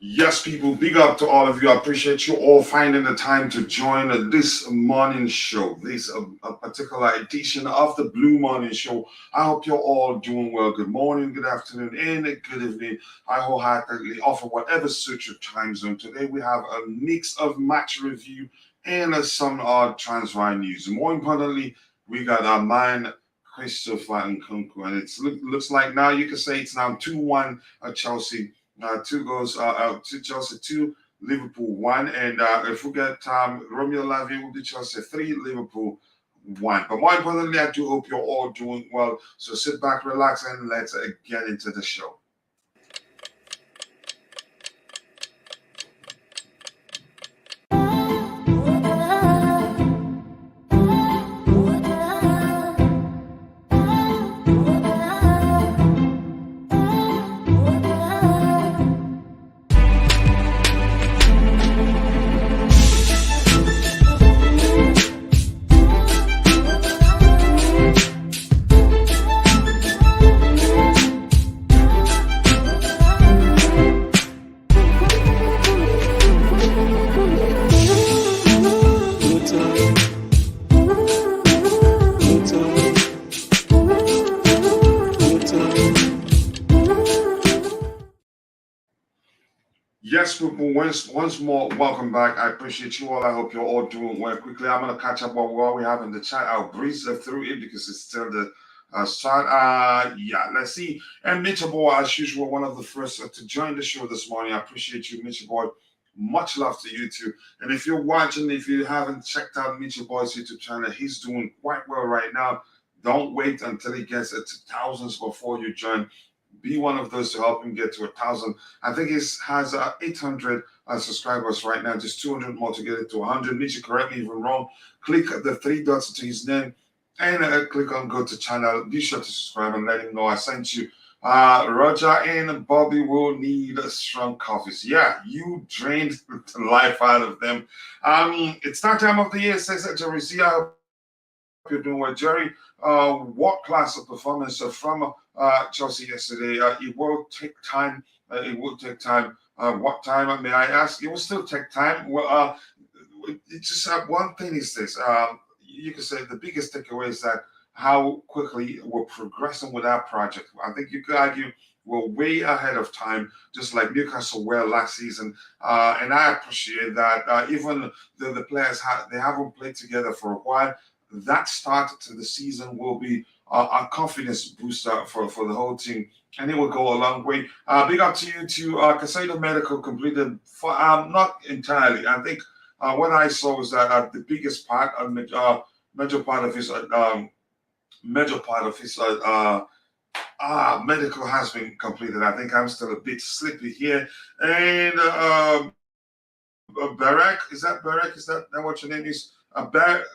Yes, people, big up to all of you. I appreciate you all finding the time to join this morning show, this a particular edition of the Blue Morning Show. I hope you're all doing well. Good morning, good afternoon, and good evening. I wholeheartedly offer whatever suits your time zone. Today, we have a mix of match review and some odd transfer news. More importantly, we got our man, Christopher and Kunku, and it looks like now you can say it's now 2-1 at Chelsea. Two goals to Chelsea, two Liverpool, one. And if we get Romeo Lavia will be Chelsea, three Liverpool, one. But more importantly, I do hope you're all doing well. So sit back, relax, and let's get into the show. Yes, people, once more, welcome back. I appreciate you all. I hope you're all doing well. Quickly, I'm going to catch up on what we have in the chat. I'll breeze through it because it's still the start. Yeah, let's see. And Mitchell Boy, as usual, one of the first to join the show this morning. I appreciate you, Mitchell Boy. Much love to you too. And if you're watching, if you haven't checked out Mitchell Boy's YouTube channel, he's doing quite well right now. Don't wait until he gets to thousands before you join. Be one of those to help him get to 1,000. I think he has 800 subscribers right now, just 200 more to get it to 100. Mitchell, correct me if I'm wrong. Click the three dots to his name and click on go to channel. Be sure to subscribe and let him know I sent you. Roger and Bobby will need strong coffees. Yeah, you drained the life out of them. It's that time of the year, says Jerry. I hope you're doing well, Jerry. What class of performance from Chelsea yesterday? It will take time. It will take time. What time, may I ask? It will still take time. Well, it's just one thing is this. You could say the biggest takeaway is that how quickly we're progressing with our project. I think you could argue we're way ahead of time, just like Newcastle were last season. And I appreciate that. Even the players they haven't played together for a while. That start to the season will be a confidence booster for the whole team, and it will go a long way. Big up to you too. Caicedo Medical completed for not entirely. I think what I saw was that the biggest part, major part of his medical has been completed. I think I'm still a bit sleepy here. And Barek, is that Barek? Is that what your name is? Barek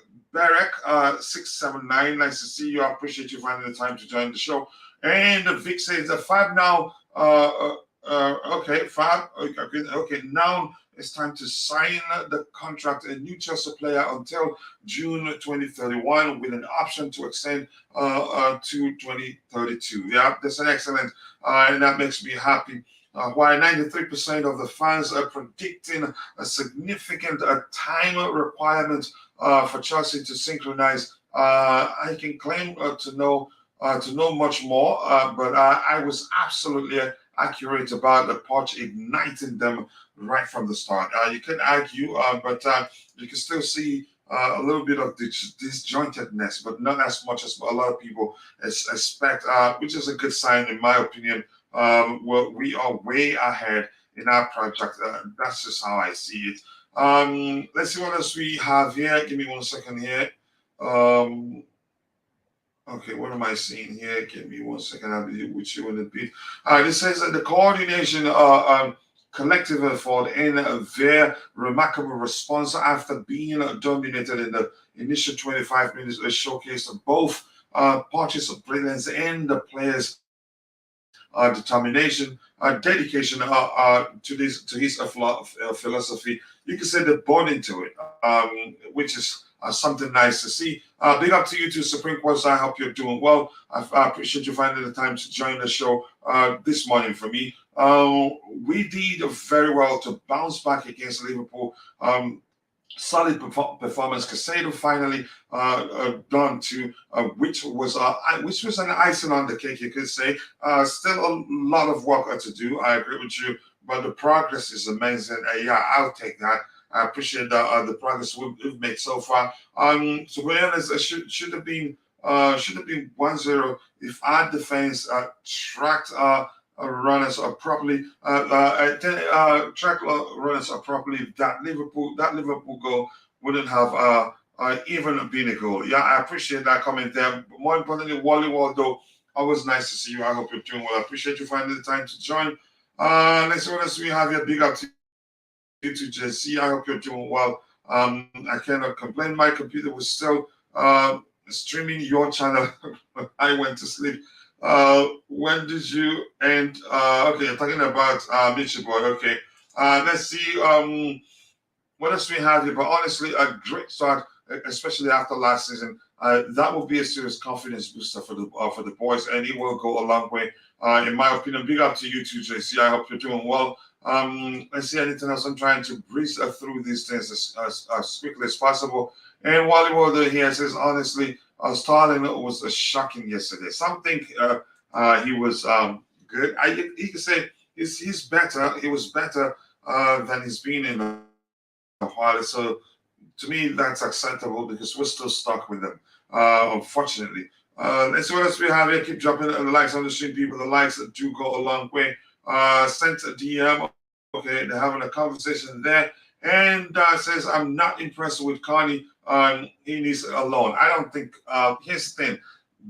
679. Nice to see you. I appreciate you finding the time to join the show. And Vic says Fab now. Okay, Fab. Okay. Now it's time to sign the contract. A new Chelsea player until June 2031 with an option to extend to 2032. Yeah, that's an excellent, and that makes me happy. While 93% of the fans are predicting a significant time requirement for Chelsea to synchronize, I can claim to know much more, but I was absolutely accurate about the Poch igniting them right from the start. You can argue, but you can still see a little bit of disjointedness, but not as much as a lot of people expect, which is a good sign in my opinion. Well, we are way ahead in our project. That's just how I see it. Let's see what else we have here. Give me 1 second here. Okay, what am I seeing here? Give me 1 second. I'll be with you in a bit. This says that the coordination collective effort and their remarkable response after being dominated in the initial 25 minutes showcased both Poch's brilliance and the players' determination, dedication to his philosophy. You can say they're born into it, which is something nice to see. Big up to you too, Supreme Court. I hope you're doing well. I appreciate you finding the time to join the show this morning for me. We did very well to bounce back against Liverpool. Solid performance. Caicedo finally done to which was an icing on the cake, you could say. Still a lot of work to do. I agree with you, but the progress is amazing. Yeah, I'll take that. I appreciate the progress we've made so far. To be honest, it should have been 1-0 if our defense tracked runners are properly track runners are properly. That Liverpool goal wouldn't have even been a goal. Yeah, I appreciate that comment there. But more importantly, Wally Waldo, always nice to see you. I hope you're doing well. I appreciate you finding the time to join. Let's see what else we have here. Big up to you to JC. I hope you're doing well. I cannot complain. My computer was still streaming your channel. I went to sleep. When did you end? Okay, you're talking about Mitchell Boy. Okay. Let's see what else we have here. But honestly, a great start, especially after last season. That will be a serious confidence booster for the boys, and it will go a long way. In my opinion, big up to you too, JC. I hope you're doing well. Let's see anything else. I'm trying to breeze through these things as quickly as possible. And Wally Wilder here says, honestly, Starling was shocking yesterday. Some think he was good. He could say he's better. He was better than he's been in a while. So to me, that's acceptable because we're still stuck with them, unfortunately. Let's see what else we have here. Keep dropping the likes on the stream, people. The likes do go a long way. Sent a DM. Okay, they're having a conversation there. And says, I'm not impressed with Carney. He needs a loan. I don't think, here's the thing,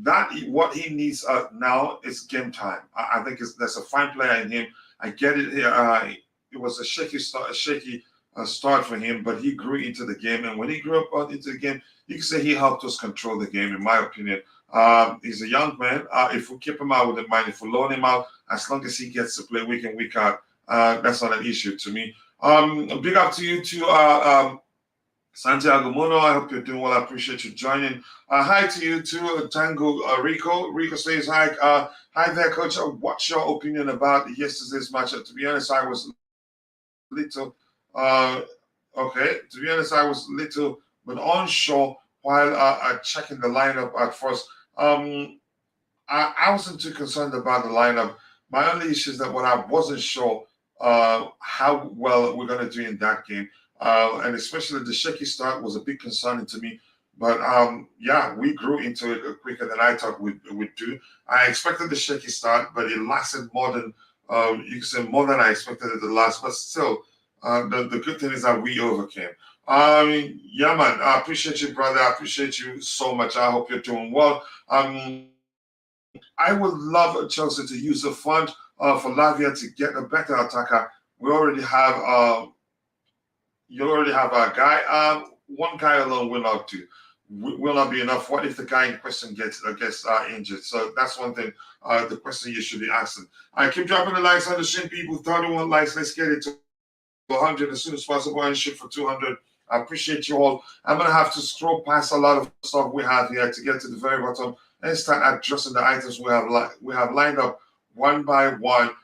that what he needs now is game time. I think there's a fine player in him. I get it here. It was a shaky start for him, but he grew into the game. And when he grew up into the game, you can say he helped us control the game, in my opinion. He's a young man. If we keep him out, wouldn't mind. If we loan him out, as long as he gets to play week in, week out, that's not an issue to me. Big up to you too, Santiago Mono. I hope you're doing well. I appreciate you joining. Hi to you too, Tango Rico. Rico says hi. Hi there, coach. What's your opinion about yesterday's matchup? To be honest, I was little okay. To be honest, I was little but unsure while checking the lineup at first. I wasn't too concerned about the lineup. My only issue is that when I wasn't sure how well we're going to do in that game. And especially the shaky start was a big concern to me. But yeah, we grew into it quicker than I thought we'd do. I expected the shaky start, but it lasted more than you can say more than I expected it to last. But still, the good thing is that we overcame. Yeah, man, I appreciate you, brother. I appreciate you so much. I hope you're doing well. I would love Chelsea to use the fund for Lavia to get a better attacker. We already have you already have a guy. One guy alone will not do. Will not be enough. What if the guy in question gets injured? So that's one thing. The question you should be asking. I keep dropping the likes on the stream, people. 31 likes. Let's get it to 100 as soon as possible and shoot for 200. I appreciate you all. I'm gonna have to scroll past a lot of stuff we have here to get to the very bottom and start addressing the items we have lined up one by one.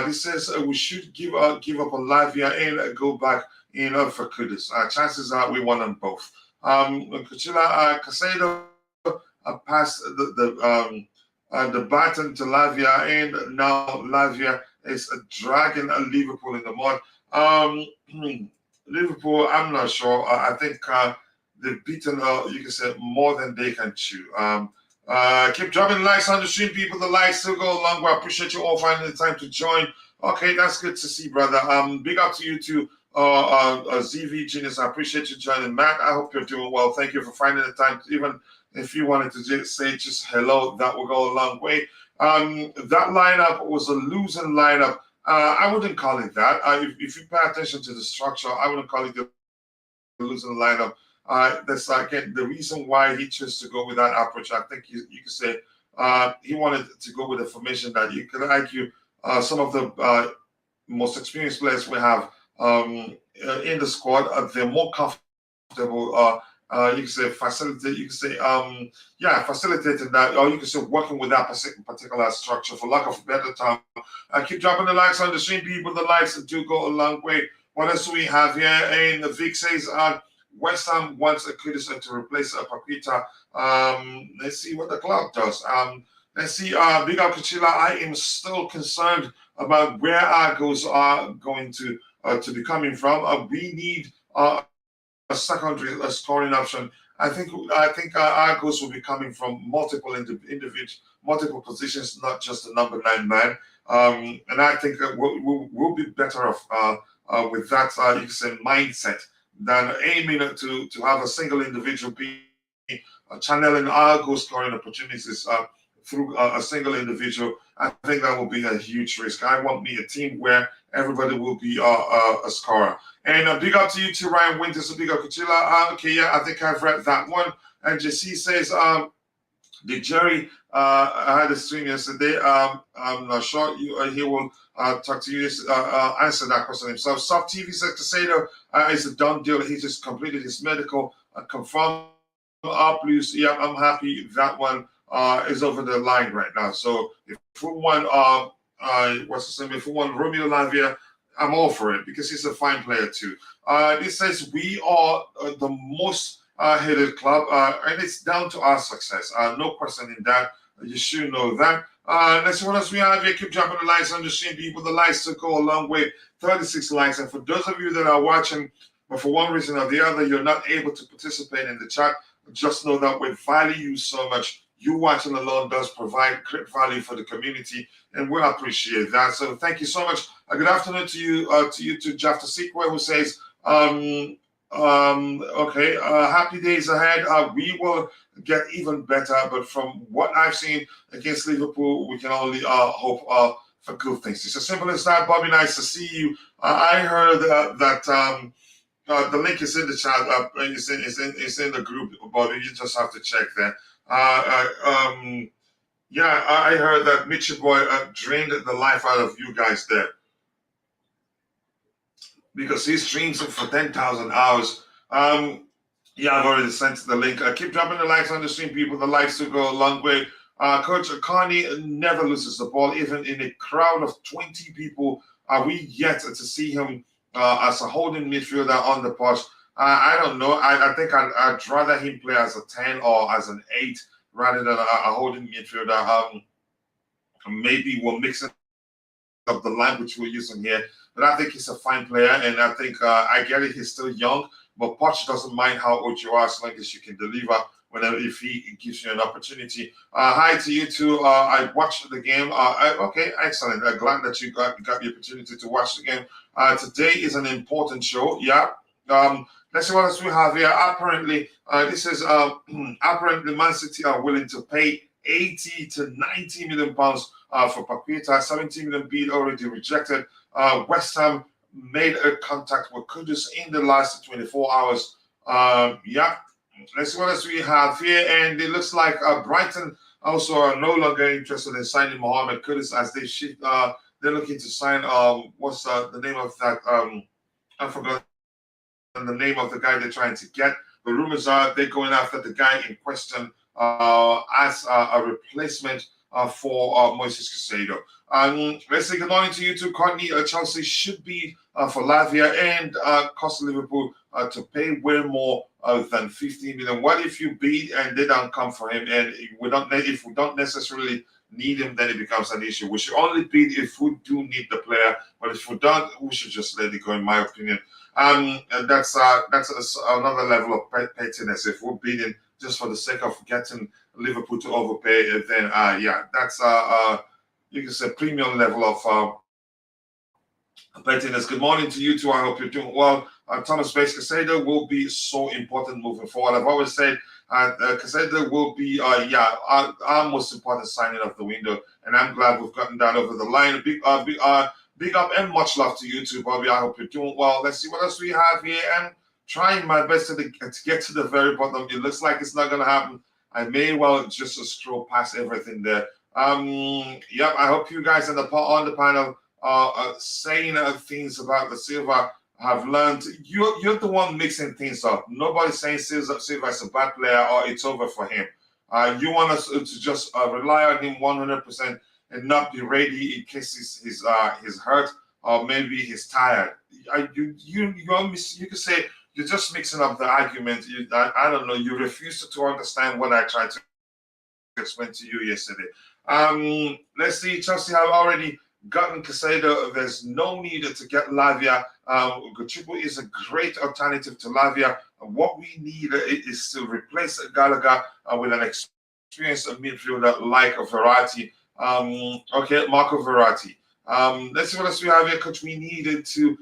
This says we should give up on Lavia and go back in for Kudus. Chances are we won on both. Caicedo passed the baton to Lavia, and now Lavia is dragging Liverpool in the mud. Liverpool, I'm not sure. I think they've beaten, you can say, more than they can chew. Keep dropping likes on the stream, people. The likes still go along. Well, I appreciate you all finding the time to join. Okay, that's good to see, brother. Big up to you too, ZV Genius. I appreciate you joining, Matt. I hope you're doing well. Thank you for finding the time. Even if you wanted to just say just hello, that will go a long way. That lineup was a losing lineup. I wouldn't call it that. If you pay attention to the structure, I wouldn't call it the losing lineup. That's again the reason why he chose to go with that approach. I think you could say he wanted to go with a formation that you could argue some of the most experienced players we have in the squad. They're more comfortable you can say facilitate, you can say yeah, facilitating that, or you can say working with that particular structure, for lack of a better term. Keep dropping the likes on the stream, people. The likes do go a long way. What else do we have here? And Vic says West Ham wants a Kudus to replace Paquita. Let's see what the club does. Let's see, Big Up Kachila. I am still concerned about where our goals are going to be coming from. We need a secondary scoring option. I think our goals will be coming from multiple multiple positions, not just the number 9 man. And I think we'll be better off with that you can say mindset than aiming to have a single individual be channeling our goal scoring opportunities through a single individual. I think that will be a huge risk. I want me a team where everybody will be a scorer. And big up to you too, Ryan Winters. A big up, Kachila. Okay, yeah, I think I've read that one. And JC says, did Jerry I had a stream yesterday? I'm not sure. He will talk to you, answer that question himself. Soft TV says Caicedo is a done deal. He just completed his medical, confirmed up, please. Yeah, I'm happy that one is over the line right now. So if we want, what's the name? If we want Romeo Lavia, I'm all for it because he's a fine player too. This says we are the most hated club, and it's down to our success. No question in that. You should know that. Let's see what else we have here. Keep dropping the likes on the stream, people. The likes to go a long way. 36 likes. And for those of you that are watching, but for one reason or the other, you're not able to participate in the chat, just know that we value you so much. You watching alone does provide great value for the community, and we appreciate that. So thank you so much. Good afternoon to you, to Jeff Tasikwe, who says, okay, happy days ahead. We will get even better, but from what I've seen against Liverpool, we can only hope for good things. It's as simple as that. Bobby, nice to see you. I heard that the link is in the chat. It's in the group, Bobby. You just have to check there. Yeah, I heard that Mitchell Boy drained the life out of you guys there because he streams it for 10,000 hours. Yeah, I've already sent the link. Keep dropping the likes on the stream, people. The likes to go a long way. Coach Carney never loses the ball, even in a crowd of 20 people. Are we yet to see him as a holding midfielder on the pitch? I don't know. I think I'd rather him play as a 10 or as an 8 rather than a holding midfielder. Maybe we're mixing up the language we're using here, but I think he's a fine player, and I think I get it. He's still young, but Poch doesn't mind how old you are as long as you can deliver whenever if he gives you an opportunity. Hi to you too. I watched the game. Okay, excellent. I'm glad that you got the opportunity to watch the game. Today is an important show. Yeah. Let's see what else we have here. Apparently, this is apparently Man City are willing to pay 80 to 90 million pounds for Paqueta. 17 million bid already rejected. West Ham made a contact with Kudus in the last 24 hours. Yeah. Let's see what else we have here. And it looks like Brighton also are no longer interested in signing Mohamed Kudus as they shift. They're looking to sign. What's the name of that? I forgot the name of the guy they're trying to get. The rumors are they're going after the guy in question as a replacement for Moises Caicedo. Let's say good morning to you too, Courtney. Chelsea should be for Lavia and cost Liverpool to pay way more than 15 million. What if you bid and they don't come for him, and if we don't necessarily need him, then it becomes an issue. We should only bid if we do need the player, but if we don't, we should just let it go, in my opinion. And that's another level of pettiness. If we're bidding just for the sake of getting Liverpool to overpay, then yeah, that's you can say premium level of pettiness. Good morning to you too. I hope you're doing well. Thomas Bates, Caicedo will be so important moving forward. I've always said Caicedo will be our most important signing of the window, and I'm glad we've gotten that over the line. Big up and much love to you too, Bobby. I hope you're doing well. Let's see what else we have here. I'm trying my best to get to the very bottom. It looks like it's not going to happen. I may well just scroll past everything there. Yep, I hope you guys on the panel are saying things about the Silva have learned. You're the one mixing things up. Nobody's saying Silva is a bad player or it's over for him. You want us to just rely on him 100% and not be ready in case he's hurt or maybe he's tired. You could say you're just mixing up the argument. I don't know. You refuse to understand what I tried to explain to you yesterday. Let's see. Chelsea have already gotten Caicedo. There's no need to get Lavia. Gutribu is a great alternative to Lavia. What we need is to replace Gallagher with an experienced midfielder like a Verratti. Okay, Marco Verratti. Let's see what else we have here, Coach. We needed to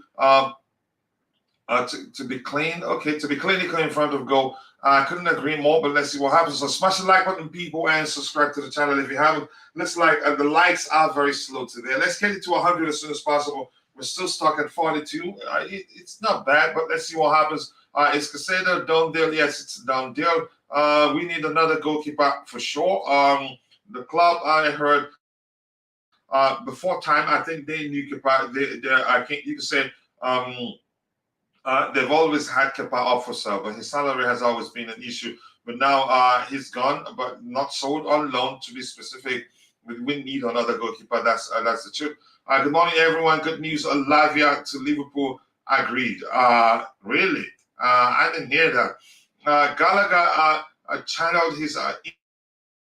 be clean. Okay, to be clinical in front of goal. I couldn't agree more, but let's see what happens. So smash the like button, people, and subscribe to the channel if you haven't. Let's the likes are very slow today. Let's get it to 100 as soon as possible. We're still stuck at 42. It's not bad, but let's see what happens. Is Caicedo done deal? Yes, it's a done deal. We need another goalkeeper for sure. The club, I heard before time, I think they knew Kepa. I think you could say they've always had Kepa up for sale, but his salary has always been an issue. But now he's gone, but not sold, on loan to be specific. We need another goalkeeper. That's the truth. Good morning, everyone. Good news. Lavia to Liverpool. Agreed. Really? I didn't hear that. Gallagher channeled his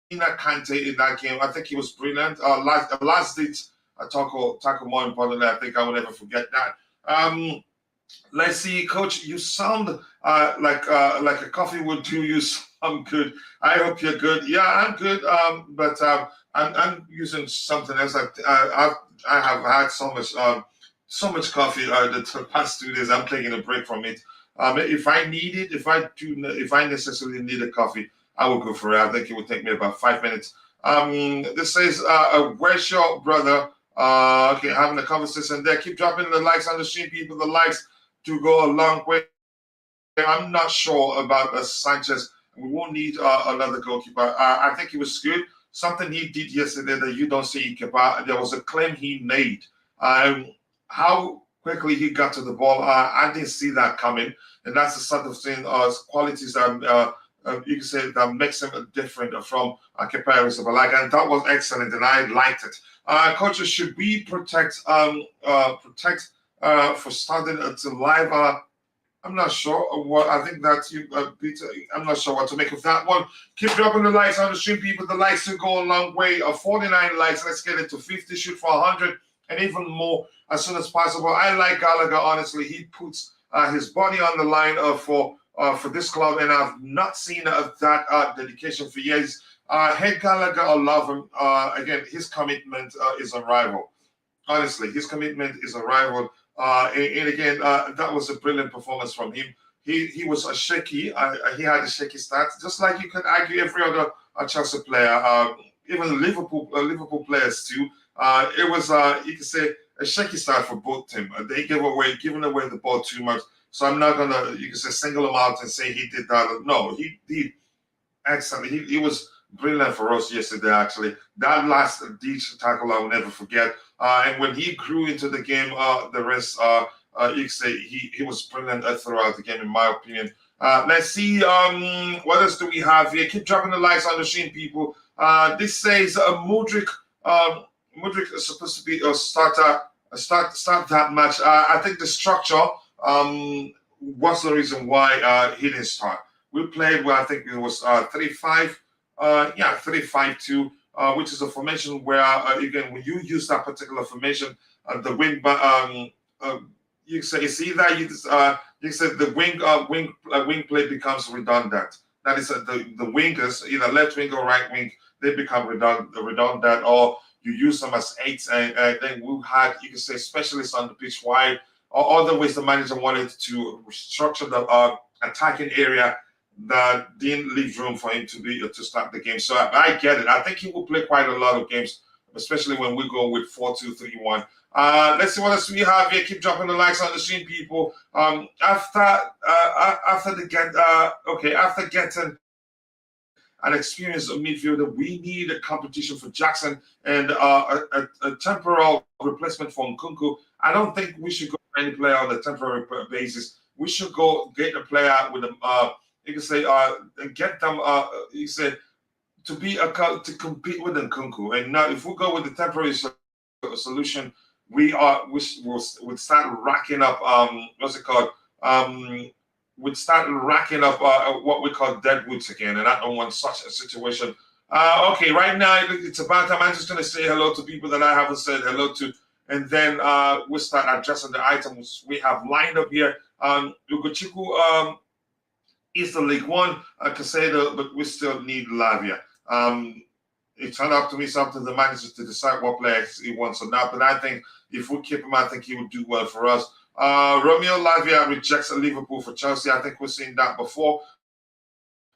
inner Kante in that game. I think he was brilliant. Last ditch tackle. More importantly, I think I will never forget that. Let's see, Coach. You sound like a coffee would do. You sound good. I hope you're good. Yeah, I'm good. But I'm using something else. I have had so much coffee the past 2 days. I'm taking a break from it. If I need it, if I necessarily need a coffee, I will go for it. I think it will take me about 5 minutes. This says, where's your brother? Okay, having a conversation there. Keep dropping the likes on the stream, people. The likes to go a long way. I'm not sure about Sanchez. We won't need another goalkeeper. I think he was good. Something he did yesterday that you don't see in Kepa. There was a claim he made. How quickly he got to the ball, I didn't see that coming. And that's the sort of thing, qualities that you can say that makes him different from Kepa Arrizabalaga. And that was excellent, and I liked it. Coaches, should we protect for starting to live? I'm not sure what I think that you, Peter. I'm not sure what to make of that one. Keep dropping the likes on the stream, people. The likes will go a long way. 49 likes. Let's get it to 50. Shoot for 100 and even more as soon as possible. I like Gallagher. Honestly, he puts his body on the line for this club, and I've not seen that dedication for years. Hate Gallagher or love him, again, his commitment is unrivaled. Honestly, his commitment is unrivaled. And again, that was a brilliant performance from him. He was a shaky. He had a shaky start, just like you can argue every other Chelsea player, even Liverpool players too. It was you can say a shaky start for both teams. They giving away the ball too much. So I'm not gonna you can say single him out and say he did that. No, he excellent. He was brilliant for us yesterday. Actually, that last ditch tackle I will never forget. And when he grew into the game, the rest, you can say he was brilliant throughout the game, in my opinion. Let's see, what else do we have here? Keep dropping the likes on the stream, people. This says Mudryk is supposed to be a starter. Start that match. I think the structure was the reason why he didn't start. We played where I think it was 3-5. 3-5-2. Which is a formation where, again, when you use that particular formation, the wing, you say it's either you said the wing play becomes redundant. That is, the wingers, either left wing or right wing, they become redundant, or you use them as eights, and then we had, you can say, specialists on the pitch wide, or other ways the manager wanted to structure the attacking area that didn't leave room for him to start the game. So I get it. I think he will play quite a lot of games, especially when we go with 4-2-3-1. Let's see what else we have here. Keep dropping the likes on the stream, people. After getting an experienced midfielder, we need a competition for Jackson and a temporal replacement for Nkunku. I don't think we should go for any player on a temporary basis. We should go get a player with them. You can say get them. You said to be a to compete with Nkunku. And now, if we go with the temporary solution, would start racking up what's it called would start racking up what we call deadwoods again, and I don't want such a situation. Okay, right now it's about time. I'm just going to say hello to people that I haven't said hello to, and then we'll start addressing the items we have lined up here. Ugochukwu is the League One, Caicedo, but we still need Lavia. It turned up to me something the manager to decide what players he wants or not, but I think if we keep him, I think he would do well for us. Romeo Lavia rejects Liverpool for Chelsea. I think we've seen that before.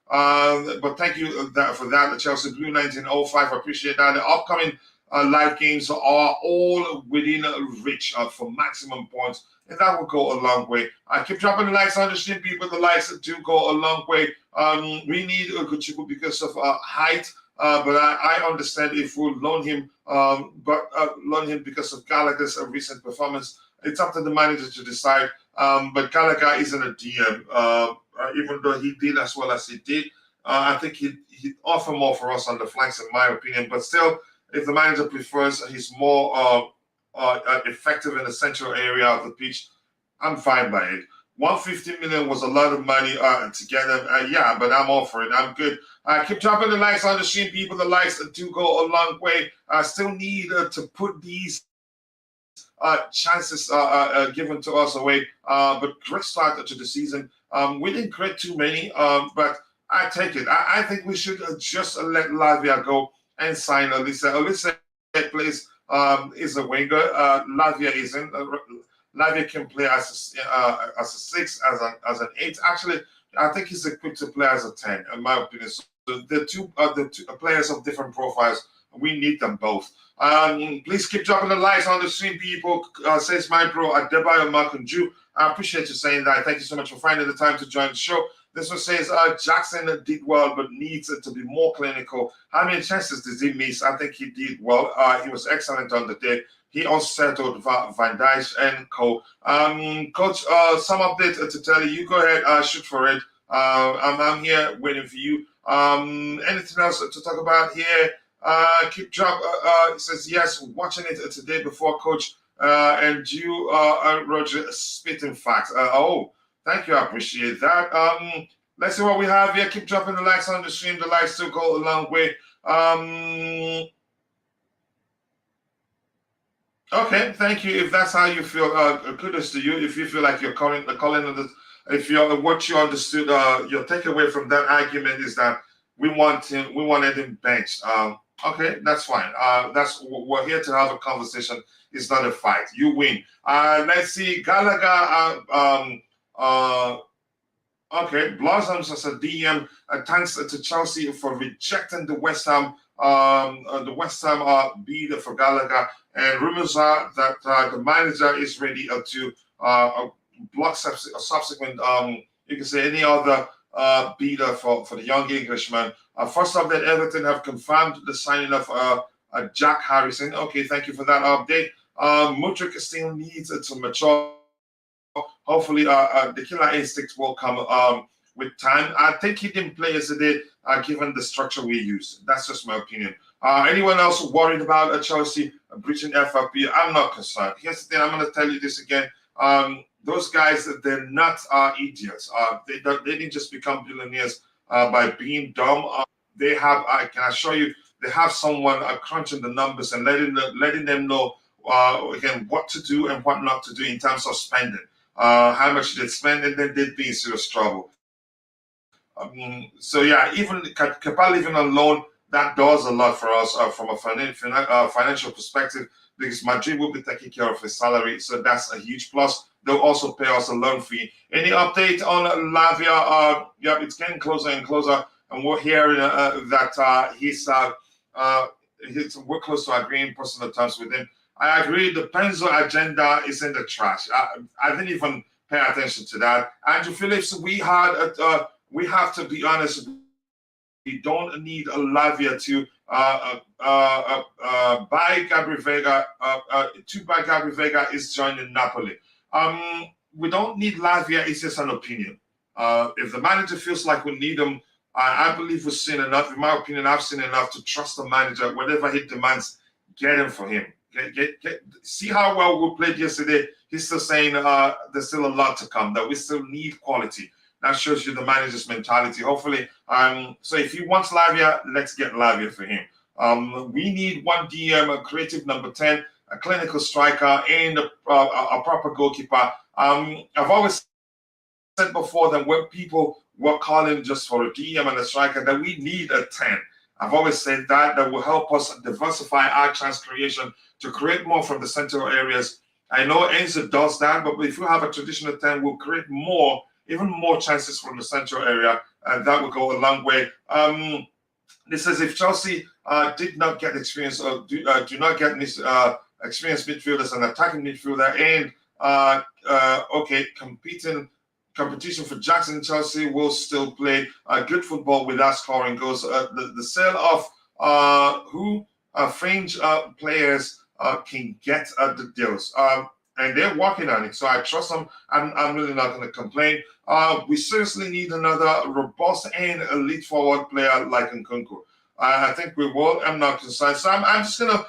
But thank you for that. The Chelsea Blue 1905, I appreciate that. The upcoming live games are all within reach for maximum points, and that will go a long way. I keep dropping the likes on the stream, people. The likes do go a long way. We need Ugochukwu because of height, but I understand if we loan him, loan him because of Gallagher's recent performance. It's up to the manager to decide. But Gallagher isn't a DM. Even though he did as well as he did, I think he'd offer more for us on the flanks, in my opinion. But still, if the manager prefers he's more effective in the central area of the pitch, I'm fine by it. 150 million was a lot of money to get him. Yeah, but I'm all for it. I'm good. Keep dropping the likes on the stream, people. The likes do go a long way. I still need to put these chances given to us away. But great start to the season. We didn't create too many, but I take it. I think we should just let Lavia go and sign Olise. Olise plays is a winger. Lavia isn't. Lavia can play as a 6, as an 8. Actually, I think he's equipped to play as a 10, in my opinion. So the two players of different profiles. We need them both. Please keep dropping the likes on the stream, people. Says my bro Adebayo Makunju. I appreciate you saying that. Thank you so much for finding the time to join the show. This one says Jackson did well, but needs to be more clinical. How many chances did he miss? I think he did well. He was excellent on the day. He also settled Van Dijk and Co. Coach, some update to tell you. You go ahead, shoot for it. I'm here waiting for you. Anything else to talk about here? Keep drop. It says yes. Watching it today before Coach and you, Roger, spitting facts. Oh, thank you. I appreciate that. Let's see what we have here. Keep dropping the likes on the stream. The likes still go a long way. Okay, thank you. If that's how you feel, kudos to you. If you feel like you're calling on the, if you're what you understood, your takeaway from that argument is that we wanted him benched. Okay, that's fine. We're here to have a conversation. It's not a fight. You win. Let's see. Gallagher. Okay, Blossoms as a DM. Thanks to Chelsea for rejecting the West Ham bid for Gallagher. And rumors are that the manager is ready to block subsequent. You can say any other bidder for the young Englishman. First off, that Everton have confirmed the signing of Jack Harrison. Okay, thank you for that update. Mudryk still needs to mature. Hopefully, the killer instincts will come with time. I think he didn't play yesterday, given the structure we use. That's just my opinion. Anyone else worried about Chelsea breaching FFP? I'm not concerned. Here's the thing. I'm going to tell you this again. Those guys, they're not idiots. They didn't just become billionaires by being dumb. They have, can assure you, they have someone crunching the numbers and letting them know again what to do and what not to do in terms of spending. How much they spend, and then they'd be in serious trouble. So yeah, even Kepa living on loan, that does a lot for us from a financial perspective, because Madrid will be taking care of his salary, so that's a huge plus. They'll also pay us a loan fee. Any update on Lavia? Yeah, it's getting closer and closer, and we're hearing that we're close to agreeing personal terms with him. I agree. The Penzo agenda is in the trash. I didn't even pay attention to that. Andrew Phillips, we have to be honest. We don't need a Lavia to By Gabriel Vega, by Gabriel Vega is joining Napoli. We don't need Lavia. It's just an opinion. If the manager feels like we need him, I believe we've seen enough. In my opinion, I've seen enough to trust the manager. Whatever he demands, get him for him. See how well we played yesterday. He's still saying there's still a lot to come, that we still need quality. That shows you the manager's mentality. Hopefully, so if he wants Lavia, let's get Lavia for him. We need one DM, a creative number 10, a clinical striker, and a proper goalkeeper. I've always said before that when people were calling just for a DM and a striker, that we need a 10. I've always said that will help us diversify our chance creation to create more from the central areas. I know Enzo does that, but if you have a traditional 10, we'll create more, even more chances from the central area, and that will go a long way. This says if Chelsea did not get experience or do not get experienced midfielders and attacking midfielder and competition for Jackson, Chelsea will still play good football without scoring goals. The sale of fringe players can get the deals. And they're working on it, so I trust them. I'm really not going to complain. We seriously need another robust and elite forward player like Nkunku. I think we will. I'm not concerned. So I'm just going to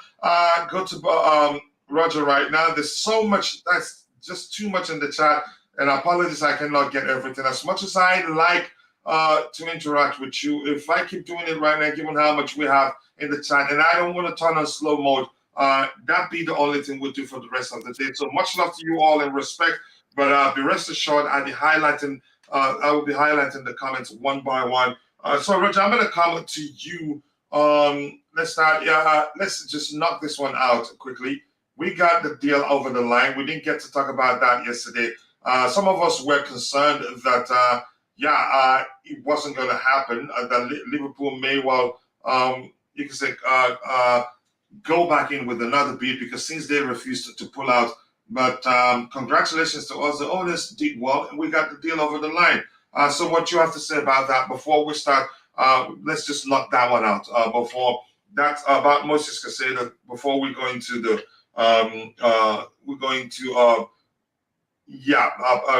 go to Roger right now. There's so much. That's just too much in the chat. And apologies, I cannot get everything. As much as I like to interact with you, if I keep doing it right now, given how much we have in the chat, and I don't want to turn on slow mode, that be the only thing we'll do for the rest of the day. So much love to you all and respect, but be rest assured I will be highlighting the comments one by one. So Roger, I'm going to come to you. Let's start. Let's just knock this one out quickly. We got the deal over the line. We didn't get to talk about that yesterday. Some of us were concerned that it wasn't going to happen. That Liverpool may well, you can say, go back in with another bid, because since they refused to pull out. But congratulations to us. The owners did well, and we got the deal over the line. So what you have to say about that before we start? Let's just knock that one out before that's about Moises Caicedo. Before we go into the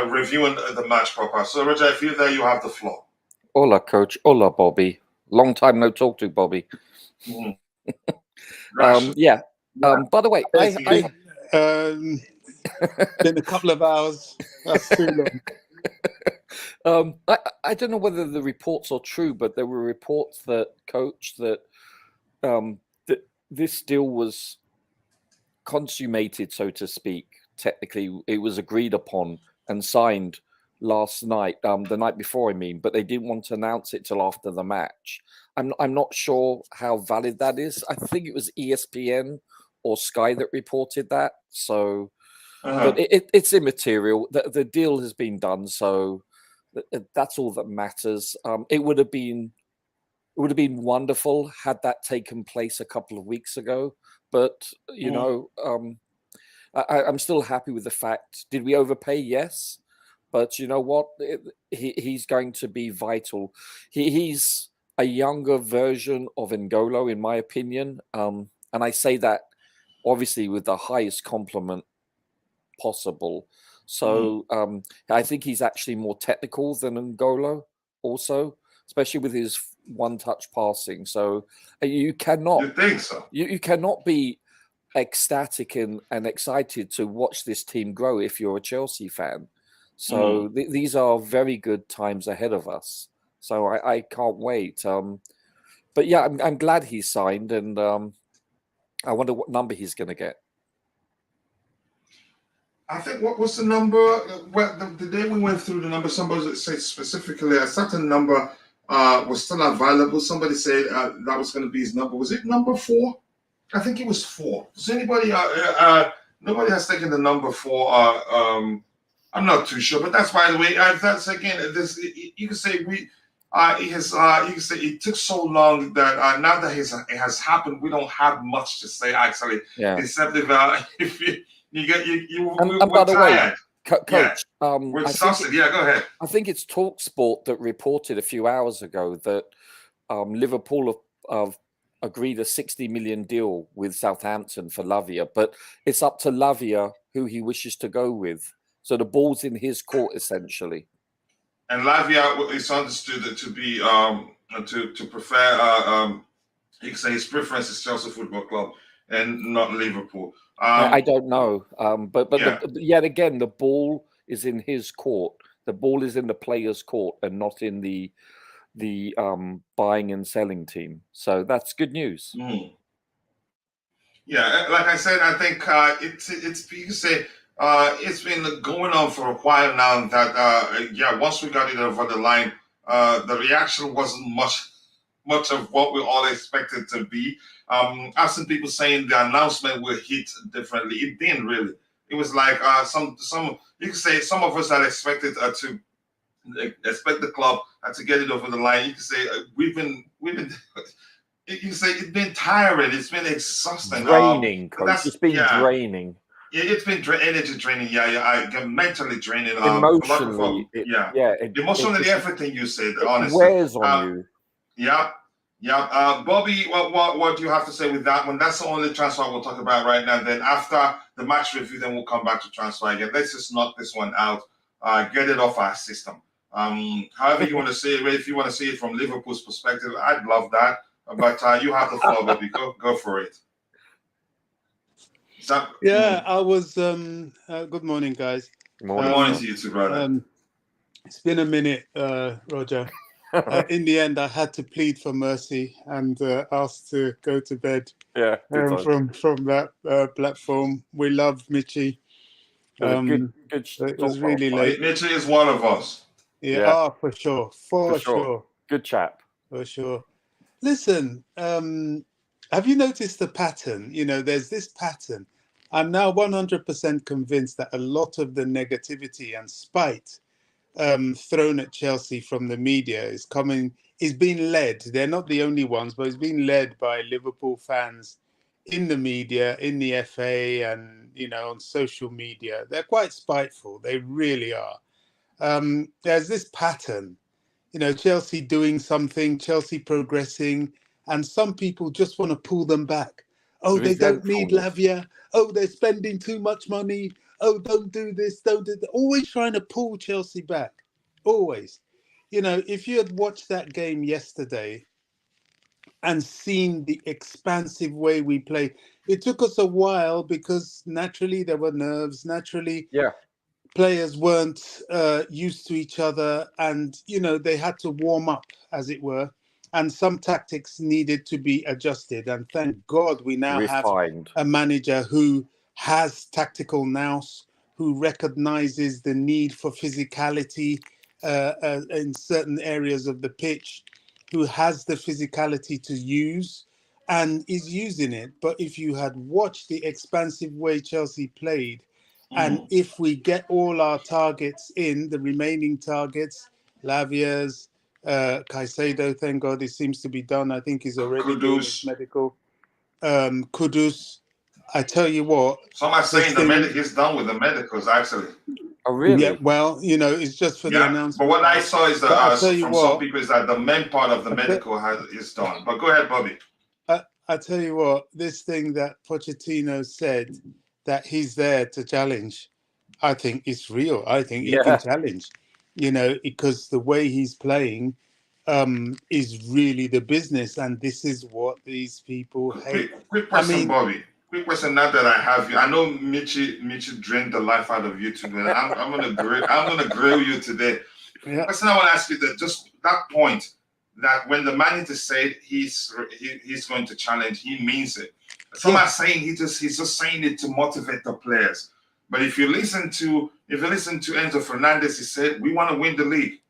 reviewing the match proper. So Roger, if you're there, you have the floor. Hola, coach. Hola, Bobby. Long time no talk to, Bobby. Mm-hmm. By the way, been a couple of hours. That's too long. I don't know whether the reports are true, but there were reports that that this deal was consummated, so to speak. Technically, it was agreed upon and signed last night, the night before, I mean, but they didn't want to announce it till after the match. I'm not sure how valid that is. I think it was ESPN or Sky that reported that. So, but it's immaterial. The deal has been done, so that's all that matters. It would have been wonderful had that taken place a couple of weeks ago, but you know, I'm still happy with the fact. Did we overpay? Yes. But you know what? He's going to be vital. He's a younger version of N'Golo, in my opinion. And I say that obviously with the highest compliment possible. So I think he's actually more technical than N'Golo also, especially with his one-touch passing. So you cannot... You think so? You cannot be ecstatic and excited to watch this team grow if you're a Chelsea fan. So these are very good times ahead of us. So I can't wait. But yeah, I'm glad he signed, and I wonder what number he's going to get. I think what was the number? Well, the day we went through the number, somebody said specifically a certain number was still available. Somebody said that was going to be his number. Was it number 4? I think it was 4. Does anybody? Nobody has taken the number 4. I'm not too sure, but that's, by the way, that's again. This you can say we. You can say it took so long that now that it has happened, we don't have much to say actually. Yeah. Except if you get you. And by the way, Coach, we're exhausted. Go ahead. I think it's TalkSport that reported a few hours ago that Liverpool have agreed a 60 million deal with Southampton for Lavia, but it's up to Lavia who he wishes to go with. So the ball's in his court, essentially. And Lavia is understood to be to prefer you can say his preference is Chelsea Football Club and not Liverpool. I don't know, but yeah. Yet again, the ball is in his court. The ball is in the player's court and not in the buying and selling team. So that's good news. Mm. Yeah, like I said, I think it's you can say it's been going on for a while now. That once we got it over the line, the reaction wasn't much of what we all expected to be. I've seen people saying the announcement will hit differently. It didn't really. It was like some you can say some of us had expected to expect the club to get it over the line. You can say we've been. You can say it's been tiring. It's been exhausting. Draining, Coach. It's been draining. It's been energy draining. Mentally draining. Emotionally, emotionally, everything you said. Honestly, wears on you. Yeah. Bobby, what do you have to say with that one? That's the only transfer we'll talk about right now. Then after the match review, then we'll come back to transfer again. Let's just knock this one out. Get it off our system. However you want to say it, if you want to see it from Liverpool's perspective, I'd love that. But you have the floor, Bobby. Go for it. I was. Good morning, guys. Good morning to you too, brother. It's been a minute, Roger. In the end, I had to plead for mercy and ask to go to bed. Yeah, from that platform. We love Michi. It was really late. Michi is one of us. Yeah. For sure. For sure. Good chap. For sure. Listen, have you noticed the pattern? There's this pattern. I'm now 100% convinced that a lot of the negativity and spite thrown at Chelsea from the media is being led. They're not the only ones, but it's being led by Liverpool fans in the media, in the FA, and on social media. They're quite spiteful. They really are. There's this pattern. Chelsea doing something, Chelsea progressing, and some people just want to pull them back. Oh, they don't need Lavia. Oh, they're spending too much money. Oh, don't do this, don't do that. Always trying to pull Chelsea back. Always. If you had watched that game yesterday and seen the expansive way we played, it took us a while because naturally there were nerves. Naturally, players weren't used to each other, and they had to warm up, as it were, and some tactics needed to be adjusted. And thank God we now have a manager who has tactical nous, who recognizes the need for physicality in certain areas of the pitch, who has the physicality to use and is using it. But if you had watched the expansive way Chelsea played, and if we get all our targets in, the remaining targets, Lavia's, Caicedo, thank God it seems to be done. I think he's already doing his medical. Kudus, I tell you what. Some are saying he's done with the medicals, actually. Oh, really? Yeah, well, it's just for the announcement. But what I saw is that some people is that the main part of the medical is done. But go ahead, Bobby. I tell you what, this thing that Pochettino said, that he's there to challenge, I think it's real. I think he can challenge, because the way he's playing is really the business, and this is what these people hate. Quick question, Bobby. Quick question now that I have you. I know Michi drained the life out of you today. I'm gonna grill you today. Yeah. Question I want to ask you that point that when the manager said he's going to challenge, he means it. Some are saying he's just saying it to motivate the players. But if you listen to Enzo Fernandez, he said we want to win the league.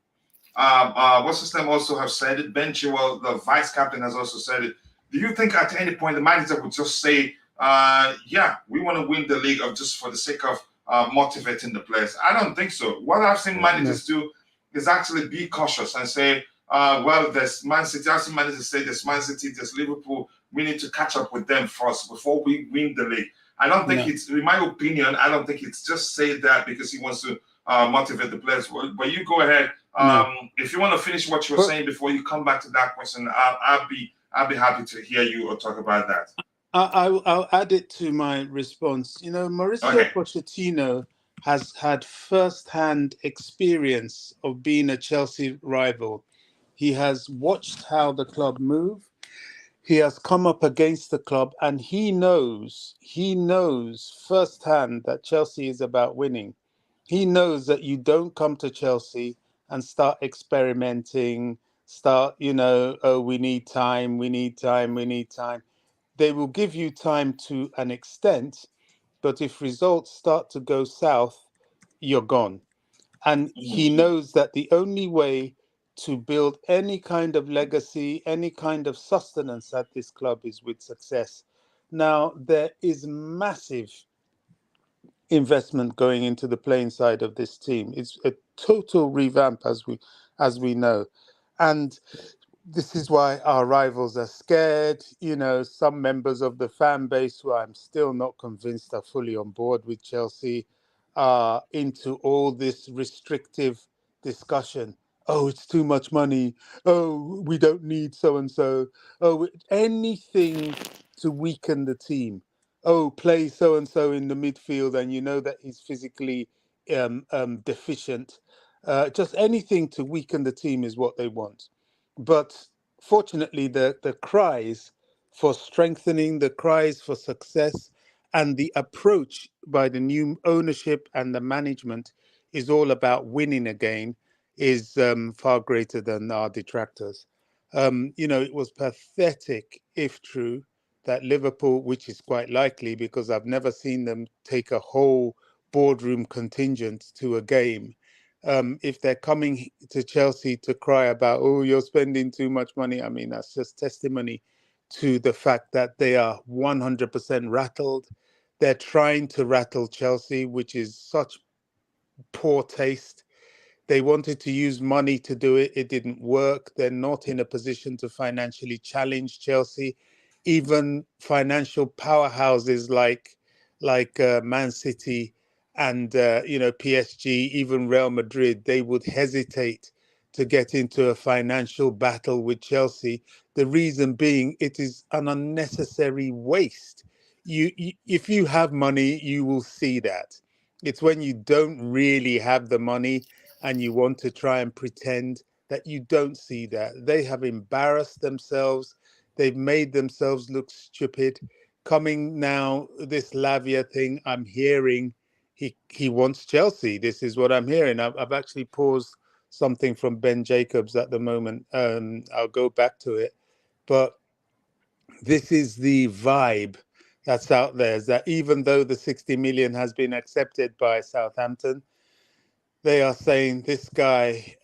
What's his name also have said it. Ben Chilwell, the vice captain, has also said it. Do you think at any point the manager would just say, we want to win the league just for the sake of motivating the players? I don't think so. What I've seen managers do is actually be cautious and say, there's Man City. I've seen managers say there's Man City, there's Liverpool. We need to catch up with them first before we win the league. I don't think it's, in my opinion, I don't think it's just say that because he wants to motivate the players. But you go ahead. If you want to finish what you were saying before you come back to that question, I'll I'll be happy to hear you or talk about that. I'll add it to my response. You know, Mauricio Okay. Pochettino has had first-hand experience of being a Chelsea rival. He has watched how the club move. He has come up against the club, and he knows firsthand that Chelsea is about winning. He knows that you don't come to Chelsea and start experimenting, oh, we need time, we need time, we need time. They will give you time to an extent, but if results start to go south, you're gone. And he knows that the only way to build any kind of legacy, any kind of sustenance at this club is with success. Now, there is massive investment going into the playing side of this team. It's a total revamp, as we know. And this is why our rivals are scared. You know, some members of the fan base who I'm still not convinced are fully on board with Chelsea are into all this restrictive discussion. Oh, it's too much money. Oh, we don't need so and so. Oh, anything to weaken the team. Oh, play so and so in the midfield, and you know that he's physically deficient. Just anything to weaken the team is what they want. But fortunately, the cries for strengthening, the cries for success, and the approach by the new ownership and the management is all about winning again, is far greater than our detractors. You know, it was pathetic, if true, that Liverpool, which is quite likely because I've never seen them take a whole boardroom contingent to a game, if they're coming to Chelsea to cry about, oh, you're spending too much money, I mean, that's just testimony to the fact that they are 100% rattled. They're trying to rattle Chelsea, which is such poor taste. They wanted to use money to do it. It didn't work. They're not in a position to financially challenge Chelsea. Even financial powerhouses like Man City and PSG, even Real Madrid, they would hesitate to get into a financial battle with Chelsea. The reason being, it is an unnecessary waste. If you have money, you will see that. It's when you don't really have the money and you want to try and pretend that you don't see that. They have embarrassed themselves. They've made themselves look stupid. Coming now, this Lavia thing, I'm hearing he wants Chelsea. This is what I'm hearing. I've actually paused something from Ben Jacobs at the moment. I'll go back to it. But this is the vibe that's out there, is that even though the 60 million has been accepted by Southampton, they are saying this guy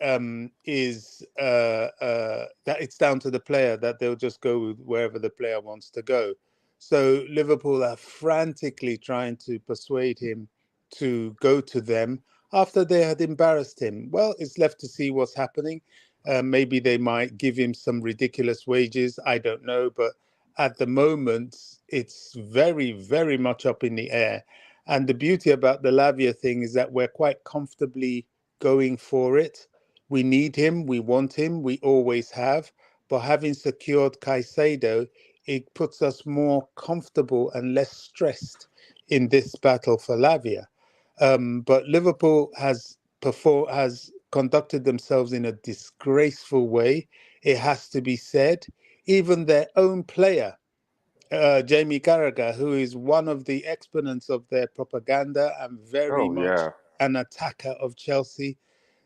is that it's down to the player, that they'll just go with wherever the player wants to go. So Liverpool are frantically trying to persuade him to go to them after they had embarrassed him. Well, it's left to see what's happening. Maybe they might give him some ridiculous wages. I don't know. But at the moment, it's very, very much up in the air. And the beauty about the Lavia thing is that we're quite comfortably going for it. We need him, we want him, we always have. But having secured Caicedo, it puts us more comfortable and less stressed in this battle for Lavia. But Liverpool has conducted themselves in a disgraceful way. It has to be said. Even their own player, Jamie Carragher, who is one of the exponents of their propaganda and very much an attacker of Chelsea,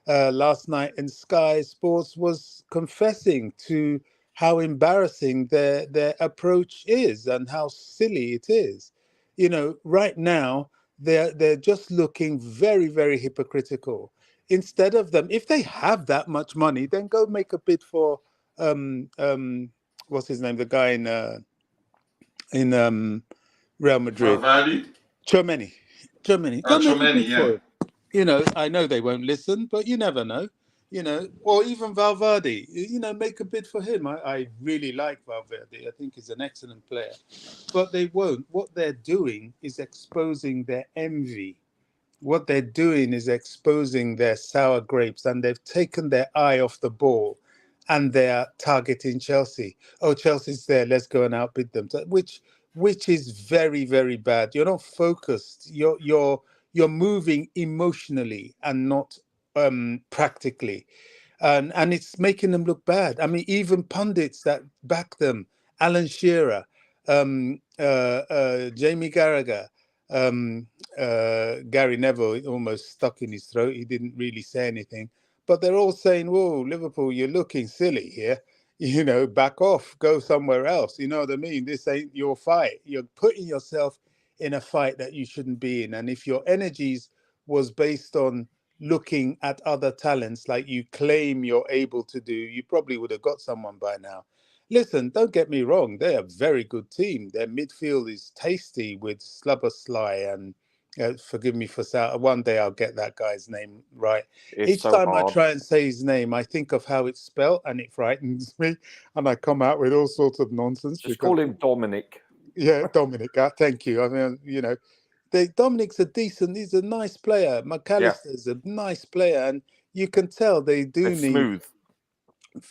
last night in Sky Sports was confessing to how embarrassing their approach is and how silly it is. You know, right now they're just looking very, very hypocritical. Instead of them, if they have that much money, then go make a bid for what's his name, the guy in Real Madrid. Valverde? Chomeni. Go make a Chomeni, bid for yeah. him. You know, I know they won't listen, but you never know. You know, or even Valverde. You know, make a bid for him. I really like Valverde. I think he's an excellent player. But they won't. What they're doing is exposing their envy. What they're doing is exposing their sour grapes, and they've taken their eye off the ball. and they're targeting Chelsea. Oh, Chelsea's there, let's go and outbid them. Which is very, very bad. You're not focused. You're moving emotionally and not practically, and it's making them look bad. I mean, even pundits that back them, Alan Shearer, Jamie Carragher, Gary Neville almost stuck in his throat. He didn't really say anything, but they're all saying, "Whoa, Liverpool, you're looking silly here. You know, back off, go somewhere else." You know what I mean? This ain't your fight. You're putting yourself in a fight that you shouldn't be in. And if your energies was based on looking at other talents like you claim you're able to do, you probably would have got someone by now. Listen, don't get me wrong, they're a very good team. Their midfield is tasty with Slabbersly and forgive me for one day I'll get that guy's name right. It's Each so time I hard. try and say his name, I think of how it's spelled and it frightens me, and I come out with all sorts of nonsense. Just call him Dominic. Yeah, Dominic. Thank you. I mean, you know, Dominic's he's a nice player. McAllister's a nice player, and you can tell they do It's need smooth.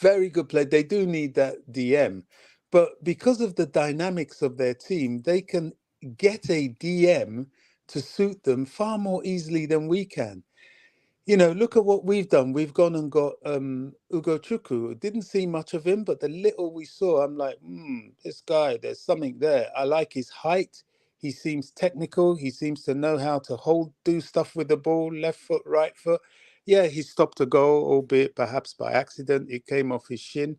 very good play. They do need that DM, but because of the dynamics of their team, they can get a DM to suit them far more easily than we can. You know, look at what we've done. We've gone and got Ugo Chukwu. Didn't see much of him, but the little we saw, I'm like, this guy, there's something there. I like his height. He seems technical. He seems to know how to do stuff with the ball, left foot, right foot. Yeah, he stopped a goal, albeit perhaps by accident. It came off his shin.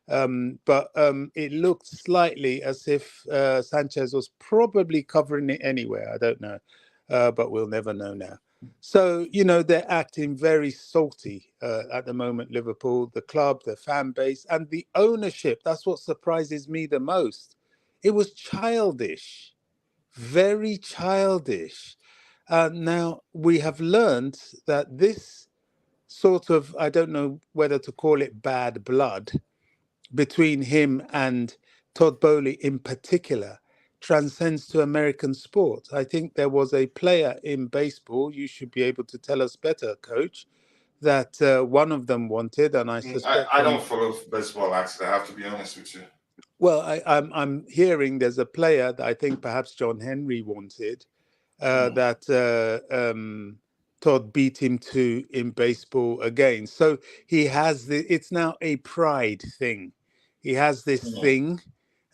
But it looked slightly as if Sanchez was probably covering it anyway. I don't know, but we'll never know now. So, you know, they're acting very salty at the moment, Liverpool, the club, the fan base, and the ownership. That's what surprises me the most. It was childish, very childish. Now, we have learned that this sort of, I don't know whether to call it bad blood, between him and Todd Bowley in particular transcends to American sport. I think there was a player in baseball, you should be able to tell us better, Coach, that one of them wanted, and I suspect... I don't follow baseball, actually. I have to be honest with you. Well, I'm hearing there's a player that I think perhaps John Henry wanted, that Todd beat him to in baseball again. So he has it's now a pride thing. He has this thing,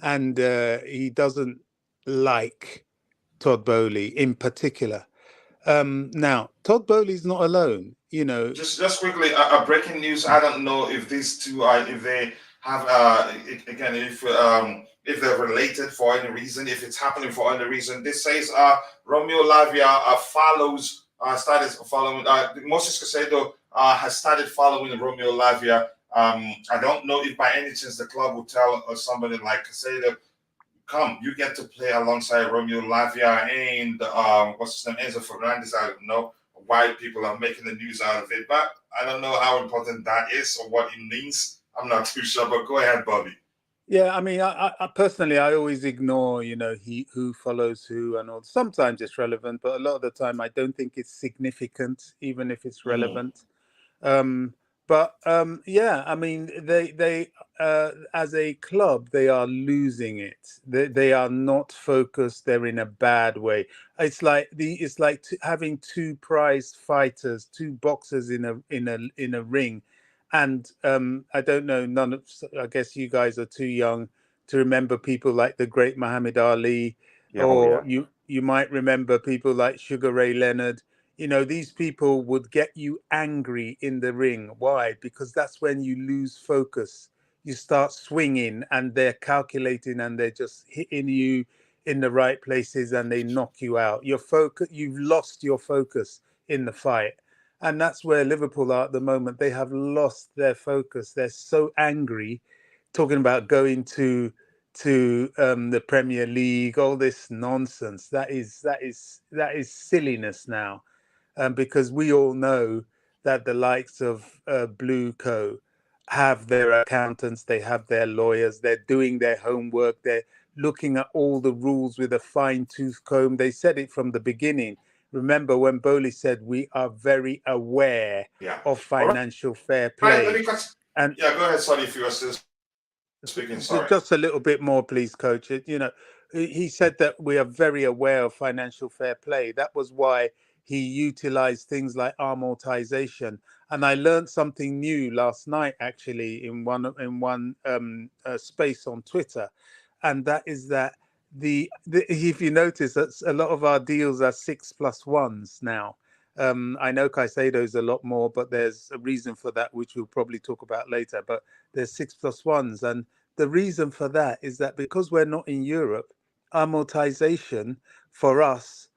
and he doesn't like Todd Bowley in particular. Now, Todd Bowley's not alone. You know, just quickly, breaking news. I don't know if these two are, if they have again, if they're related for any reason, if it's happening for any reason. This says Romeo Lavia started following Moises Caicedo has started following Romeo Lavia. I don't know if by any chance the club will tell somebody like Caicedo, come, you get to play alongside Romeo Lavia and what's his name, Enzo Fernandez. I don't know why people are making the news out of it, but I don't know how important that is or what it means. I'm not too sure, but go ahead, Bobby. Yeah, I mean, I personally, I always ignore, you know, who follows who and all. Sometimes it's relevant, but a lot of the time I don't think it's significant, even if it's relevant. Yeah, I mean, they as a club, they are losing it. They are not focused. They're in a bad way. It's like having two prize fighters, two boxers in a ring, and I don't know. I guess you guys are too young to remember people like the great Muhammad Ali, or you might remember people like Sugar Ray Leonard. You know, these people would get you angry in the ring. Why? Because that's when you lose focus. You start swinging and they're calculating and they're just hitting you in the right places and they knock you out. You've lost your focus in the fight. And that's where Liverpool are at the moment. They have lost their focus. They're so angry, talking about going to the Premier League, all this nonsense. That is silliness now. Because we all know that the likes of Blue Co have their accountants, they have their lawyers, they're doing their homework, they're looking at all the rules with a fine-tooth comb. They said it from the beginning. Remember when Bowley said, we are very aware of financial fair play. And yeah, go ahead, sorry, if you were still speaking. Sorry. just a little bit more, please, Coach. He said that we are very aware of financial fair play. That was why he utilized things like amortization. And I learned something new last night, actually, in one space on Twitter, and that is that if you notice, that a lot of our deals are 6+1s now. I know Caicedo is a lot more, but there's a reason for that, which we'll probably talk about later. But there's 6+1s, and the reason for that is that because we're not in Europe, amortization for us,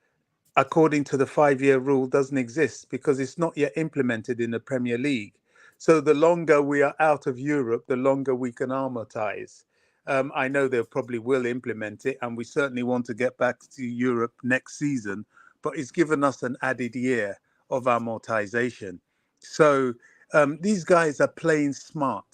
according to the 5-year rule, doesn't exist because it's not yet implemented in the Premier League. So the longer we are out of Europe, the longer we can amortize. I know they probably will implement it, and we certainly want to get back to Europe next season, but it's given us an added year of amortization. So these guys are playing smart.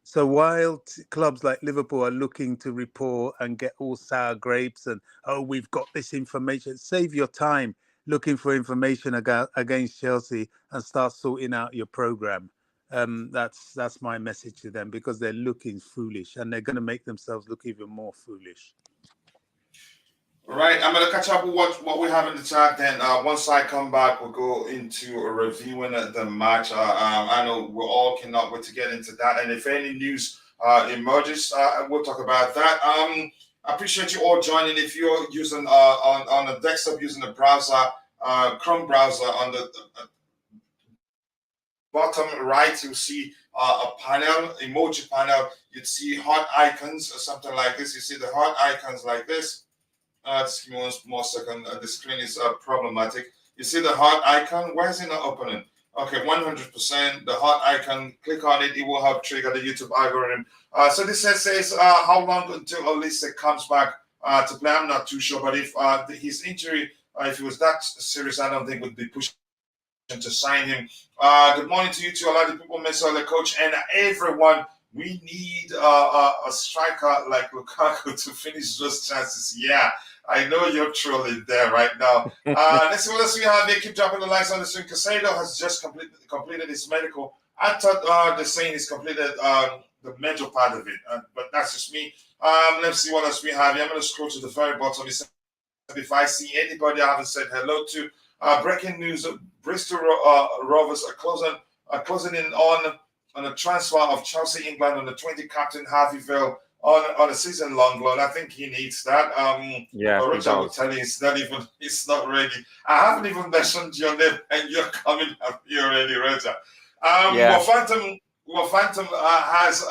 So while clubs like Liverpool are looking to report and get all sour grapes and, oh, we've got this information, save your time looking for information against Chelsea and start sorting out your program. That's my message to them, because they're looking foolish and they're going to make themselves look even more foolish. Right, I'm going to catch up with what we have in the chat. Then once I come back, we'll go into reviewing the match. I know we all cannot wait to get into that. And if any news emerges, we'll talk about that. I appreciate you all joining. If you're using on a desktop, using the browser, Chrome browser, on the bottom right, you'll see a panel, emoji panel. You'd see heart icons or something like this. You see the heart icons like this. Just give me one more second. The screen is problematic. You see the heart icon? Why is it not opening? Okay, 100%. The heart icon, click on it. It will help trigger the YouTube algorithm. So this says how long until Olise comes back to play? I'm not too sure. But if his injury, if it was that serious, I don't think would be pushing to sign him. Good morning to you, to a lot of people, Mr. the coach, and everyone. We need a striker like Lukaku to finish those chances. Yeah, I know you're trolling there right now. Let's see what else we have here. Keep dropping the likes on the stream. Caicedo has just completed his medical. I thought they're saying he's completed the major part of it, but that's just me. Let's see what else we have here. I'm going to scroll to the very bottom. If I see anybody I haven't said hello to. Breaking news: Bristol Rovers are closing in on a transfer of Chelsea England on the 20 captain Harvey Vale on a season-long loan. I think he needs that. Richard will tell you it's not ready. I haven't even mentioned your name, and you're coming up here already, Richard. Phantom has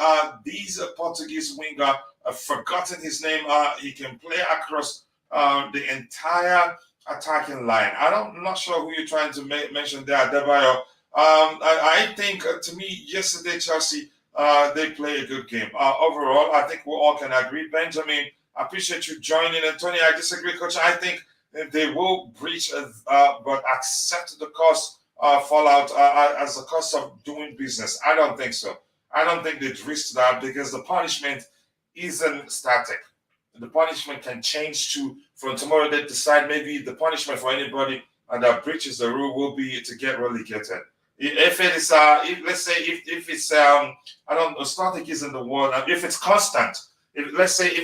these Portuguese winger. I've forgotten his name. He can play across the entire attacking line. I'm not sure who you're trying to mention there, Adebayo. I think, to me, yesterday, Chelsea, they play a good game. Overall, I think we all can agree. Benjamin, I appreciate you joining. And Tony, I disagree, Coach. I think they will breach, but accept the cost fallout as the cost of doing business. I don't think so. I don't think they'd risk that, because the punishment isn't static. The punishment can change from tomorrow. They decide maybe the punishment for anybody that breaches the rule will be to get relegated. If it is, let's say if it's, I don't know, static isn't the word. If it's constant, if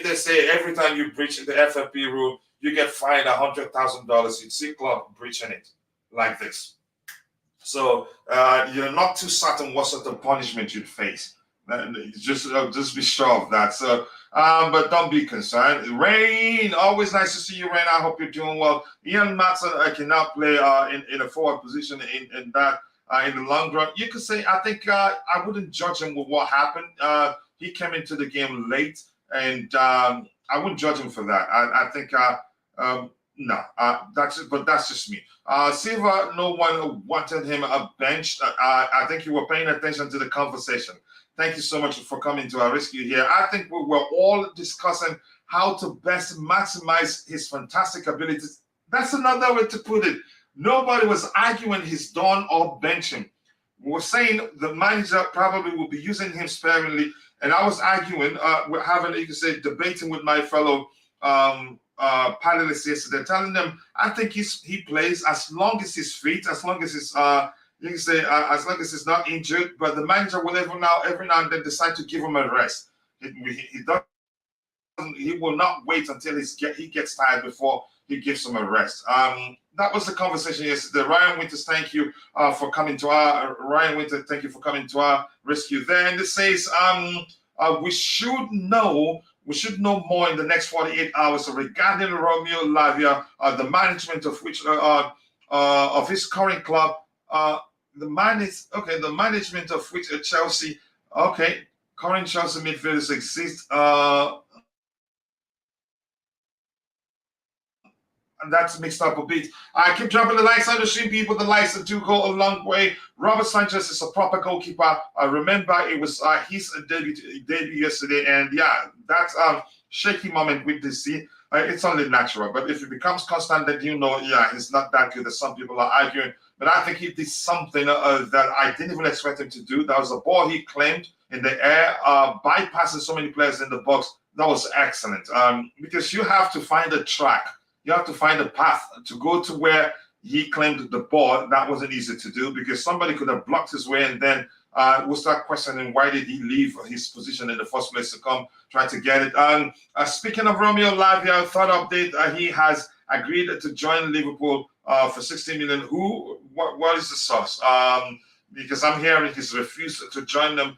they say every time you breach the FFP rule, you get fined $100,000. You'd see club breaching it like this. So you're not too certain what sort of punishment you'd face. Just be sure of that. So, but don't be concerned. Rain, always nice to see you, Rain. I hope you're doing well. Ian Matson, I cannot play in a forward position in that. In the long run, you could say, I think I wouldn't judge him with what happened. He came into the game late, and I wouldn't judge him for that. I think no, that's just me. Silva, no one wanted him benched. I think you were paying attention to the conversation. Thank you so much for coming to our rescue here. I think we were all discussing how to best maximize his fantastic abilities. That's another way to put it. Nobody was arguing he's done or bench him. We were saying the manager probably will be using him sparingly. And I was arguing, we're having, you could say, debating with my fellow panelists yesterday, telling them I think he plays as long as he's fit, as long as You can say as long as he's not injured, but the manager will every now and then decide to give him a rest. He doesn't. He will not wait until he gets tired before he gives him a rest. That was the conversation yesterday. Ryan Winters, thank you for coming to our rescue. Then this says we should know more in the next 48 hours regarding Romeo Lavia, the management of which of his current club, the management of which Chelsea, current Chelsea midfielders exist. And that's mixed up a bit. I keep dropping the likes on the stream, people. The likes do go a long way. Robert Sanchez is a proper goalkeeper. I remember it was his debut yesterday, and yeah, that's a shaky moment with this. It's only natural, but if it becomes constant, then he's not that good as some people are arguing. But I think he did something that I didn't even expect him to do. That was a ball he claimed in the air, bypassing so many players in the box. That was excellent. Because you have to find a track. You have to find a path to go to where he claimed the ball. That wasn't easy to do because somebody could have blocked his way, and then we'll start questioning why did he leave his position in the first place to come try to get it. Speaking of Romeo Lavia, third update, he has agreed to join Liverpool for 16 million. What is the source? Because I'm hearing he's refused to join them.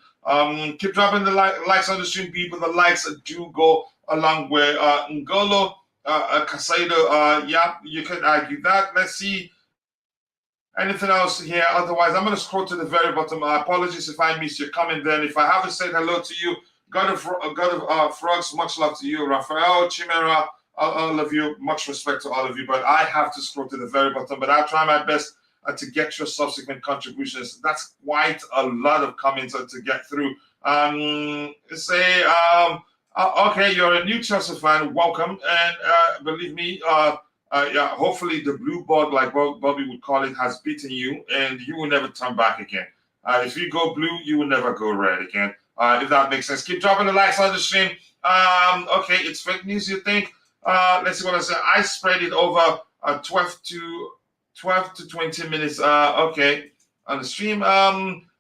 Keep dropping the likes on the stream, people. The likes do go a long way. N'Golo Caicedo, yeah, you could argue that. Let's see anything else here. Otherwise, I'm going to scroll to the very bottom. Apologies if I missed your comment then. If I haven't said hello to you, God of Frogs, much love to you. Rafael, Chimera, all of you, much respect to all of you. But I have to scroll to the very bottom. But I'll try my best to get your subsequent contributions. That's quite a lot of comments to get through. Okay, you're a new Chelsea fan. Welcome, and believe me, hopefully the blue bug, like Bobby would call it, has beaten you, and you will never turn back again. If you go blue, you will never go red again. If that makes sense. Keep dropping the likes on the stream. Okay, it's fake news, you think? Let's see what I said. I spread it over 12 to 20 minutes. Okay, on the stream.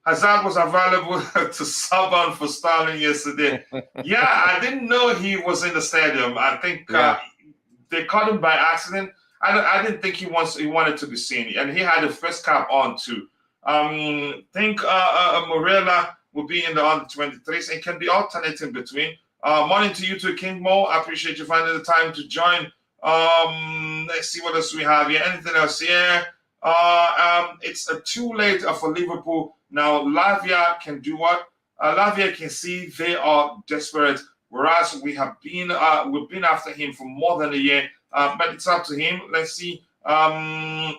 Hazard was available to sub on for Sterling yesterday. Yeah, I didn't know he was in the stadium. I think they caught him by accident. I didn't think he wanted to be seen, and he had the first cap on too. Think Morella will be in the under-23s and can be alternating between. Morning to you too, King Mo. I appreciate you finding the time to join. Let's see what else we have here. Anything else here? It's too late for Liverpool. Now, Lavia can do what? Lavia can see they are desperate, whereas we've been after him for more than a year. But it's up to him. Let's see. I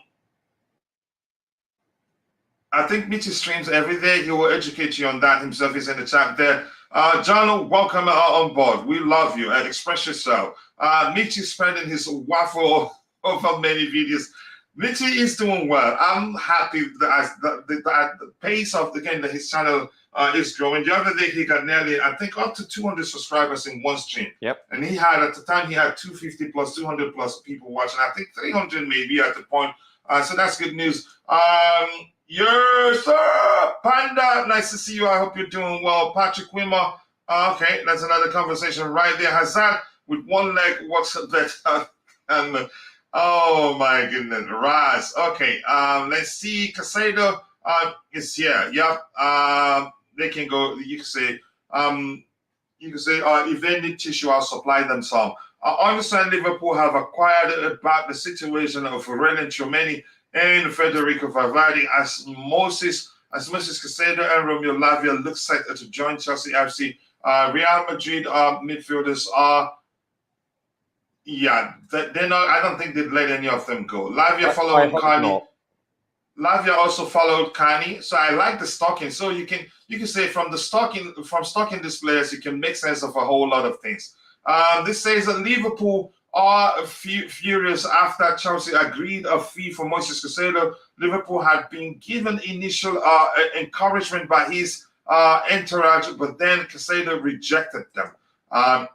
think Mitchie streams every day. He will educate you on that himself. He's in the chat there. John, welcome on board. We love you. Express yourself. Mitchie spending his waffle over many videos. Mitchie is doing well. I'm happy that the pace of the game that his channel is growing. The other day he got nearly, I think, up to 200 subscribers in one stream. Yep. And he had, at the time, he had 250 plus, 200 plus people watching. I think 300 maybe at the point. So that's good news. Yes, sir. Panda, nice to see you. I hope you're doing well. Patrick Wimmer. Okay, that's another conversation right there. Hazard with one leg works better. And oh my goodness, Raz. Okay, let's see. Caicedo is here. Yep. They can go. You can say. If they need tissue, I'll supply them some. I understand Liverpool have acquired about the situation of Renan Tchouameni and Federico Valverde as Moises Caicedo and Romeo Lavia look set to join Chelsea FC. Real Madrid midfielders are. Yeah, they're not. I don't think they'd let any of them go. Lavia followed Carney. Lavia also followed Carney. So I like the stocking. So you can say from stocking these players, you can make sense of a whole lot of things. This says that Liverpool are furious after Chelsea agreed a fee for Moises Caicedo. Liverpool had been given initial encouragement by his entourage, but then Caicedo rejected them.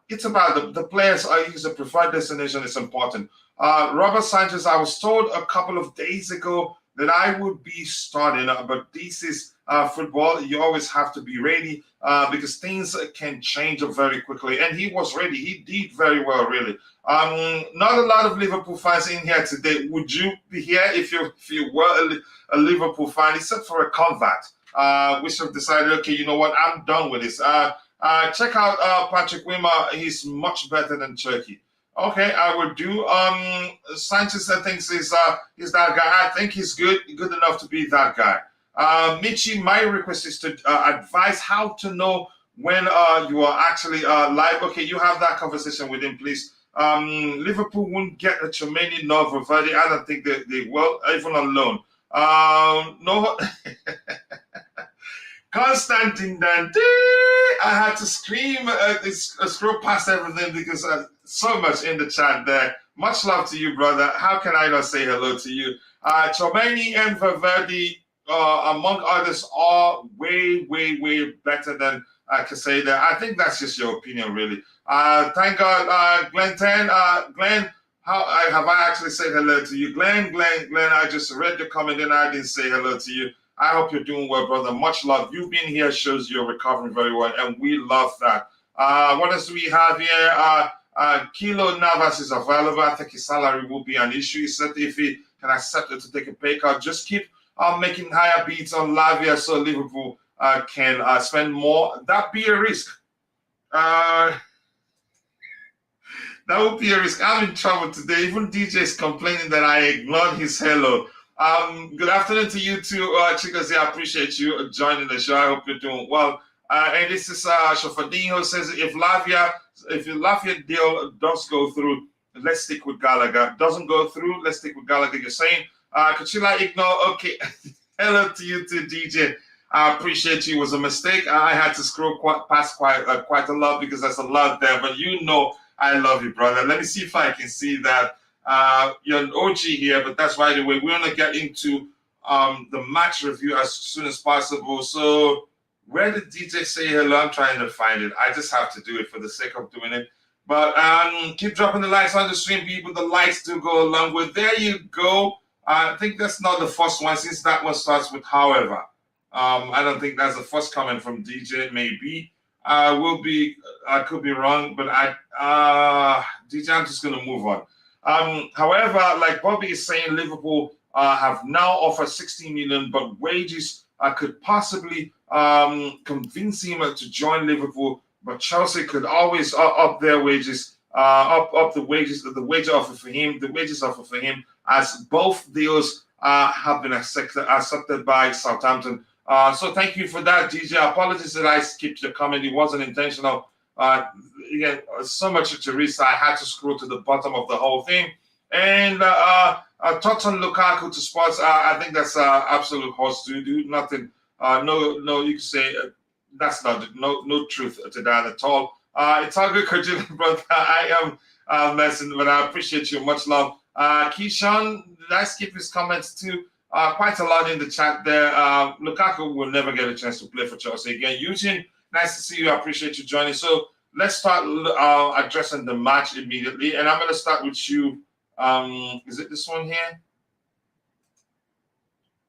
It's about the players are his preferred destination is important. Robert Sanchez, I was told a couple of days ago then I would be starting. But this is football. You always have to be ready because things can change very quickly. And he was ready. He did very well, really. Not a lot of Liverpool fans in here today. Would you be here if you were a Liverpool fan, except for a convert, which have decided, okay, you know what, I'm done with this. Check out Patrick Wimmer. He's much better than Turkey. Okay, I will do. Sanchez, I think, is that guy. I think he's good enough to be that guy. Michi, my request is to advise how to know when you are actually live. Okay, you have that conversation with him, please. Liverpool won't get a Tremaine nor Verdi. I don't think they will, even on loan. No. Constantine Dante, I had to scream, scroll past everything because so much in the chat there. Much love to you, brother. How can I not say hello to you? Tremaine and Valverde, among others, are way, way, way better than Caicedo. I think that's just your opinion, really. Thank God, Glenn 10. Glenn, have I actually said hello to you? Glenn, I just read your comment and I didn't say hello to you. I hope you're doing well, brother. Much love. You being here shows you're recovering very well, and we love that. What else do we have here? Kilo Navas is available. I think his salary will be an issue. He said if he can accept it to take a pay cut, just keep making higher beats on Lavia so Liverpool can spend more. That'd be a risk. That would be a risk. I'm in trouble today. Even DJ is complaining that I ignored his hello. Good afternoon to you too, Chicos. I appreciate you joining the show. I hope you're doing well. And this is Shofadinho says if your Lavia deal does go through, let's stick with Gallagher. Doesn't go through, let's stick with Gallagher. You're saying, Kachila ignore. Okay, hello to you too, DJ. I appreciate you. It was a mistake. I had to scroll past quite a lot because there's a lot there. But you know, I love you, brother. Let me see if I can see that. You're an OG here, but that's right away. We're going to get into the match review as soon as possible. So where did DJ say hello? I'm trying to find it. I just have to do it for the sake of doing it. But keep dropping the likes on the stream, people. The likes do go along with. There you go. I think that's not the first one since that one starts with however. I don't think that's the first comment from DJ. Maybe. I could be wrong, but DJ, I'm just going to move on. However, like Bobby is saying, Liverpool have now offered 60 million, but wages could possibly convince him to join Liverpool. But Chelsea could always up their wages, up the wages, the wage offer for him, as both deals have been accepted by Southampton. So thank you for that, DJ. Apologies that I skipped your comment; it wasn't intentional. Again, so much to read, so I had to scroll to the bottom of the whole thing. And thoughts on Lukaku to Sports, I think that's absolute horse doo-doo. Nothing, no, you can say that's not no truth to that at all. It's all good, Kajil, brother. I am messing, but I appreciate you. Much love. Keyshawn, did I skip his comments too? Quite a lot in the chat there. Lukaku will never get a chance to play for Chelsea again. Eugene, nice to see you. I appreciate you joining. So let's start addressing the match immediately. And I'm going to start with you. Is it this one here?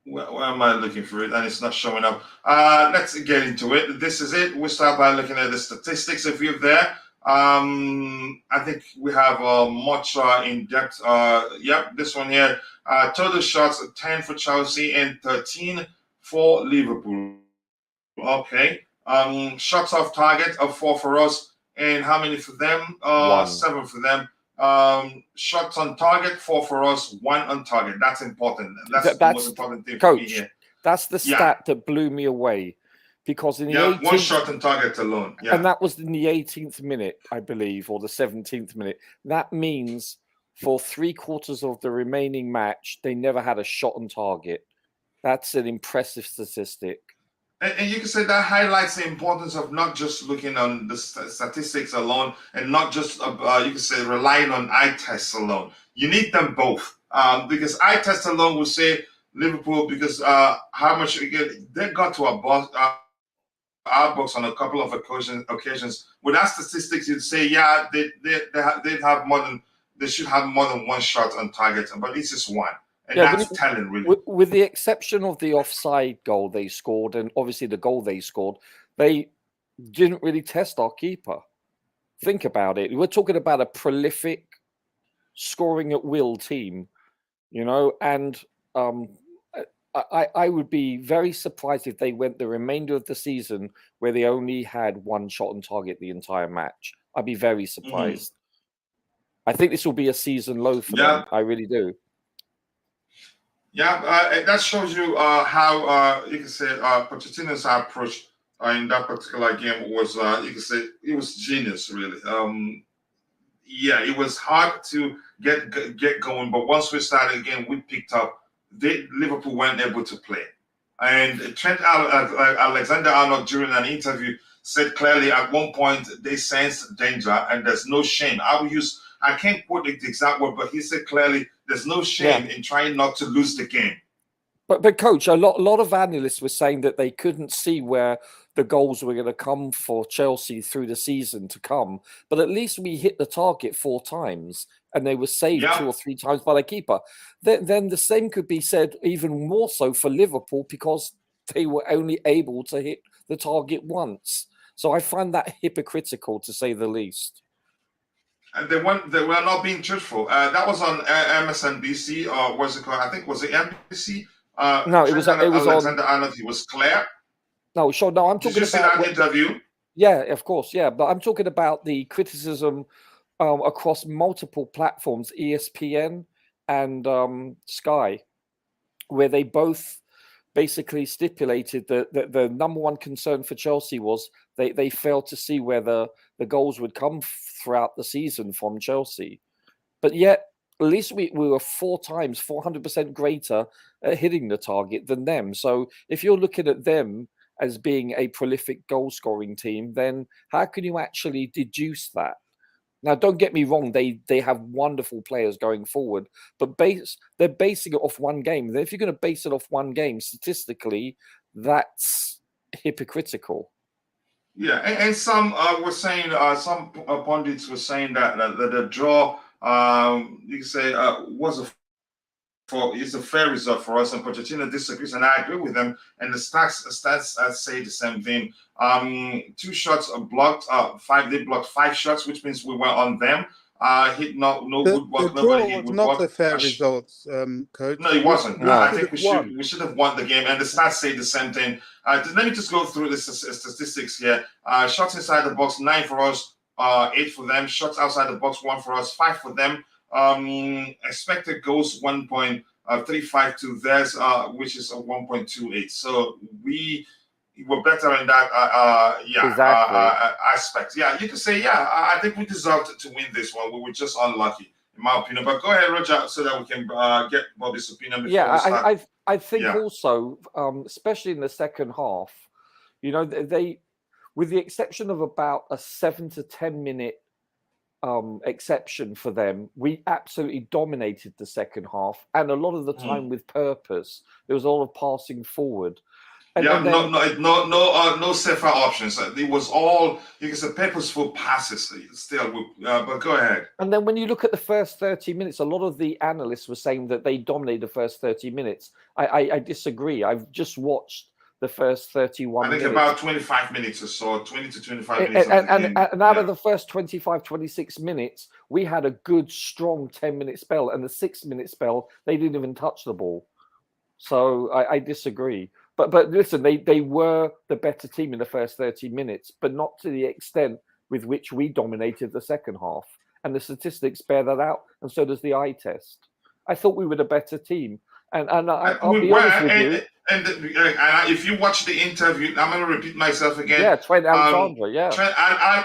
Where am I looking for it? And it's not showing up. Let's get into it. This is it. We'll start by looking at the statistics. If you're there, I think we have much in-depth. Yep, this one here. Total shots, 10 for Chelsea and 13 for Liverpool. Okay. Shots off target of 4 for us. And how many for them? 7 for them. Shots on target, 4 for us, 1 on target. That's important. That's the most important thing for me here. That's the stat that blew me away. Because in the 18th, 1 shot on target alone. Yeah. And that was in the 18th minute, I believe, or the 17th minute. That means for 3/4 of the remaining match, they never had a shot on target. That's an impressive statistic. And you can say that highlights the importance of not just looking on the statistics alone and not just, you can say, relying on eye tests alone. You need them both. Because eye test alone will say Liverpool, because how much, again, they got to our box on a couple of occasions. Without statistics, you'd say, yeah, they should have more than 1 shot on target, but it's just 1. And that's telling, really. With the exception of the offside goal they scored, and obviously the goal they scored, they didn't really test our keeper. Think about it. We're talking about a prolific, scoring at will team, and I would be very surprised if they went the remainder of the season where they only had one shot on target the entire match. I'd be very surprised. I think this will be a season low for them. I really do. Yeah, that shows you how you can say Pochettino's approach in that particular game was, you can say, it was genius, really. Yeah, it was hard to get going, but once we started again, we picked up. Liverpool weren't able to play. And Trent Alexander-Arnold, during an interview, said clearly at one point they sensed danger and there's no shame. I can't quote the exact word, but he said clearly there's no shame in trying not to lose the game. But coach, a lot of analysts were saying that they couldn't see where the goals were going to come for Chelsea through the season to come. But at least we hit the target 4 times and they were saved 2 or 3 times by the keeper. Then the same could be said even more so for Liverpool because they were only able to hit the target once. So I find that hypocritical, to say the least. And they were not being truthful. That was on MSNBC, or was it called? I think was it NBC? No, it was Alexander on. Arnold. He was clear. No, sure. No, I'm talking Did you about see that interview? Yeah, of course. Yeah, but I'm talking about the criticism across multiple platforms, ESPN and Sky, where they both basically stipulated that the number one concern for Chelsea was they failed to see where the goals would come throughout the season from Chelsea. But yet, at least we were 400% greater at hitting the target than them. So if you're looking at them as being a prolific goal-scoring team, then how can you actually deduce that? Now, don't get me wrong, they have wonderful players going forward, but they're basing it off one game. If you're going to base it off one game, statistically, that's hypocritical. Yeah, and some were saying, some pundits were saying that the draw, you can say, it's a fair result for us, and Pochettino disagrees, and I agree with them. And the stats say the same thing. 2 shots blocked, 5 they blocked 5 shots, which means we were on them. Hit no woodwork. Nobody hit woodwork. Not a fair result, coach. No, it wasn't. No. I think we should have won the game, and the stats say the same thing. Let me just go through the statistics here. Shots inside the box, 9 for us, 8 for them. Shots outside the box, 1 for us, 5 for them. Expected goals 1.35 to theirs, which is a 1.28. So we were better in that aspect. Yeah, you could say, I think we deserved to win this one. We were just unlucky, in my opinion. But go ahead, Roger, so that we can get Bobby's opinion before we start. I think also, especially in the second half, they, with the exception of about a 7 to 10 minute exception for them, we absolutely dominated the second half, and a lot of the time with purpose. There was a lot of passing forward. No safer options. It was all, you can say, purposeful passes still. But go ahead. And then when you look at the first 30 minutes, a lot of the analysts were saying that they dominated the first 30 minutes. I disagree. I've just watched the first 31 minutes. I think about 25 minutes or so, 20 to 25 minutes. And out of the first 25, 26 minutes, we had a good, strong 10-minute spell. And the 6-minute spell, they didn't even touch the ball. So I disagree. But listen, they were the better team in the first 30 minutes, but not to the extent with which we dominated the second half. And the statistics bear that out, and so does the eye test. I thought we were the better team. And I'll be honest with you. And if you watch the interview, I'm going to repeat myself again. Yeah, Trent Alexander,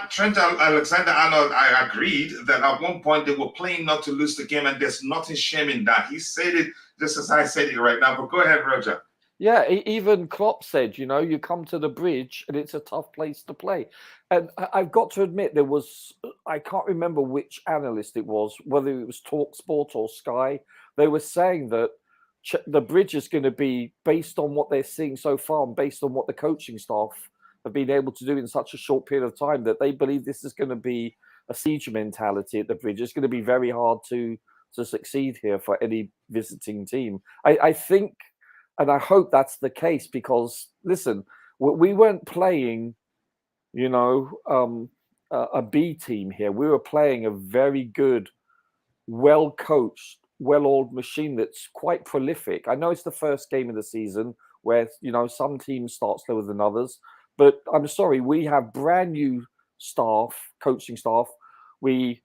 Trent Alexander-Arnold, I agreed that at one point they were playing not to lose the game, and there's nothing shame in that. He said it just as I said it right now. But go ahead, Roger. Yeah, even Klopp said, you come to the Bridge and it's a tough place to play. And I've got to admit, I can't remember which analyst it was, whether it was TalkSport or Sky. They were saying that the Bridge is going to be, based on what they're seeing so far and based on what the coaching staff have been able to do in such a short period of time, that they believe this is going to be a siege mentality at the Bridge. It's going to be very hard to to succeed here for any visiting team. I think, and I hope that's the case, because listen, we weren't playing, a B team here. We were playing a very good, well-coached, well-oiled machine that's quite prolific. I know it's the first game of the season where, some teams start slower than others, but I'm sorry, we have brand new coaching staff. We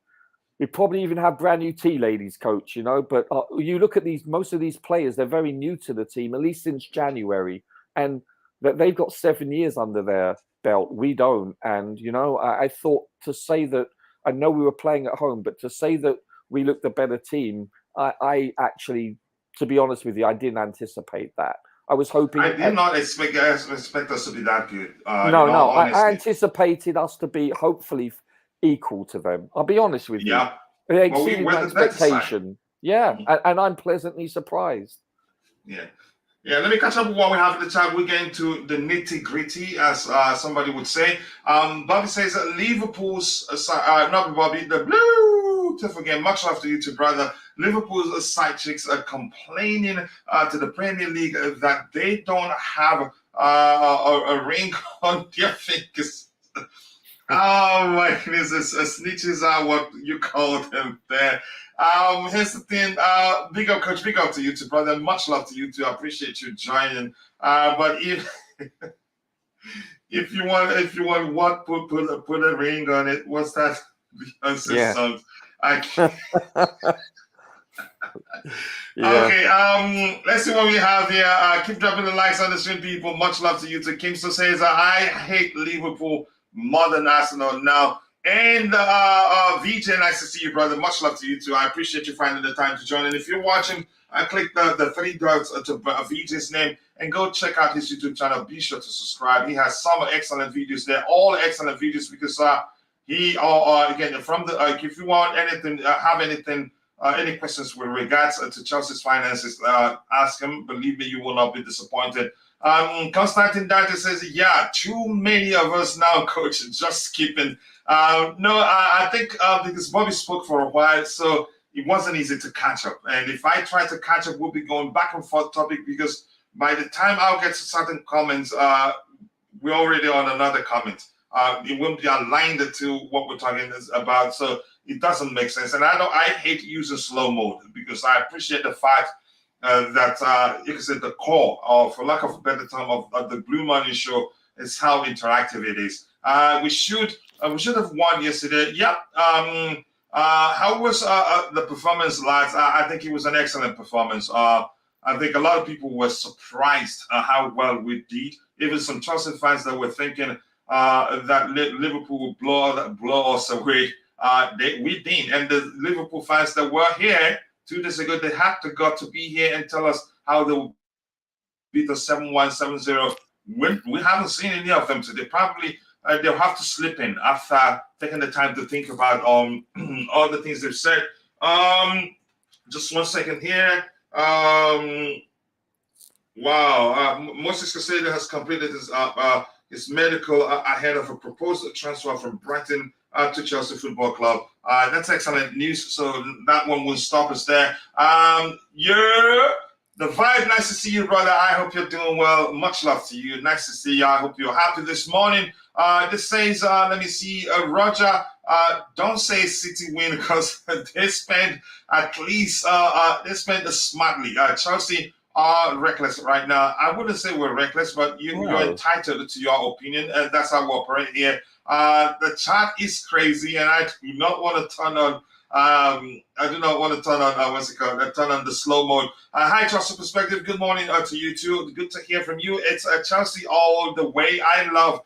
probably even have brand new tea ladies coach, but you look at most of these players, they're very new to the team, at least since January, and that they've got 7 years under their belt. We don't. And, I thought, to say that, I know we were playing at home, but to say that we looked the better team, I actually, to be honest with you, I didn't anticipate that. I was hoping. I did not expect us to be that good. No. I anticipated us to be hopefully equal to them. I'll be honest with you. They exceeded my expectation. Yeah, and I'm pleasantly surprised. Yeah, let me catch up with what we have in the chat. We're getting to the nitty-gritty, as somebody would say. Bobby says that Liverpool's not Bobby, the blue to forget. Much love to you too, brother. Liverpool's side chicks are complaining to the Premier League that they don't have a ring on their fingers. Oh my goodness, snitches are what you call them there. Here's the thing, big up coach, big up to you too, brother. Much love to you too. I appreciate you joining. But if you want what put a ring on it, what's that? Song. Okay, let's see what we have here. Keep dropping the likes on the stream, people. Much love to you too. Kimster says, I hate Liverpool more than Arsenal now. And VJ, nice to see you, brother. Much love to you too. I appreciate you finding the time to join. And if you're watching, click the 3 dots to VJ's name and go check out his YouTube channel. Be sure to subscribe. He has some excellent videos there, all excellent videos, because he again from the if you want anything, have anything, any questions with regards to Chelsea's finances, ask him. Believe me, you will not be disappointed. Constantine Dante says, yeah, too many of us now, coach, just skipping. I think because Bobby spoke for a while, so it wasn't easy to catch up. And if I try to catch up, we'll be going back and forth topic, because by the time I'll get to certain comments, we're already on another comment. It won't be aligned to what we're talking about, so it doesn't make sense. And I hate using slow mode, because I appreciate the fact that you can say the core, or for lack of a better term, of the Blue Money Show is how interactive it is. We should have won yesterday. Yep. How was the performance, lads? I think it was an excellent performance. I think a lot of people were surprised how well we did. Even some Chelsea fans that were thinking that Liverpool would blow us away. We didn't. And the Liverpool fans that were here 2 days ago, they had to be here and tell us how they will beat us 7-1, 7-0. We haven't seen any of them today. Probably they'll have to slip in after taking the time to think about all the things they've said. Just 1 second here. Wow. Moises Caicedo has completed his medical ahead of a proposed transfer from Brighton to Chelsea Football Club. That's excellent news. So that one will stop us there. The vibe, nice to see you, brother. I hope you're doing well. Much love to you. Nice to see you. I hope you're happy this morning. This says, let me see, Roger, don't say City win, because they spend at least, they spend smartly. Chelsea are reckless right now. I wouldn't say we're reckless, but you're entitled to your opinion, and that's how we operate here. The chat is crazy, and I do not want to turn on what's it called? Turn on the slow mode. Hi, Chelsea Perspective. Good morning to you too. Good to hear from you. It's Chelsea all the way. I love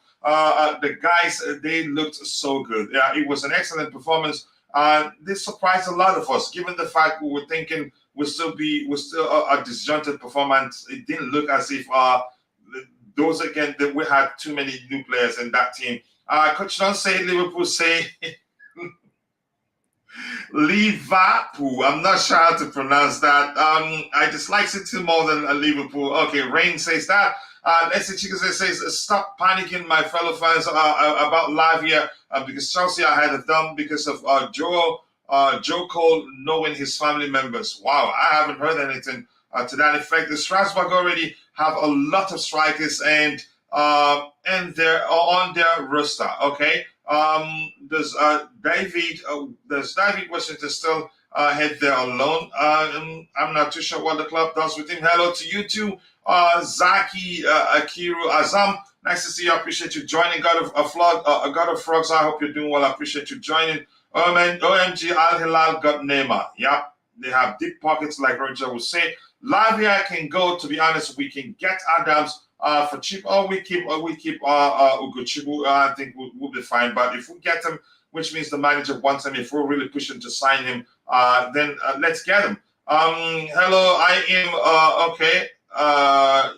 the guys. They looked so good. Yeah, it was an excellent performance. This surprised a lot of us, given the fact we were thinking we'll still a disjointed performance. It didn't look as if that we had too many new players in that team. Coach, don't say Liverpool, say Liverpool. I'm not sure how to pronounce that. I dislike City more than Liverpool. Okay, Rain says that. Let's see, Chico says, stop panicking, my fellow fans, about Lavia, because Chelsea are ahead of them because of Joel Joe Cole knowing his family members. Wow, I haven't heard anything to that effect. The Strasbourg already have a lot of strikers and they're on their roster. Okay, does David Washington still head there alone? I'm not too sure what the club does with him. Hello to you too, Zaki Akiru Azam. Nice to see you. I appreciate you joining. God of Frogs. I hope you're doing well. I appreciate you joining. OMG Al Hilal got Neymar. Yep, they have deep pockets, like Roger would say. Lavia can go. To be honest, we can get Adams for cheap, or we keep Ugochukwu. I think we'll be fine. But if we get him, which means the manager wants him, if we're really pushing to sign him, then let's get him. Hello, I am okay.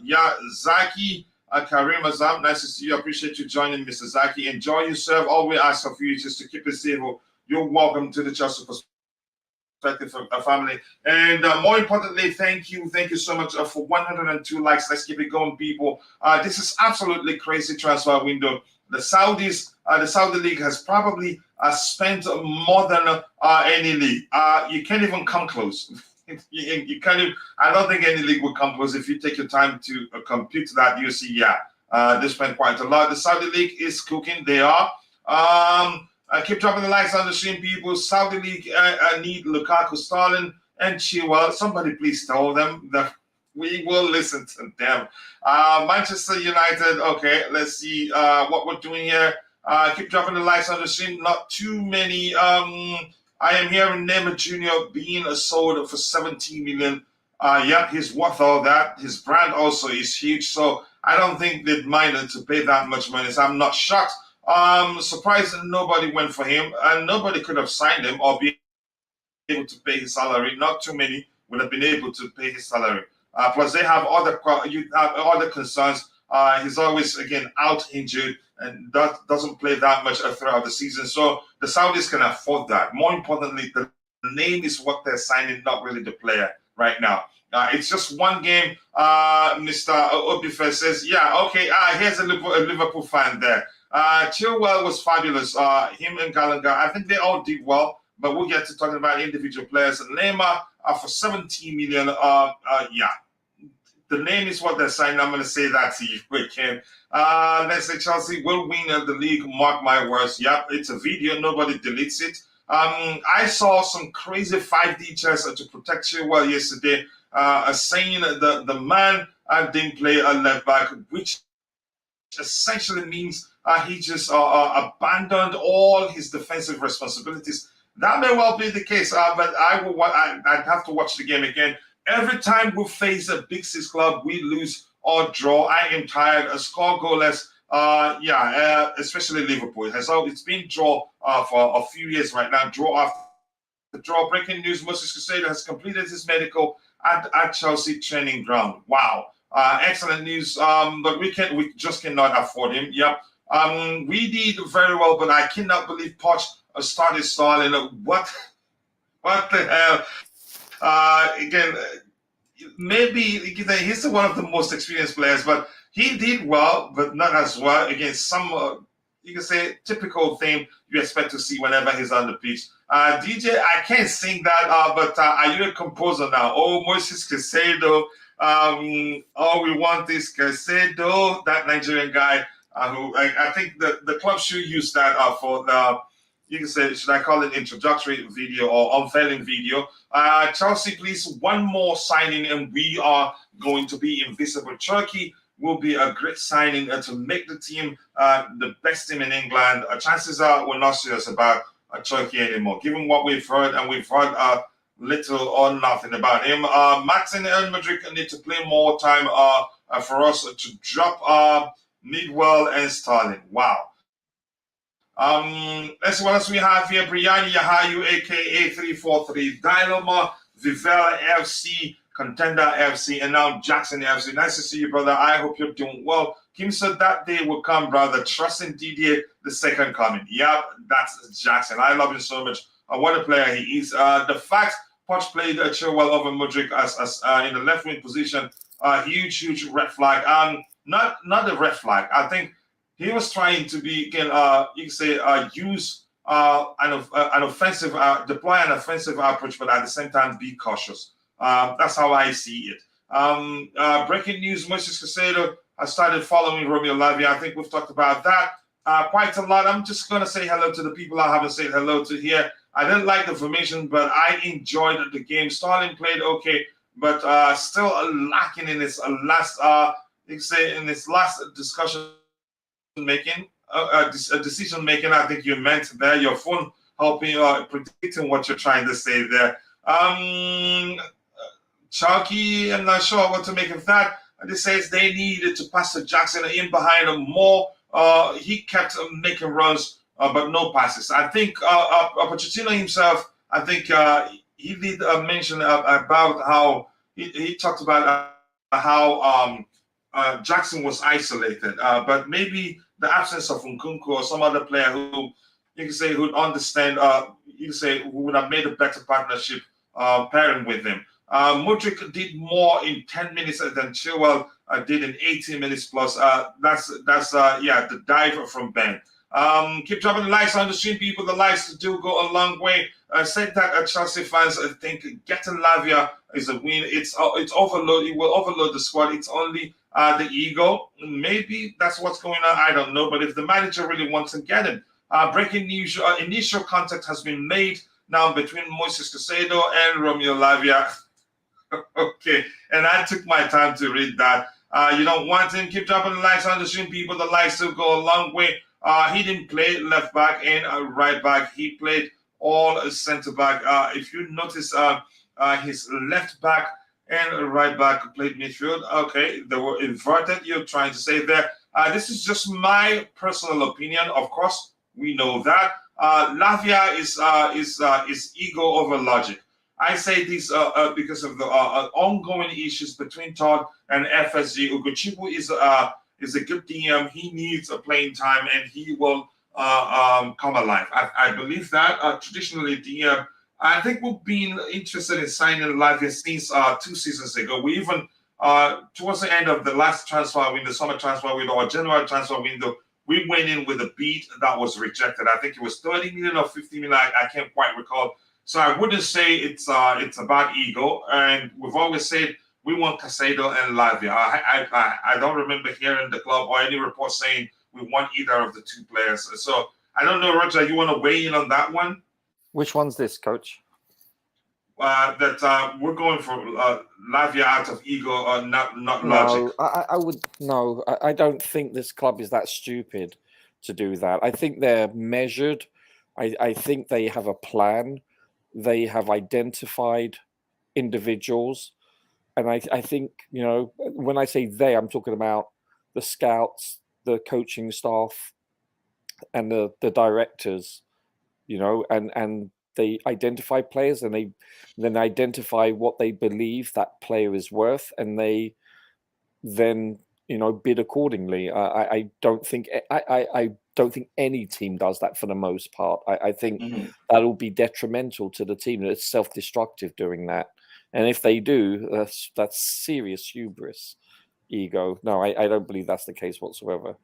Yeah, Zaki Karim Azam. Nice to see you. I appreciate you joining, Mr. Zaki. Enjoy yourself. All we ask of you is just to keep it stable. You're welcome to the Chelsea Perspective family. And more importantly, thank you so much for 102 likes. Let's keep it going, people. This is absolutely crazy transfer window. The Saudis, the Saudi League has probably spent more than any league. You can't even come close. You can't even, I don't think any league will come close. If you take your time to compute that, you see, yeah, they spent quite a lot. The Saudi League is cooking. They are. Keep dropping the likes on the stream, people. Saudi League need Lukaku, Sterling, and Chilwell. Somebody please tell them that we will listen to them. Manchester United. Okay, let's see what we're doing here. Keep dropping the likes on the stream. Not too many. I am hearing Neymar Jr. being sold for 17 million. Yeah, he's worth all that. His brand also is huge, so I don't think they'd mind to pay that much money. So I'm not shocked. Surprised that nobody went for him, and nobody could have signed him or be able to pay his salary. Not too many would have been able to pay his salary. Plus, they have other concerns. He's always again out injured and doesn't play that much throughout the season. So the Saudis can afford that. More importantly, the name is what they're signing, not really the player right now. It's just one game. Mr. Obife says, yeah, okay, here's a Liverpool fan there. Chilwell was fabulous. Him and Gallagher, I think they all did well, but we'll get to talking about individual players. Neymar for 17 million. Yeah, the name is what they're signing. I'm going to say that to you again. Let's say Chelsea will win the league. Mark my words. Yep, it's a video. Nobody deletes it. I saw some crazy 5D chess to protect Chilwell yesterday, saying the man didn't play a left back, which essentially means he just abandoned all his defensive responsibilities. That may well be the case, but I'd have to watch the game again. Every time we face a Big Six club, we lose or draw. I am tired. A score goalless. Especially Liverpool. It's been draw for a few years right now. Draw after draw. Breaking news: Moises Caicedo has completed his medical at Chelsea training ground. Wow. Excellent news. But we just cannot afford him. Yep. We did very well, but I cannot believe Poch started Sterling. What the hell? Again, maybe he's one of the most experienced players, but he did well, but not as well. Again, some you can say typical thing you expect to see whenever he's on the pitch. DJ, I can't sing that, but are you a composer now? Oh, Moises Caicedo. All we want is Caicedo, that Nigerian guy who I think the club should use that for the, you can say, should I call it introductory video or unveiling video? Chelsea, please, one more signing and we are going to be invisible. Turkey will be a great signing to make the team the best team in England. Chances are we're not serious about Turkey anymore, given what we've heard, and we've heard little or nothing about him. Martin and Madrid need to play more time for us to drop Midwell and Sterling. Wow. Let's see what else we have here. Brianni Yahayu, aka 343, Dynamo, Vivella FC, Contender FC, and now Jackson FC. Nice to see you, brother. I hope you're doing well. Kim said that day will come, brother. Trust in Didier, the second coming. Yep, that's Jackson. I love him so much. What a player he is. The fact Poch played Chilwell over Mudryk as in the left wing position, huge red flag. Not a red flag. I think he was trying to be, you can say, use an offensive, deploy an offensive approach, but at the same time be cautious. That's how I see it. Breaking news: Moises Caicedo has started following Romeo Lavia. I think we've talked about that quite a lot. I'm just going to say hello to the people I haven't said hello to here. I didn't like the formation, but I enjoyed the game. Sterling played okay, but still lacking in his last, you can say, in his last discussion making, decision making. I think you meant there. Your phone helping predicting what you're trying to say there. Chalky, I'm not sure what to make of that. This says they needed to pass to Jackson in behind him more. He kept making runs, but no passes. I think Pochettino himself, I think he did mention about how he talked about how Jackson was isolated, but maybe the absence of Nkunku or some other player who you can say would understand, you can say who would have made a better partnership pairing with him. Mudryk did more in 10 minutes than Chilwell did in 18 minutes plus. That's the dive from Ben. Keep dropping the likes on the stream, people. The likes do go a long way. Said that Chelsea fans think getting Lavia is a win. It's overload. It will overload the squad. It's only the ego. Maybe that's what's going on. I don't know. But if the manager really wants to get him, breaking news: initial contact has been made now between Moises Caicedo and Romeo Lavia. Okay, and I took my time to read that. You don't want him. Keep dropping the likes on the stream, people. The likes will go a long way. He didn't play left back and right back. He played all center back. If you notice, his left back and right back played midfield. Okay, they were inverted. You're trying to say there. This is just my personal opinion. Of course, we know that Lavia is ego over logic. I say this because of the ongoing issues between Todd and FSG. Ugochukwu is a good DM. He needs a playing time, and he will come alive. I believe that. Traditionally, DM, I think we've been interested in signing Lavia since 2 seasons ago. We even, towards the end of the last transfer window, summer transfer window, or January transfer window, we went in with a bid that was rejected. I think it was 30 million or 50 million. I can't quite recall. So I wouldn't say it's about ego, and we've always said we want Caicedo and Lavia. I don't remember hearing the club or any report saying we want either of the two players. So I don't know, Roger, you want to weigh in on that one? Which one's this, Coach? That we're going for Lavia out of ego or not logic. I don't think this club is that stupid to do that. I think they're measured. I think they have a plan. They have identified individuals. And I think, when I say they, I'm talking about the scouts, the coaching staff, and the directors, and they identify players, and they then identify what they believe that player is worth, and they then bid accordingly. I don't think any team does that for the most part. I think that'll be detrimental to the team. It's self-destructive doing that, and if they do, that's serious hubris, ego. No, I don't believe that's the case whatsoever.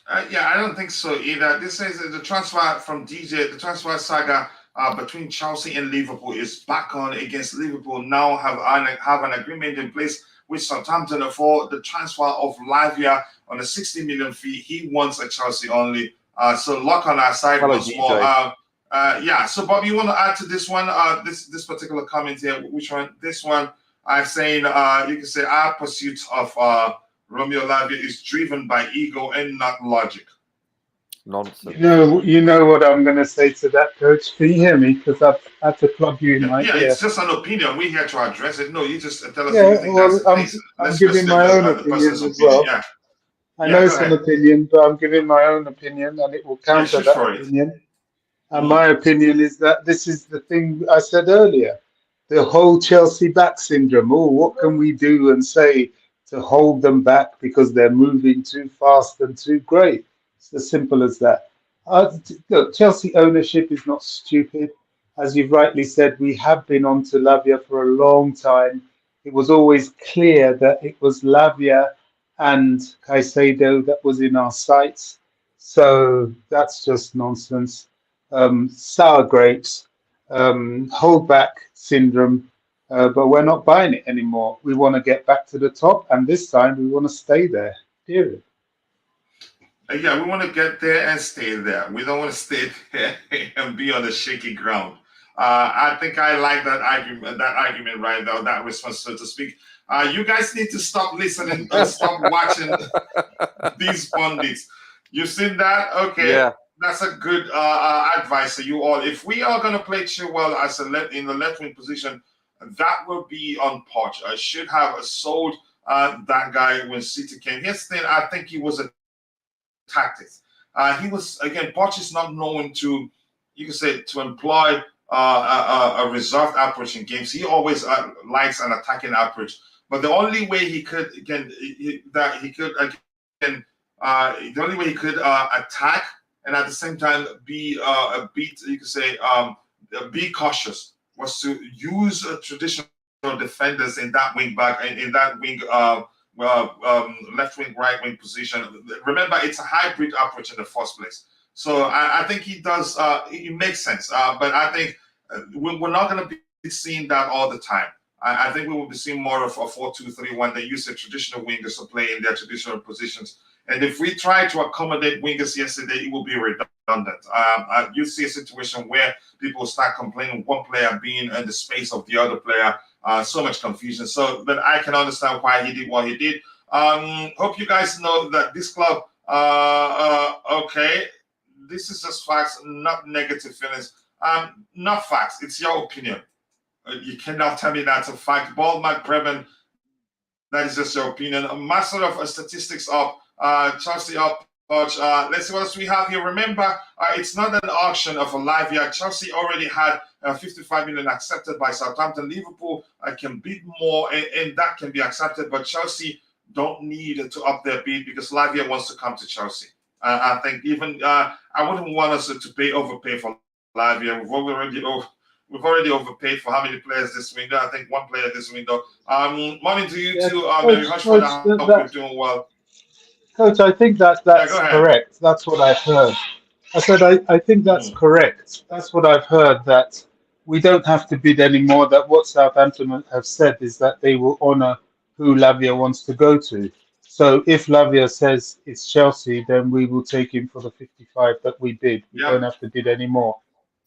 I don't think so either. This says the transfer from DJ, the transfer saga between Chelsea and Liverpool is back on against Liverpool. Now have an agreement in place with Southampton for the transfer of Lavia on a 60 million fee. He wants a Chelsea only. So luck on our side once more. So Bob, you want to add to this one? This particular comment here. Which one? This one. I'm saying you can say our pursuit of Romeo Lavia is driven by ego and not logic. Nonsense. You know what I'm going to say to that, Coach. Can you hear me? Because I've had to plug you in my ear. It's just an opinion. We're here to address it. No, you just tell us. I'm giving my own opinion as well. Yeah. I know it's an opinion, but I'm giving my own opinion, and it will counter that opinion. And my opinion is that this is the thing I said earlier. The whole Chelsea back syndrome. What can we do and say to hold them back because they're moving too fast and too great? It's as simple as that. Look, Chelsea ownership is not stupid. As you've rightly said, we have been on to Lavia for a long time. It was always clear that it was Lavia and Caicedo that was in our sights. So that's just nonsense. sour grapes, holdback syndrome, but we're not buying it anymore. We want to get back to the top, and this time we want to stay there, period. Yeah, we want to get there and stay there. We don't want to stay there and be on the shaky ground. I think I like that argument right now, that response, so to speak. You guys need to stop listening and stop watching these pundits. You've seen that? Okay. Yeah. That's a good advice to you all. If we are going to play Chilwell as in the left wing position, that will be on Poch. I should have sold that guy when City came. Here's the thing, I think he was a tactics. He was, again, Poch is not known to, you can say, to employ a reserved approach in games. He always likes an attacking approach. But the only way he could, the only way he could attack and at the same time be a bit, you could say, be cautious, was to use traditional defenders in that wing back, in that wing, left wing, right wing position. Remember, it's a hybrid approach in the first place. So I think he does. It makes sense. But I think we're not going to be seeing that all the time. I think we will be seeing more of a 4-2-3-1. They use the traditional wingers to play in their traditional positions. And if we try to accommodate wingers yesterday, it will be redundant. You see a situation where people start complaining one player being in the space of the other player. So much confusion. So, but I can understand why he did what he did. Hope you guys know that this club, okay, this is just facts, not negative feelings. Not facts. It's your opinion. You cannot tell me that's a fact. Ball Mark Bremen, that is just your opinion. A master of statistics up, Chelsea up. Let's see what else we have here. Remember, it's not an auction of a Lavia. Chelsea already had 55 million accepted by Southampton. Liverpool can bid more, and that can be accepted. But Chelsea don't need to up their bid because Lavia wants to come to Chelsea. I think even I wouldn't want us to overpay for Lavia. We've already overpaid for how many players this window? I think one player this window. Morning to you too, Mary Hushford. I hope you're doing well. Coach, I think that's correct. That's what I've heard. I said I think that's correct. That's what I've heard, that we don't have to bid anymore, that what Southampton have said is that they will honour who Lavia wants to go to. So if Lavia says it's Chelsea, then we will take him for the 55 that we bid. We don't have to bid anymore,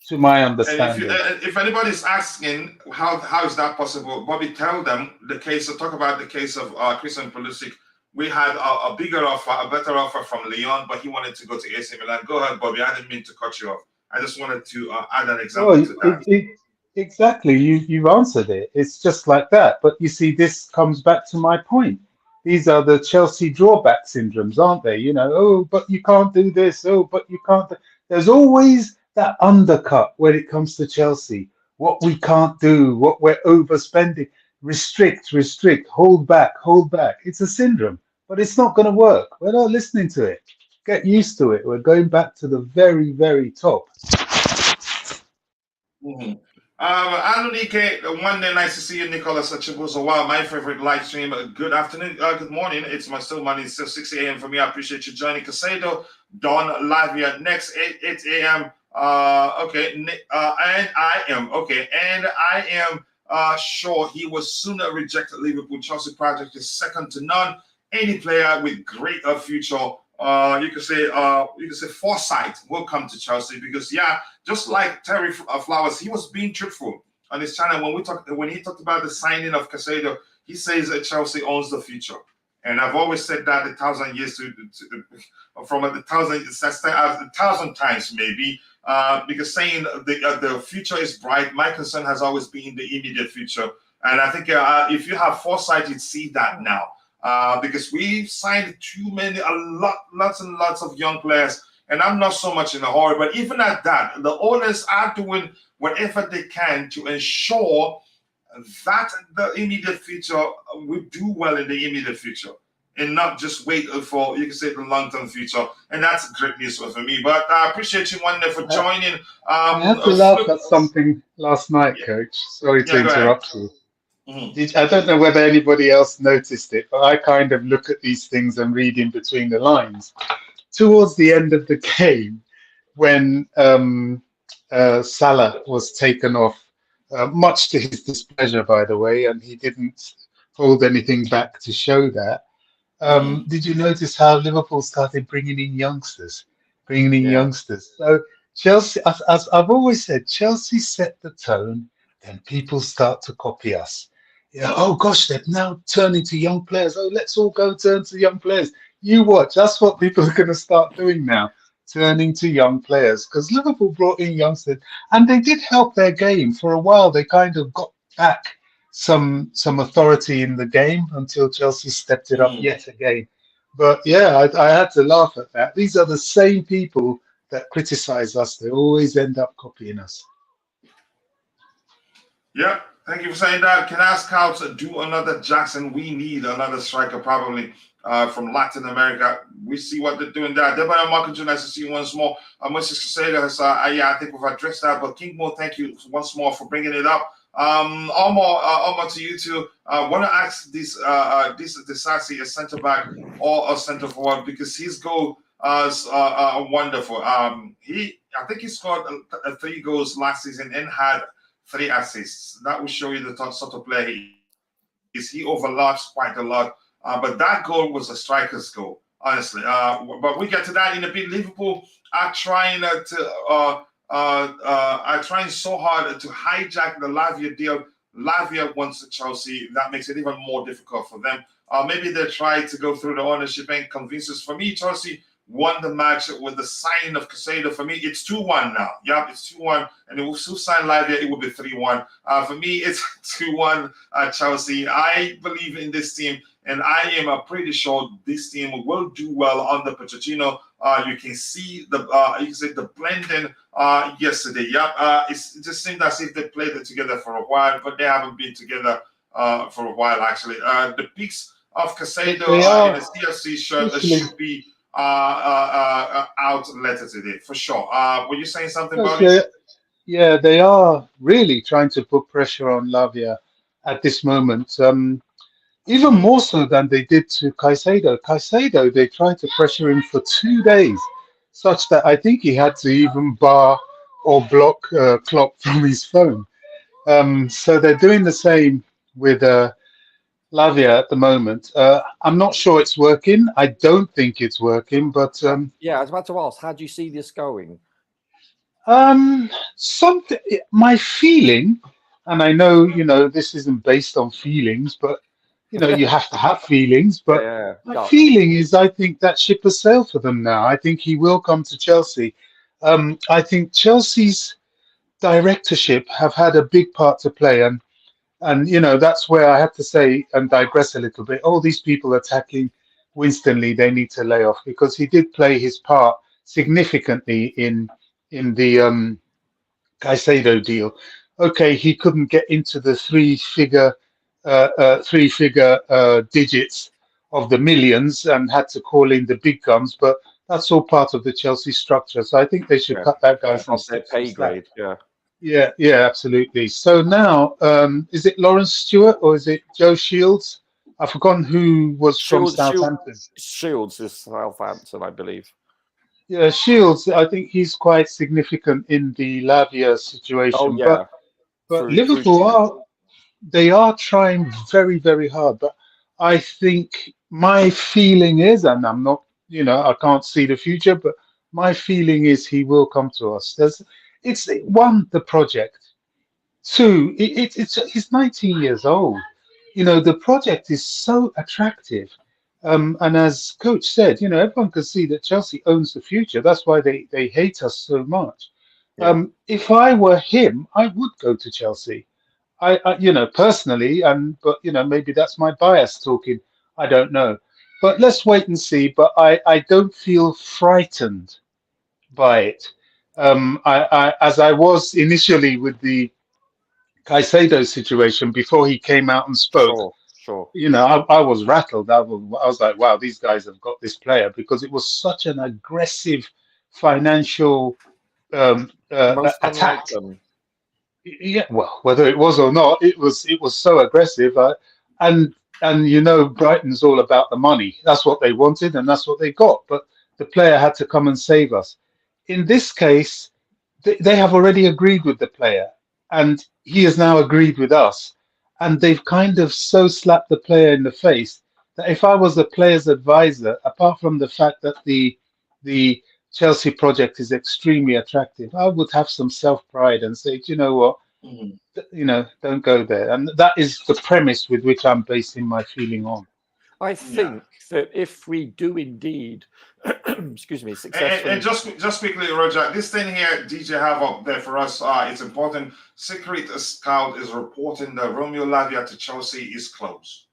to my understanding. If anybody's asking how is that possible, Bobby, tell them the case. So talk about the case of Christian Pulisic. We had a bigger offer, a better offer from Lyon, but he wanted to go to AC Milan. Go ahead, Bobby. I didn't mean to cut you off. I just wanted to add an example to that. Exactly. You've answered it. It's just like that. But you see, this comes back to my point. These are the Chelsea drawback syndromes, aren't they? You know, oh, but you can't do this. Oh, but you can't. There's always that undercut when it comes to Chelsea. What we can't do, what we're overspending. Restrict, hold back. It's a syndrome, but it's not going to work. We're not listening to it. Get used to it. We're going back to the very, very top. Anunike, one day, nice to see you, Nicolas Jackson. Wow, my favorite live stream. Good afternoon, good morning. It's still 6 a.m. for me. I appreciate you joining. Caicedo, Don Lavia, next 8 a.m. Okay, and I am sure he will sooner reject Liverpool. Chelsea project is second to none. Any player with greater future, you could say foresight will come to Chelsea because just like Terry Flowers, he was being truthful on his channel when he talked about the signing of Caicedo. He says that Chelsea owns the future, and I've always said that 1,000 years from 1,000 times maybe. Because saying the future is bright, my concern has always been the immediate future. And I think if you have foresight, you'd see that now. Because we've signed lots and lots of young players, and I'm not so much in a hurry. But even at that, the owners are doing whatever they can to ensure that the immediate future will do well in the immediate future. And not just wait for, you can say, the long-term future. And that's great news for me. But I appreciate you, Wanda, for joining. I had to laugh at something last night, Coach. Sorry to interrupt you. I don't know whether anybody else noticed it, but I kind of look at these things and read in between the lines. Towards the end of the game, when Salah was taken off, much to his displeasure, by the way, and he didn't hold anything back to show that. Did you notice how Liverpool started bringing in youngsters? So Chelsea, as I've always said, Chelsea set the tone, then people start to copy us. Yeah, oh gosh, they're now turning to young players. Oh, let's all go turn to young players. You watch, that's what people are going to start doing now, turning to young players. Because Liverpool brought in youngsters, and they did help their game for a while. They kind of got back some authority in the game until Chelsea stepped it up yet again. But yeah, I had to laugh at that. These are the same people that criticize us. They always end up copying us. Yeah, thank you for saying that. Can I ask how to do another Jackson? We need another striker probably from Latin America. We see what they're doing there. Debra Marco, nice to see you once more. Moises Caicedo has, I think we've addressed that. But King Mo, thank you once more for bringing it up. Omar, to you two. Want to ask this Disasi a centre back or a centre forward because his goal is wonderful. I think he scored 3 goals last season and had 3 assists. That will show you the sort of player he is. He overlaps quite a lot, but that goal was a striker's goal, honestly. But we get to that in a bit. Liverpool are trying are trying so hard to hijack the Lavia deal. Lavia wants to Chelsea. That makes it even more difficult for them. Maybe they try to go through the ownership and convince us. For me, Chelsea won the match with the signing of Caicedo. For me, it's 2-1 now. Yeah, it's 2-1. And if we still sign Lavia, it will be 3-1. For me, it's 2-1 Chelsea. I believe in this team, and I am pretty sure this team will do well under Pochettino. You can see the blending yesterday. Yeah, it just seemed as if they played it together for a while, but they haven't been together for a while, actually. The peaks of Caicedo in a CFC shirt should be out later today, for sure. Were you saying something about it? Yeah, they are really trying to put pressure on Lavia at this moment. Even more so than they did to Caicedo. Caicedo, they tried to pressure him for 2 days, such that I think he had to even bar or block Klopp from his phone. So they're doing the same with Lavia at the moment. I'm not sure it's working. I don't think it's working, but yeah, I was about to ask, how do you see this going? Something. My feeling, and I know this isn't based on feelings, but you have to have feelings. But my feeling is, I think that ship has sailed for them now. I think he will come to Chelsea. I think Chelsea's directorship have had a big part to play, and that's where I have to say and digress a little bit. All these people attacking Winston Lee, they need to lay off, because he did play his part significantly in the Caicedo deal. Okay, he couldn't get into the three-figure digits of the millions and had to call in the big guns, but that's all part of the Chelsea structure. So I think they should cut that guy from their pay grade. Yeah, absolutely. So now, is it Lawrence Stewart or is it Joe Shields? I've forgotten who was from Southampton. Shields is Southampton, I believe. Yeah, Shields, I think he's quite significant in the Lavia situation. Oh, yeah. But Liverpool they are trying very, very hard. But I think my feeling is, and I'm not, I can't see the future, but my feeling is he will come to us. It's one, the project. 2, he's 19 years old. The project is so attractive. And as Coach said, everyone can see that Chelsea owns the future. That's why they hate us so much. Yeah. If I were him, I would go to Chelsea. I personally, but maybe that's my bias talking. I don't know. But let's wait and see. But I don't feel frightened by it. As I was initially with the Caicedo situation before he came out and spoke. Sure. I was rattled. I was like, wow, these guys have got this player, because it was such an aggressive financial attack. Yeah, well, whether it was or not, it was so aggressive. And Brighton's all about the money. That's what they wanted, and that's what they got. But the player had to come and save us. In this case, they have already agreed with the player, and he has now agreed with us. And they've kind of so slapped the player in the face that if I was the player's advisor, apart from the fact that the Chelsea project is extremely attractive, I would have some self-pride and say, do you know what? Don't go there. And that is the premise with which I'm basing my feeling on. I think that if we do indeed, excuse me, successfully... And just quickly, Roger, this thing here DJ have up there for us, it's important. Secret Scout is reporting that Romeo Lavia to Chelsea is close.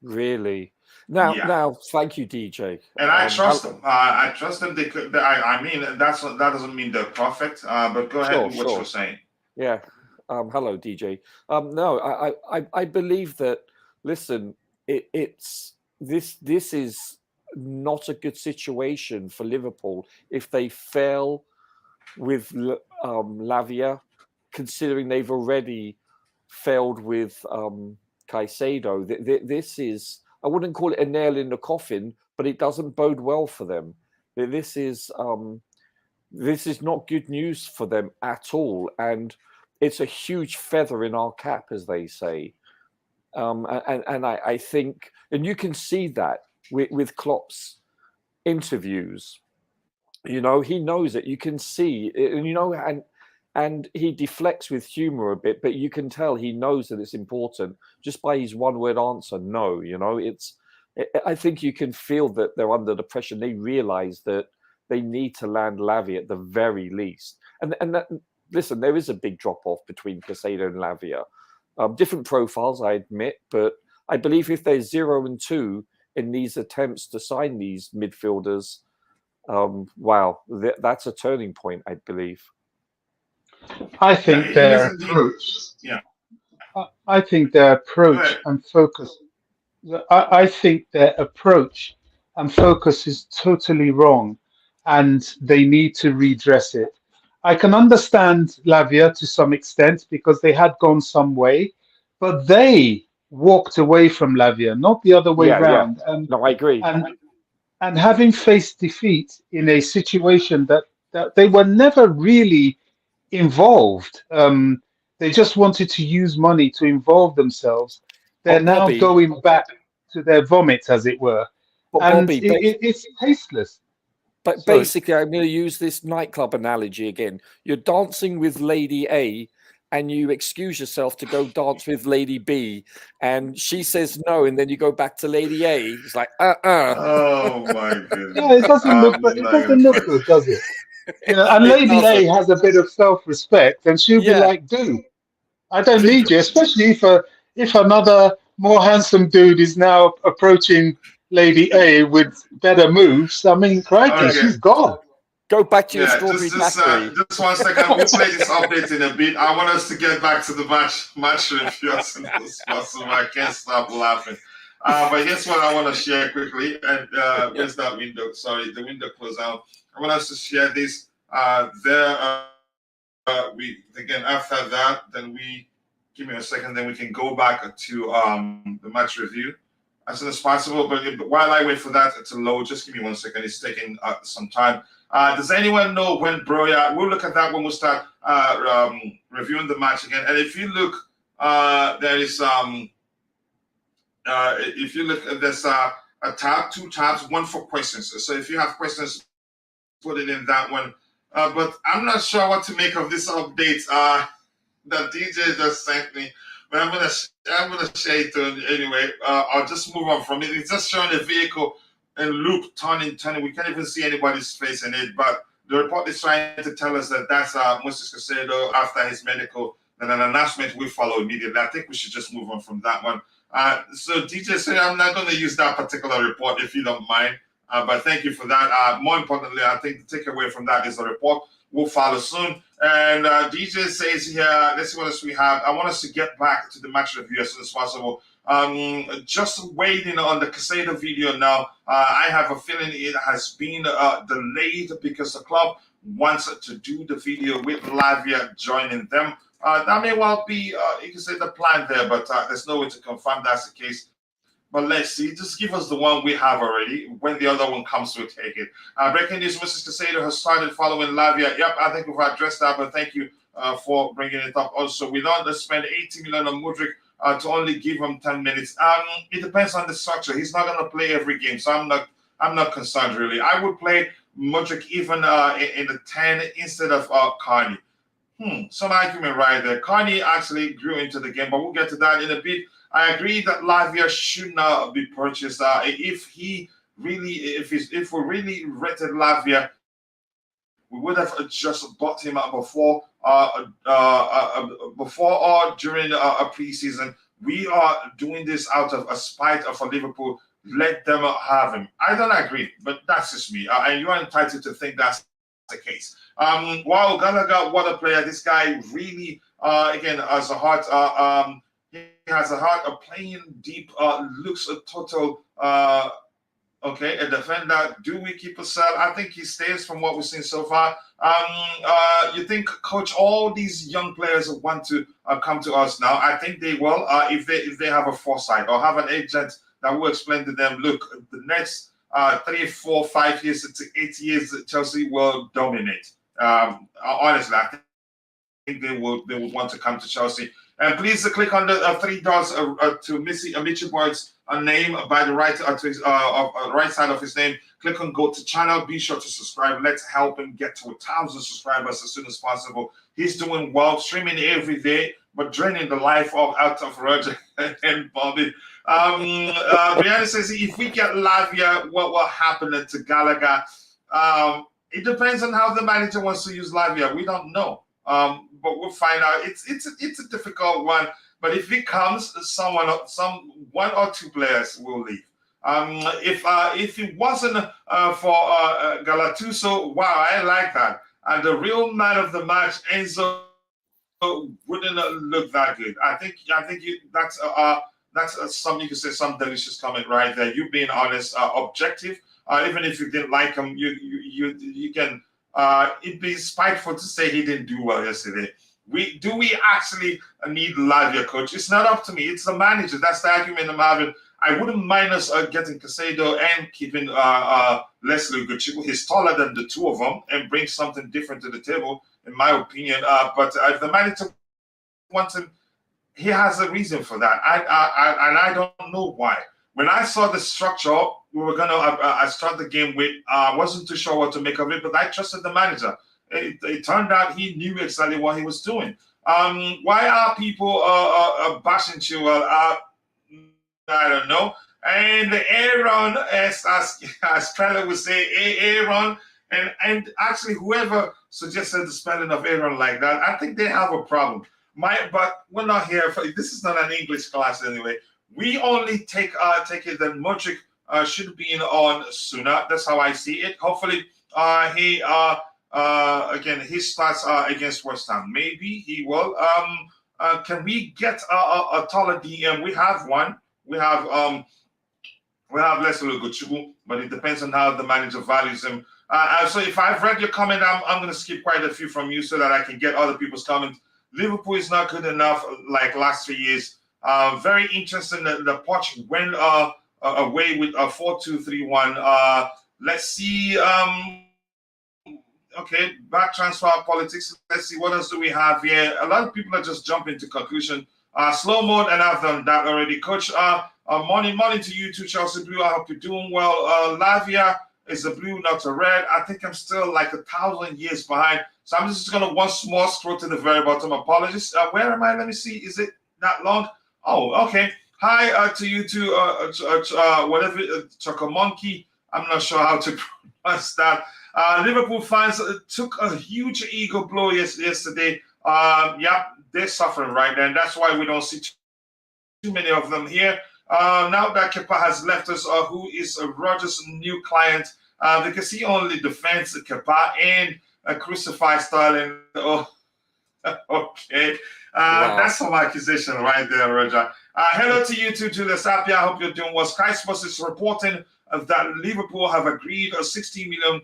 Really? Now, thank you, DJ. And I trust them. I trust them. They could. I mean, that doesn't mean they're perfect. But go ahead with what you're saying. Yeah. Hello, DJ. No, I believe that. Listen, this is not a good situation for Liverpool if they fail with Lavia, considering they've already failed with Caicedo. This is, I wouldn't call it a nail in the coffin, but it doesn't bode well for them. This is not good news for them at all, and it's a huge feather in our cap, as they say. And I think, and you can see that with Klopp's interviews. You know, he knows it. You can see, and he deflects with humor a bit, but you can tell he knows that it's important just by his one-word answer, no. You know, I think you can feel that they're under the pressure. They realize that they need to land Lavia at the very least. And that, listen, there is a big drop-off between Caicedo and Lavia. Different profiles, I admit, but I believe if they're 0 and 2 in these attempts to sign these midfielders, wow, that's a turning point, I believe. I think their approach. I think their approach and focus. I think their approach and focus is totally wrong, and they need to redress it. I can understand Lavia to some extent because they had gone some way, but they walked away from Lavia, not the other way around. Yeah. No, I agree. And having faced defeat in a situation that they were never really involved, they just wanted to use money to involve themselves. They're now Bobby, going back to their vomit, as it were. And Bobby, it's tasteless. But basically, I'm going to use this nightclub analogy again. You're dancing with Lady A, and you excuse yourself to go dance with Lady B, and she says no, and then you go back to Lady A. It's like, Oh my goodness! Yeah, it doesn't look, it doesn't look good, does it? You know, and Lady A has a bit of self-respect, and she'll be like, "Dude, I don't need you." Especially if another more handsome dude is now approaching Lady A with better moves. I mean, crikey, she's gone. Go back to your strawberry factory. Just 1 second. We'll play this update in a bit. I want us to get back to the match review as soon as possible. I can't stop laughing. But here's what I want to share quickly. And where's that window? Sorry, the window closed out. I want us to share this. We again after that, then we give me a second. Then we can go back to the match review as soon as possible. But while I wait for that to load, just give me 1 second. It's taking some time. Does anyone know when Broya? We'll look at that when we start reviewing the match again. And if you look, there is if you look, there's a tab, 2 tabs, one for questions. So if you have questions, put it in that one. But I'm not sure what to make of this update that DJ just sent me. But I'm gonna share it anyway. I'll just move on from it. It's just showing a vehicle and loop turning. We can't even see anybody's face in it. But the report is trying to tell us that that's Moises Caicedo after his medical. And an announcement will follow immediately. I think we should just move on from that one. So DJ said I'm not going to use that particular report if you don't mind. But thank you for that. More importantly, I think the takeaway from that is the report will follow soon. And DJ says here, let's see what else we have. I want us to get back to the match review as soon as possible. Just waiting on the Caicedo video now. I have a feeling it has been delayed because the club wants to do the video with Lavia joining them. That may well be, you can say, the plan there, but there's no way to confirm that's the case But let's see. Just give us the one we have already. When the other one comes, we'll take it. Breaking news, Moises Caicedo has started following Lavia. Yep, I think we've addressed that, but thank you for bringing it up. Also, we don't spend 80 million on Mudryk to only give him 10 minutes. It depends on the structure. He's not going to play every game, so I'm not concerned, really. I would play Mudryk even in the 10 instead of Carney. Some argument right there. Carney actually grew into the game, but we'll get to that in a bit. I agree that Lavia should not be purchased. If we really rated Lavia, we would have just bought him up before or during a preseason. We are doing this out of a spite for Liverpool. Let them have him. I don't agree, but that's just me. And you are entitled to think that's the case. Wow, Gallagher, what a player! This guy really, again, has a heart. He has a heart of playing deep. Looks a total. Okay, a defender. Do we keep a sell? I think he stays from what we've seen so far. You think, coach, all these young players want to come to us now? I think they will if they have a foresight or have an agent that will explain to them, look, the next 3, 4, 5 years to 8 years, Chelsea will dominate. Honestly, I think they would want to come to Chelsea. And please click on the 3 dots to Mitchell Boyd's name by the right right side of his name. Click on go to channel. Be sure to subscribe. Let's help him get to 1,000 subscribers as soon as possible. He's doing well, streaming every day, but draining the life out of Roger and Bobby. Brianna says, if we get Lavia, what will happen to Gallagher? It depends on how the manager wants to use Lavia. We don't know. But we'll find out. It's a difficult one. But if it comes, one or two players will leave. If it wasn't for Gattuso, wow, I like that. And the real man of the match, Enzo, wouldn't look that good. I think that's something you can say, some delicious comment right there. You being honest, objective. Even if you didn't like him, you can. It'd be spiteful to say he didn't do well yesterday. Do we actually need Lavia, coach? It's not up to me. It's the manager. That's the argument I'm having. I wouldn't mind us getting Caicedo and keeping Leslie Gucci. He's taller than the two of them and brings something different to the table, in my opinion. But if the manager wants him, he has a reason for that. I don't know why. When I saw the structure, we were going to start the game with, I wasn't too sure what to make of it, but I trusted the manager. It turned out he knew exactly what he was doing. Why are people bashing Chilwell? I don't know. And Aaron, as Trella would say, Aaron, and actually whoever suggested the spelling of Aaron like that, I think they have a problem. But we're not here for, this is not an English class anyway. We only take it that Mudryk should be on sooner. That's how I see it. Hopefully, he starts against West Ham. Maybe he will. Can we get a taller DM? We have one. We have Leslie Gucci, but it depends on how the manager values him. So if I've read your comment, I'm going to skip quite a few from you so that I can get other people's comments. Liverpool is not good enough like last 3 years. Very interesting that the Poch went away with a 4-2-3-1. Let's see. Okay, back transfer politics. Let's see, what else do we have here? A lot of people are just jumping to conclusion. Slow mode, and I've done that already. Coach, morning to you too, Chelsea Blue. I hope you're doing well. Lavia is a blue, not a red. I think I'm still like 1,000 years behind. So I'm just going to one small scroll to the very bottom. Apologies. Where am I? Let me see. Is it that long? Oh, okay. Hi to you too, whatever, Chocomonkey. I'm not sure how to pronounce that. Liverpool fans took a huge ego blow yesterday. Yeah, they're suffering right now, and that's why we don't see too many of them here. Now that Kepa has left us, who is Roger's new client, because he only defends Kepa and Crucify Sterling. Oh, okay. Wow. That's some accusation right there, Roger. Hello to you too, Julius Apia. I hope you're doing well. Sky Sports is reporting that Liverpool have agreed a 16 million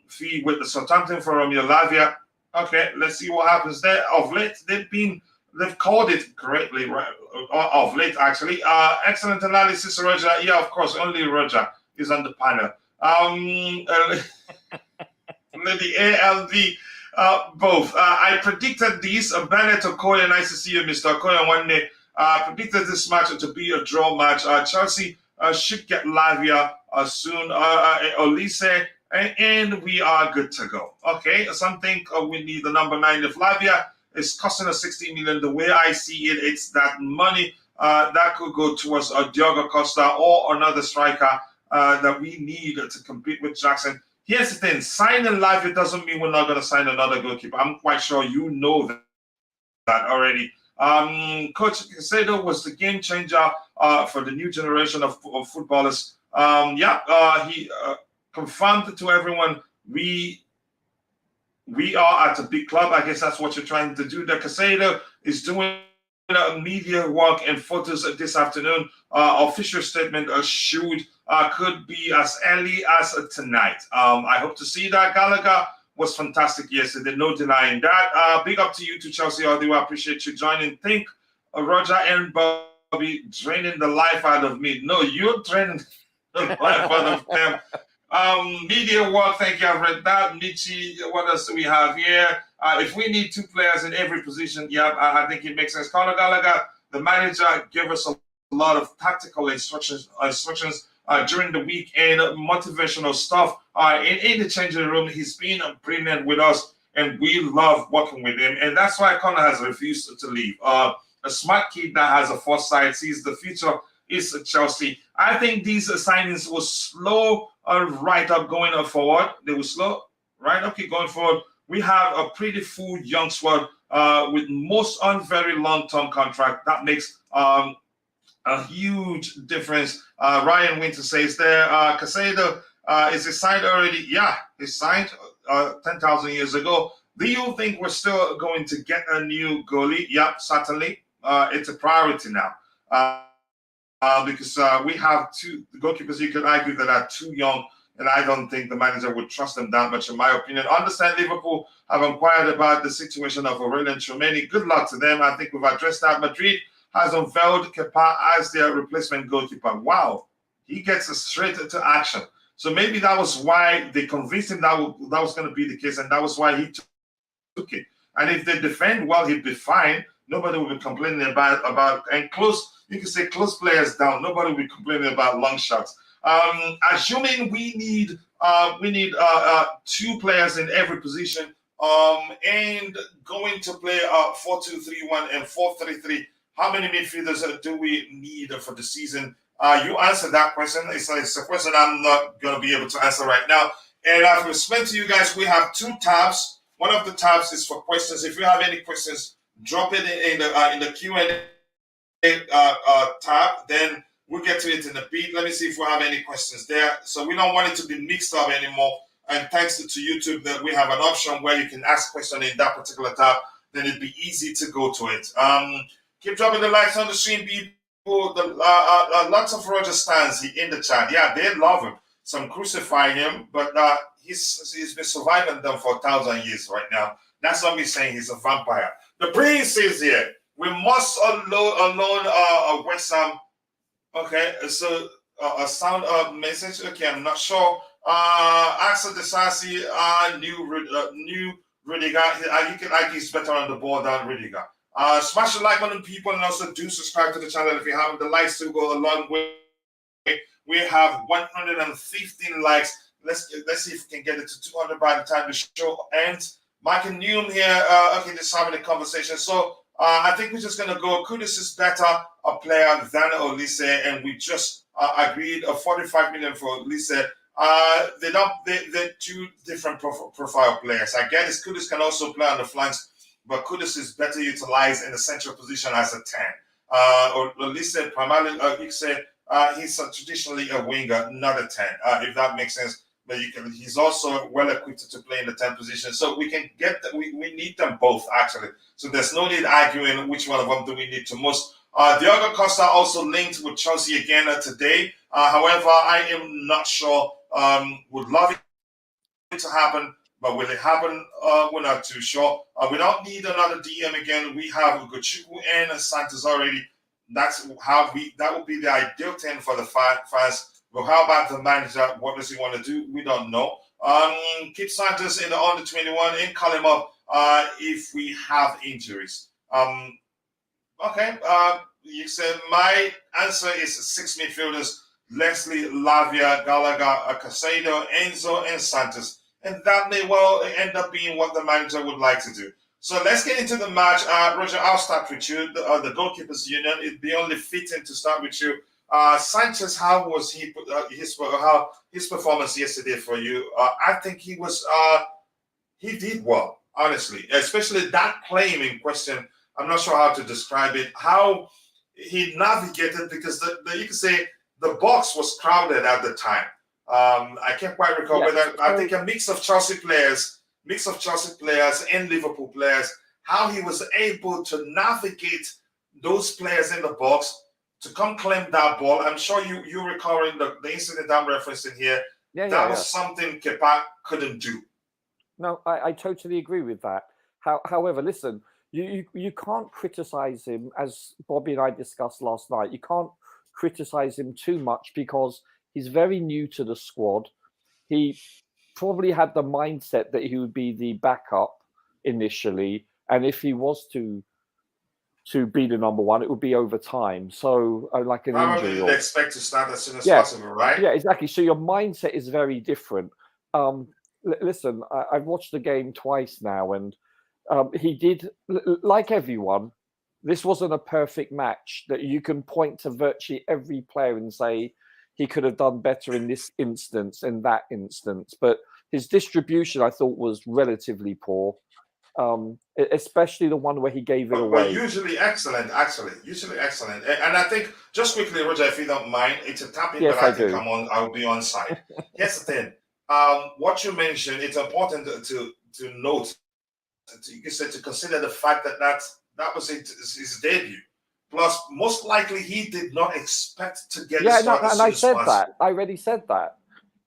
fee with the Southampton for Romeo Lavia. Okay, let's see what happens there. Of late, they've been they've called it correctly right, of late, actually. Excellent analysis, Roger. Yeah, of course, only Roger is on the panel. The ALD, both. I predicted these. Bennett Okoye, nice to see you, Mr. Okoye, one day. Predicted this match to be a draw match. Chelsea should get Lavia soon. Olise, and we are good to go. Okay, some think we need the number 9. If Lavia is costing us 60 million, the way I see it, it's that money that could go towards Diogo Costa or another striker that we need to compete with Jackson. Here's the thing, signing Lavia doesn't mean we're not going to sign another goalkeeper. I'm quite sure you know that already. Coach Caicedo was the game changer for the new generation of footballers. He confirmed to everyone we are at a big club. I guess that's what you're trying to do. The Caicedo is doing media work and photos this afternoon. Official statement could be as early as tonight. I hope to see that. Gallagher was fantastic yesterday, no denying that. Big up to you to Chelsea Audio. I appreciate you joining. Think Roger and Bobby draining the life out of me. No, you're draining the life out of them. Media work, thank you. I've read that. Michi, what else do we have here? If we need 2 players in every position, I think it makes sense. Conor Gallagher, the manager, gave us a lot of tactical instructions during the week and motivational stuff in the changing room. He's been brilliant with us, and we love working with him. And that's why Conor has refused to leave. A smart kid that has a foresight, sees the future is Chelsea. I think these signings were slow right up going forward. They were slow right up going forward. We have a pretty full young squad with most on very long-term contract. That makes a huge difference. Ryan Winter says there, Caicedo, is he signed already? Yeah, he's signed 10,000 years ago. Do you think we're still going to get a new goalie? Yeah, certainly. It's a priority now. Because we have 2 goalkeepers you could argue that are too young, and I don't think the manager would trust them that much, in my opinion. Understand Liverpool have inquired about the situation of Aurelien Tchouameni. Good luck to them. I think we've addressed that. Madrid has unveiled Kepa as their replacement goalkeeper. Wow, he gets straight to action. So maybe that was why they convinced him that was going to be the case, and that was why he took it. And if they defend well, he'd be fine. Nobody will be complaining about and close. You can say close players down. Nobody will be complaining about long shots. Assuming we need 2 players in every position, and going to play 4-2-3-1 and 4-3-3. How many midfielders do we need for the season? You answered that question. It's a question I'm not going to be able to answer right now. And I've explained to you guys, we have 2 tabs. One of the tabs is for questions. If you have any questions, drop it in the Q&A tab. Then we'll get to it in a bit. Let me see if we have any questions there. So we don't want it to be mixed up anymore. And thanks to YouTube, that we have an option where you can ask questions in that particular tab. Then it'd be easy to go to it. Keep dropping the likes on the stream, people. Lots of Roger stands in the chat. Yeah, they love him. Some crucify him, but he's been surviving them for 1,000 years right now. That's not me saying he's a vampire. The prince says here, we must alone West Ham. Okay, so a sound message. Okay, I'm not sure. Axel Disasi, new Rudiger. You can argue he's better on the ball than Rudiger. Smash the like button, people, and also do subscribe to the channel if you haven't. The likes to go a long way. We have 115 likes. Let's see if we can get it to 200 by the time the show ends. Mike and Neum here. Okay, just having a conversation. So I think we're just gonna go. Kudus is better a player than Olise, and we just agreed a 45 million for Olise. They're 2 different profile players. I get it. Kudus can also play on the flanks, but Kudus is better utilized in the central position as a 10. Olise primarily, you can say he's traditionally a winger, not a 10. If that makes sense. But he's also well equipped to play in the 10 position. So we can get we need them both actually. So there's no need arguing which one of them do we need to most. Diogo Costa also linked with Chelsea again today. However, I am not sure. Would love it to happen, But will it happen? We're not too sure. We don't need another DM again. We have Ugochukwu and Sanchez already. That would be the ideal 10 for the fans. But how about the manager? What does he want to do? We don't know. Keep Sanchez in the under 21 and call him up if we have injuries. Okay. You said my answer is 6 midfielders: Leslie, Lavia, Gallagher, Caicedo, Enzo, and Sanchez. And that may well end up being what the manager would like to do. So let's get into the match. Roger, I'll start with you. The goalkeepers union, it'd be only fitting to start with you. Sanchez, how was his performance yesterday for you? I think he did well, honestly, especially that claim in question. I'm not sure how to describe it. How he navigated, because you could say the box was crowded at the time. I can't quite recall whether I think a mix of Chelsea players and Liverpool players, how he was able to navigate those players in the box to come claim that ball. I'm sure you're recalling the incident I'm referencing here. That was something Kepa couldn't do. No, I totally agree with that. However, listen, you can't criticize him, as Bobby and I discussed last night. You can't criticize him too much because he's very new to the squad. He probably had the mindset that he would be the backup initially, and if he was to be the number one, it would be over time. So like an injury. Probably expect to start as soon as possible, right? Yeah, exactly. So your mindset is very different. Listen, I've watched the game twice now, and he did, like everyone, this wasn't a perfect match that you can point to virtually every player and say he could have done better in this instance and that instance. But his distribution, I thought, was relatively poor, especially the one where he gave it away. But usually excellent, actually. Usually excellent. And I think, just quickly, Roger, if you don't mind, it's a tapping, yes, but I think I'll be on side. Here's the thing. What you mentioned, it's important to note, to consider the fact that was his debut. Plus, most likely he did not expect to get the start. And I said that. I already said that.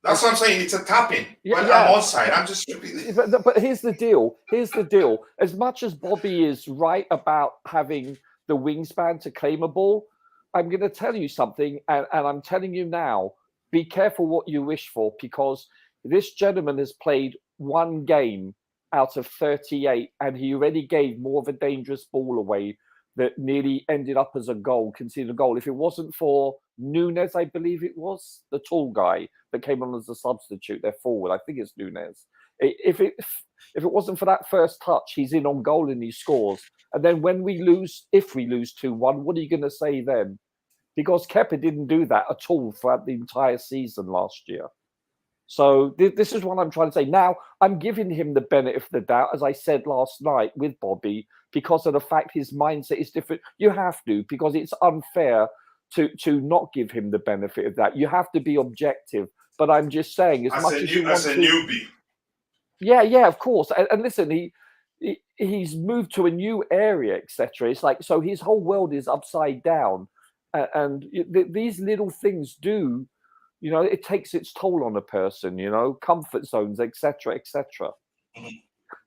That's what I'm saying. It's a tapping. I'm on side. I'm just repeating. But here's the deal. As much as Bobby is right about having the wingspan to claim a ball, I'm going to tell you something, and I'm telling you now, be careful what you wish for, because this gentleman has played one game out of 38, and he already gave more of a dangerous ball away that nearly ended up as a goal, considered a goal. If it wasn't for Nunes, I believe it was, the tall guy that came on as a substitute, their forward, I think it's Nunes. If it wasn't for that first touch, he's in on goal and he scores. And then when if we lose 2-1, what are you going to say then? Because Kepa didn't do that at all throughout the entire season last year. So this is what I'm trying to say. Now, I'm giving him the benefit of the doubt, as I said last night with Bobby, because of the fact his mindset is different. You have to, because it's unfair to not give him the benefit of that. You have to be objective. But I'm just saying, as a newbie. Yeah, of course. And listen, he's moved to a new area, etc. It's like, so his whole world is upside down. And these little things do, it takes its toll on a person, comfort zones, etc., etc. Mm-hmm.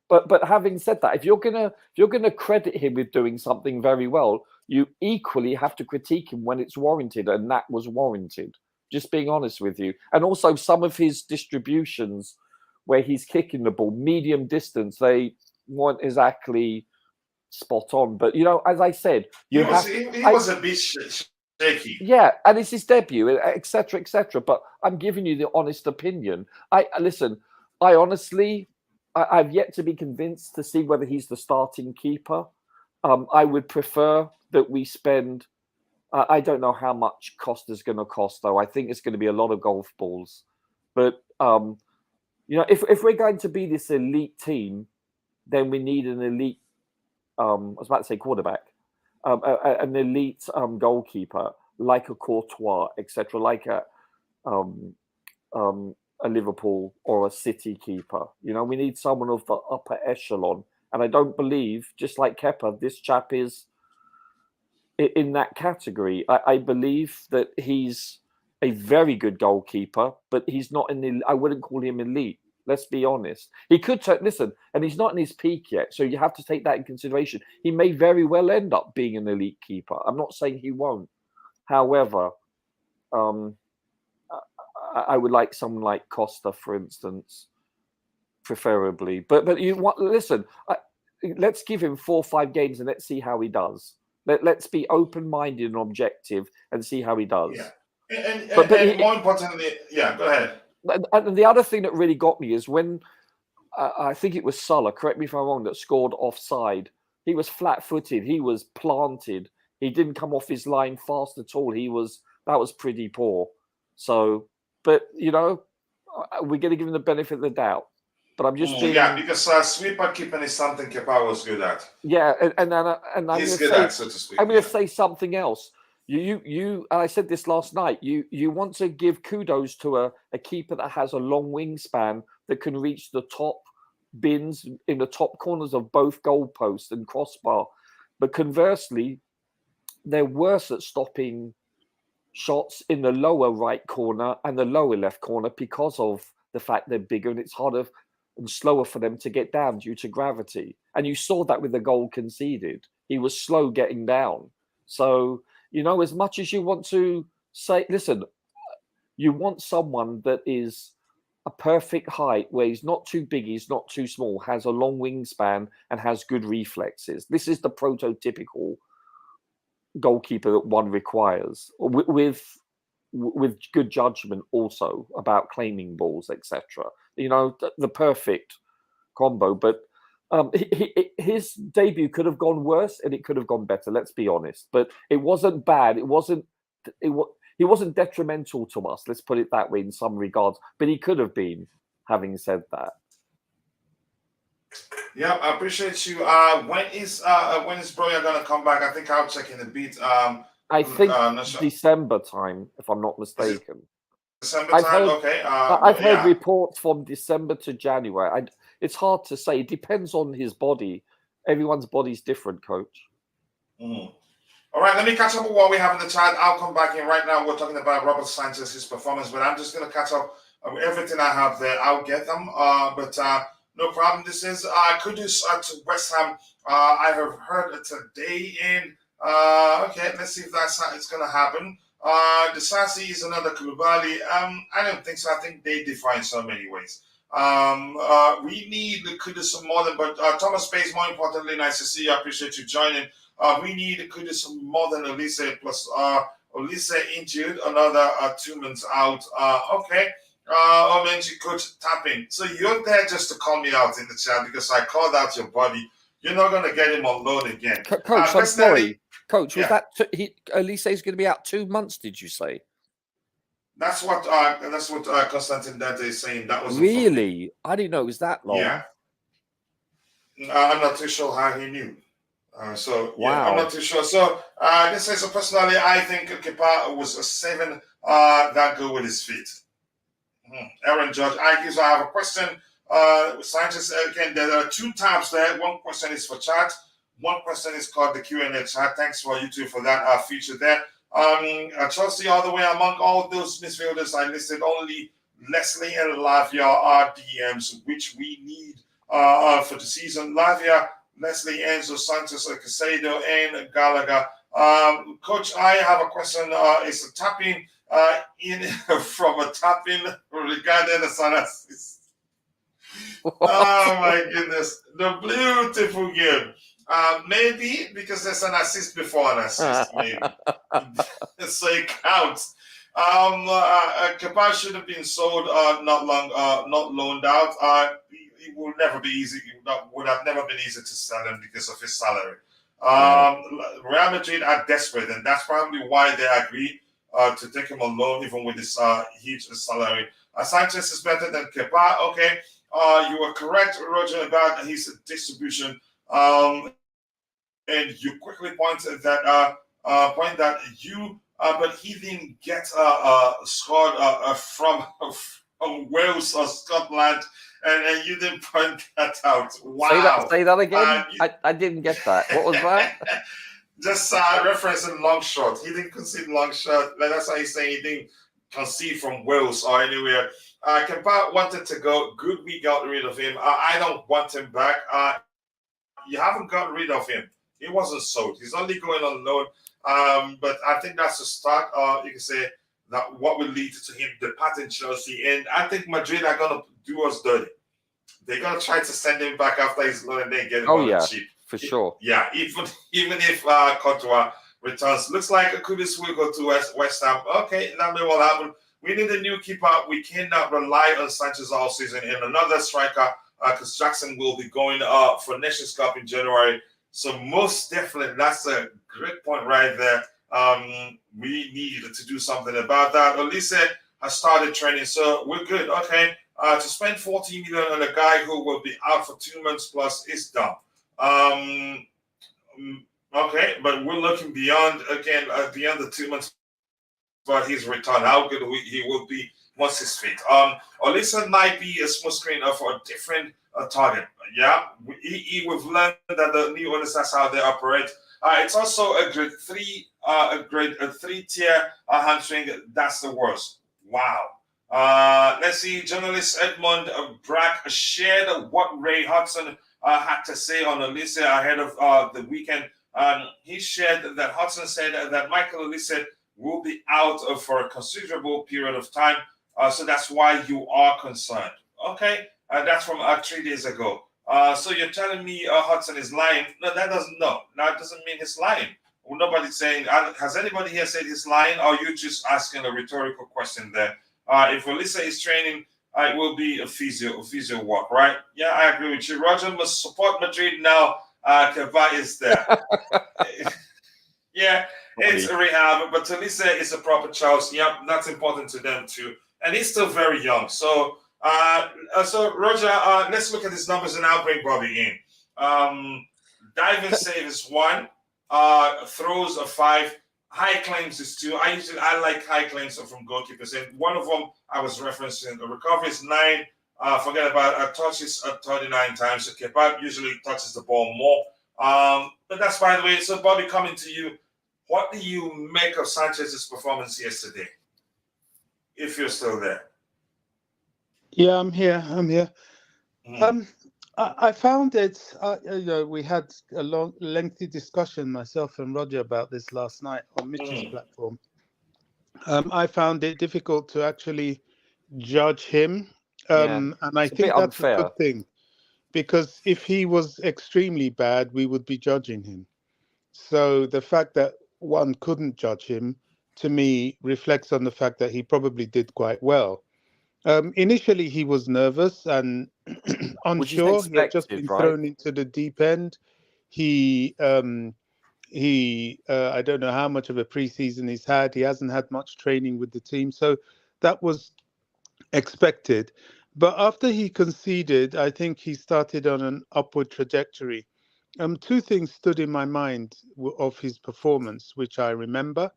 But having said that, if you're gonna credit him with doing something very well, you equally have to critique him when it's warranted, and that was warranted. Just being honest with you. And also some of his distributions where he's kicking the ball medium distance, they weren't exactly spot on. But as I said, he was a bit shaky. Yeah, and it's his debut, etc., etc. But I'm giving you the honest opinion. I honestly, I've yet to be convinced to see whether he's the starting keeper. I would prefer that we spend. I don't know how much Costa's going to cost, though. I think it's going to be a lot of golf balls. But if we're going to be this elite team, then we need an elite. I was about to say quarterback. An elite goalkeeper, like a Courtois, etc., like a Liverpool or a City keeper. We need someone of the upper echelon. And I don't believe, just like Kepa, this chap is in that category. I believe that he's a very good goalkeeper, but he's not I wouldn't call him elite. Let's be honest. He could listen, and he's not in his peak yet, so you have to take that in consideration. He may very well end up being an elite keeper. I'm not saying he won't. However, I would like someone like Costa, for instance, preferably. But you want listen. Let's give him 4 or 5 games and let's see how he does. Let's be open-minded and objective and see how he does. Yeah, and more importantly, yeah, go ahead. And the other thing that really got me is when I think it was Salah, correct me if I'm wrong, that scored offside. He was flat-footed. He was planted. He didn't come off his line fast at all. That was pretty poor. So, but we're going to give him the benefit of the doubt. But I'm just because sweeper keeping is something Kepa was good at. Yeah, and he's good at, so to speak. I'm going to say something else. You I said this last night. You want to give kudos to a keeper that has a long wingspan that can reach the top bins in the top corners of both goalposts and crossbar. But conversely, they're worse at stopping shots in the lower right corner and the lower left corner because of the fact they're bigger and it's harder and slower for them to get down due to gravity. And you saw that with the goal conceded. He was slow getting down. So, as much as you want to say, listen, you want someone that is a perfect height where he's not too big, he's not too small, has a long wingspan and has good reflexes. This is the prototypical goalkeeper that one requires with good judgment also about claiming balls, etc. The perfect combo. But his debut could have gone worse and it could have gone better. Let's be honest. But it wasn't bad. He wasn't detrimental to us. Let's put it that way in some regards. But he could have been. Having said that. Yeah, I appreciate you. When is Broya gonna come back? I think I'll check in a bit. I think December time, if I'm not mistaken. December time, okay. I've heard reports from December to January. It's hard to say. It depends on his body. Everyone's body's different, Coach. Mm. All right, let me catch up with what we have in the chat. I'll come back in right now. We're talking about Robert Sanchez, his performance, but I'm just going to catch up with everything I have there. I'll get them, but no problem. This is Kudus to West Ham. I have heard today in. Okay, let's see if it's going to happen. Disasi is another Kulubali. I don't think so. I think they defy in so many ways. We need Kudus more than, but Thomas Space, more importantly, nice to see you. I appreciate you joining. We need Kudus more than Elise, plus Elise injured, another 2 months out. Okay. Omenji coach tapping. So you're there just to call me out in the chat because I called out your body. You're not going to get him on loan again. Coach, I'm sorry. Coach, was that Elise is going to be out 2 months? Did you say? That's what Constantine Dante is saying. That was really. I didn't know it was that long. Yeah. I'm not too sure how he knew. I'm not too sure. So this is personally, I think Kepa was saving that goal with his feet. Aaron George, I have a question. Sanchez, again, there are 2 tabs there. One question is for chat. One question is called the Q&A chat. Thanks for you two for that feature there. Chelsea all the way among all those midfielders I listed, only Leslie and Lavia are DMs, which we need for the season. Lavia, Leslie, Enzo, Sanchez, Caicedo, and Gallagher. Coach, I have a question. Is the tapping in from a tapping regarding the Sun assist? Oh my goodness, the beautiful game. Maybe because there's an assist before an assist, maybe. So it counts. Kepa should have been sold not loaned out. It will never be easy. It would have never been easy to sell him because of his salary. Real Madrid are desperate, and that's probably why they agreed to take him on loan, even with his huge salary. Sanchez is better than Kepa. Okay, you were correct, Roger, about his distribution. And you quickly pointed that but he didn't get scored from Wales or Scotland, and you didn't point that out. Wow! Say that again. I didn't get that. What was that? Just referencing long shot. He didn't concede long shot. That's how he's saying he didn't concede from Wales or anywhere. Kepa wanted to go. Good, we got rid of him. I don't want him back. You haven't got rid of him. He wasn't sold. He's only going on loan. But I think that's a start. You can say that what will lead to him departing Chelsea. And I think Madrid are going to do us dirty. They're going to try to send him back after his loan and then get him on cheap. For sure. Yeah, even if Courtois returns. Looks like Kudus will go to West Ham. Okay, that may well happen. We need a new keeper. We cannot rely on Sanchez all season. And another striker, because Jackson will be going for Nations Cup in January. So most definitely, that's a great point right there. We need to do something about that. Olise has started training, so we're good. Okay, to spend 14 million on a guy who will be out for 2 months plus is dumb. Okay, but we're looking beyond the 2 months. But his return, how good he will be once he's fit. Olise might be a small screen for a different target. Yeah, we've learned that the new owners, that's how they operate. It's also a grade 3 tier hamstring. That's the worst. Wow. Let's see. Journalist Edmond Brack shared what Ray Hudson had to say on Olise ahead of the weekend. He shared that Hudson said that Michael Olise will be out for a considerable period of time. So that's why you are concerned. Okay. That's from 3 days ago. So you're telling me Hudson is lying? No, that doesn't mean he's lying. Well, nobody's saying. Has anybody here said he's lying? Or are you just asking a rhetorical question there? If Olise is training, it will be a physio walk, right? Yeah, I agree with you. Roger must support Madrid now. Kepa is there. Yeah, it's a rehab, but Olise is a proper child. Yep, that's important to them too. And he's still very young. So Roger, let's look at his numbers and I'll bring Bobby in. Diving save is 1, throws a 5, high claims is 2. I like high claims from goalkeepers, and one of them I was referencing. The recovery is 9. Forget about touches 39 times. So Kepa usually touches the ball more. But that's by the way. So Bobby, coming to you, what do you make of Sanchez's performance yesterday? If you're still there. Yeah, I'm here. I found it. We had a lengthy discussion, myself and Roger, about this last night on Mitch's platform. I found it difficult to actually judge him, and I think that's a good thing, because if he was extremely bad, we would be judging him. So the fact that one couldn't judge him, to me, reflects on the fact that he probably did quite well. Initially, he was nervous and unsure. He had just been thrown into the deep end. He I don't know how much of a preseason he's had. He hasn't had much training with the team, so that was expected. But after he conceded, I think he started on an upward trajectory. 2 things stood in my mind of his performance, which I remember.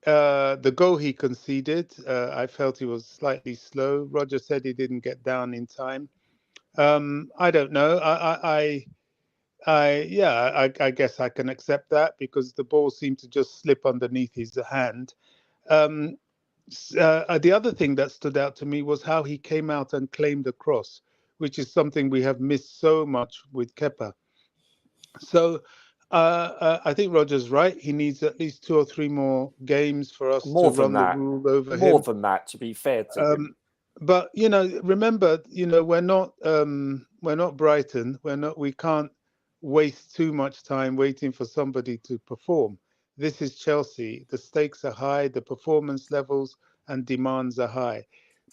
The goal he conceded, I felt he was slightly slow. Roger said he didn't get down in time. I don't know. I guess I can accept that, because the ball seemed to just slip underneath his hand. The other thing that stood out to me was how he came out and claimed a cross, which is something we have missed so much with Kepa. So I think Roger's right. He needs at least 2 or 3 more games for us to run the rule over him. More than that, to be fair to him. But remember, we're not Brighton. We can't waste too much time waiting for somebody to perform. This is Chelsea. The stakes are high, the performance levels and demands are high.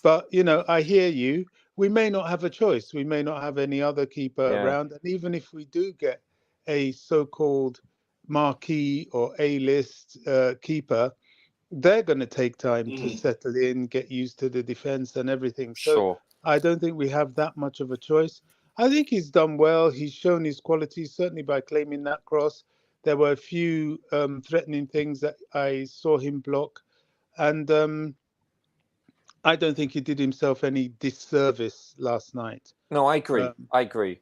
But I hear you. We may not have a choice. We may not have any other keeper around. And even if we do get a so-called marquee or A-list keeper, they're going to take time to settle in, get used to the defense and everything. So I don't think we have that much of a choice. I think he's done well. He's shown his qualities, certainly by claiming that cross. There were a few threatening things that I saw him block. And I don't think he did himself any disservice last night. No, I agree.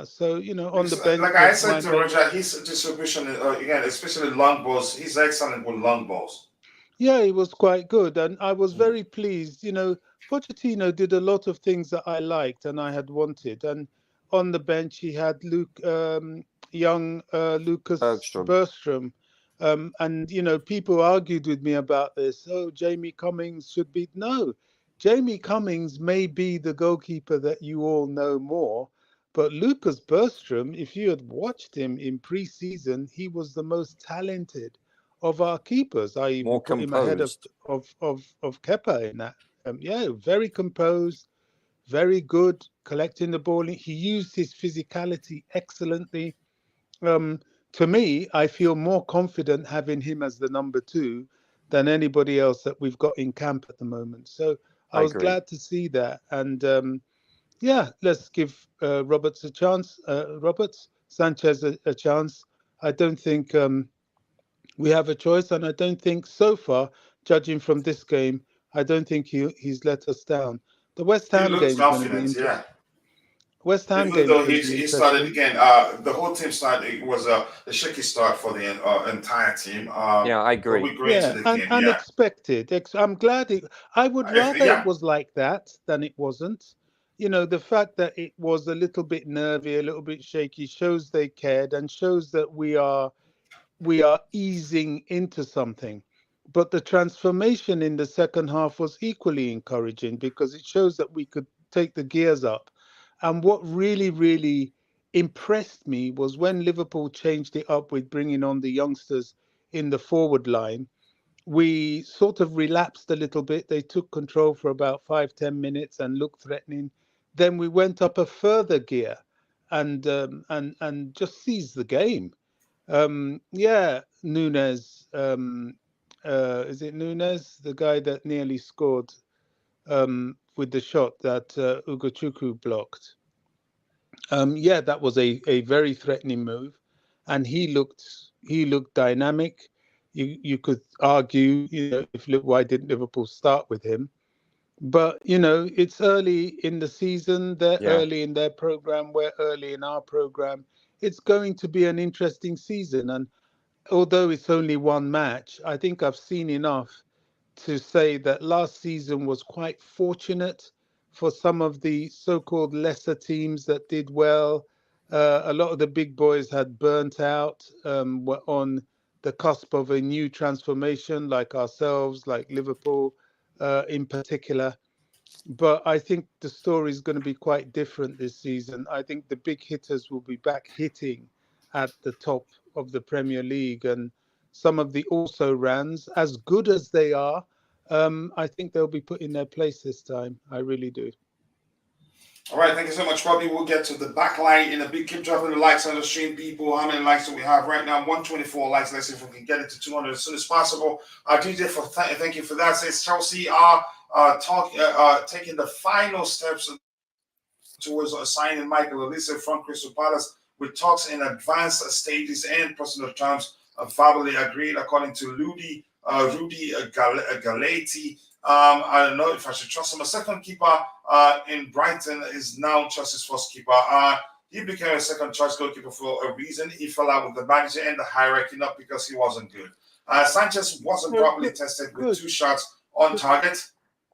So on the bench, like I said to Roger, his distribution again, especially long balls, he's excellent with long balls. Yeah, he was quite good, and I was very pleased. You know, Pochettino did a lot of things that I liked and I had wanted. And on the bench, he had young Lucas Bergstrom. Bergstrom, and you know, people argued with me about this. Oh, Jamie Cummings should be no. Jamie Cummings may be the goalkeeper that you all know more, but Lucas Bergstrom, if you had watched him in pre-season, he was the most talented of our keepers. I even More put him ahead of composed. Kepa in that. Yeah, very composed, very good collecting the ball. He used his physicality excellently. Um, to me, I feel more confident having him as the number 2 than anybody else that we've got in camp at the moment. So I I was agree. glad to see that. And yeah, let's give Roberts a chance. Roberts Sanchez a chance. I don't think we have a choice, and I don't think so far, judging from this game, I don't think he's let us down. The West He Ham looked game is going to be confident, interesting. yeah. West Ham Even game is though going to be he started interesting. again, the whole team started. It was a shaky start for the entire team. Yeah, I But agree. we go into the And game, yeah. unexpected. I'm glad it. I would rather it Yeah, was like that than it wasn't. You know, the fact that it was a little bit nervy, a little bit shaky, shows they cared and shows that we are easing into something. But the transformation in the second half was equally encouraging because it shows that we could take the gears up. And what really, really impressed me was when Liverpool changed it up with bringing on the youngsters in the forward line. We sort of relapsed a little bit. They took control for about 5-10 minutes and looked threatening. Then we went up a further gear and just seized the game. Yeah, Nunes. Is it Nunes, the guy that nearly scored with the shot that Ugochukwu blocked? Yeah, that was a very threatening move, and he looked dynamic. You could argue, if why didn't Liverpool start with him? But it's early in the season. They're Yeah. early in their program. We're early in our program. It's going to be an interesting season, and although it's only one match, I think I've seen enough to say that last season was quite fortunate for some of the so-called lesser teams that did well. A lot of the big boys had burnt out, were on the cusp of a new transformation, like ourselves, like Liverpool in particular. But I think the story is going to be quite different this season. I think the big hitters will be back hitting at the top of the Premier League, and some of the also rans, as good as they are, I think they'll be put in their place this time. I really do. All right, thank you so much, Bobby. We'll get to the back line in a bit. Keep dropping the likes on the stream, people. How many likes do we have right now? 124 likes. Let's see if we can get it to 200 as soon as possible. DJ, thank you for that. Says Chelsea are taking the final steps towards signing Michael Olise from Crystal Palace, with talks in advanced stages and personal terms verbally agreed, according to Rudy Galati. I don't know if I should trust him. A second keeper in Brighton is now Chelsea's first keeper. He became a second choice goalkeeper for a reason. He fell out with the manager and the hierarchy, not because he wasn't good. Sanchez wasn't properly tested with 2 shots on target.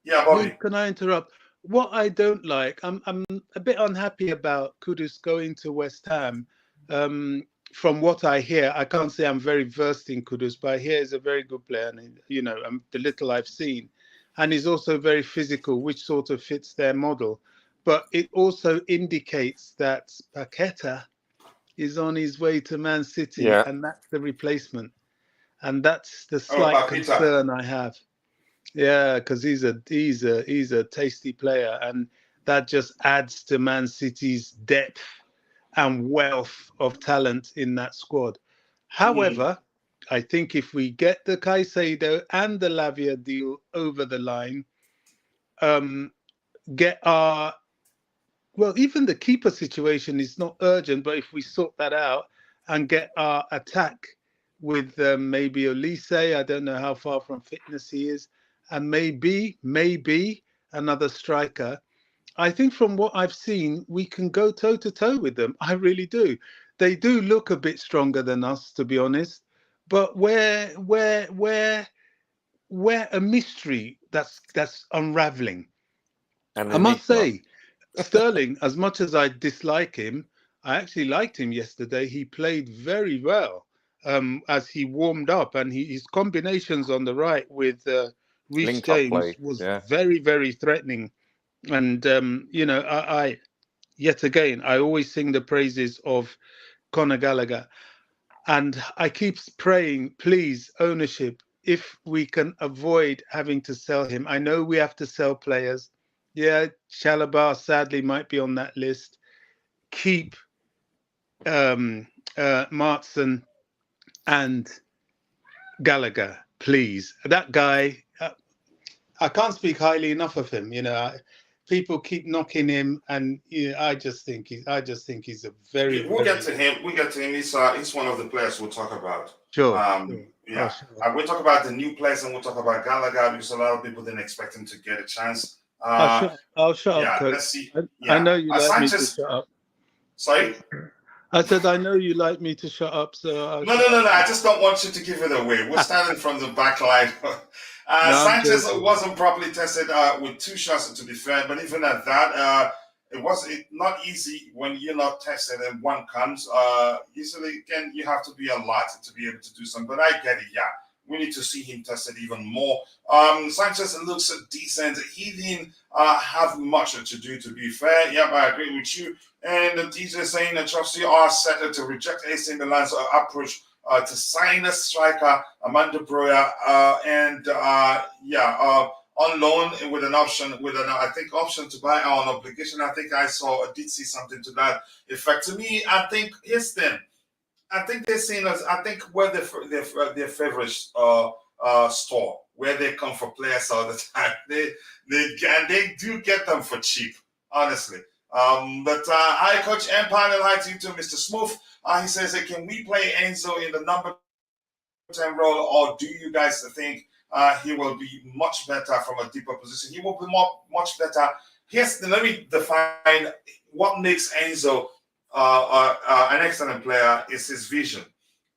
Yeah, Bobby. Can I interrupt? What I don't like, I'm a bit unhappy about Kudus going to West Ham. From what I hear, I can't say I'm very versed in Kudus, but I hear he's a very good player, and the little I've seen, and he's also very physical, which sort of fits their model. But it also indicates that Paqueta is on his way to Man City, Yeah. and that's the replacement, and that's the slight concern I have. Yeah, because he's a tasty player, and that just adds to Man City's depth and wealth of talent in that squad. However, I think if we get the Caicedo and the Lavia deal over the line, even the keeper situation is not urgent, but if we sort that out and get our attack with maybe Olise, I don't know how far from fitness he is, and maybe another striker, I think from what I've seen, we can go toe to toe with them. I really do. They do look a bit stronger than us, to be honest. But where we're a mystery that's unraveling. And I must say, Sterling, as much as I dislike him, I actually liked him yesterday. He played very well as he warmed up, and his combinations on the right with Reece James was very, very threatening. And I yet again, I always sing the praises of Conor Gallagher, and I keep praying, please, ownership, if we can avoid having to sell him. I know we have to sell players. Yeah, Chalobah sadly might be on that list. Keep Martson and Gallagher, please. That guy, I can't speak highly enough of him. People keep knocking him, and I just think he's a very. We'll get to him. He's one of the players we'll talk about. Sure. Yeah. Sure. We'll talk about the new players, and we'll talk about Gallagher because a lot of people didn't expect him to get a chance. I'll shut up, Coach. Let's see. I know you like me to shut up. Sorry? I said I know you like me to shut up, so... No. I just don't want you to give it away. We're standing from the back line. Sanchez wasn't properly tested with 2 shots, to be fair, but even at that, it was not easy when you're not tested and one comes. Usually, again, you have to be a lot to be able to do something, but I get it, yeah. We need to see him tested even more. Sanchez looks decent. He didn't have much to do, to be fair. Yep, I agree with you. And the DJ saying that Chelsea are set to reject AC Milan's approach to sign a striker, Amanda Broya, on loan with an option, option to buy on obligation. I think I did see something to that effect. To me, I think here's the thing. I think they're seeing us. I think we're their favorite store where they come for players all the time. They do get them for cheap, honestly. But hi, Coach Empire. Hi to you too, Mr. Smooth. He says, can we play Enzo in the number 10 role, or do you guys think he will be much better from a deeper position? He will be much better. Let me define what makes Enzo an excellent player is his vision.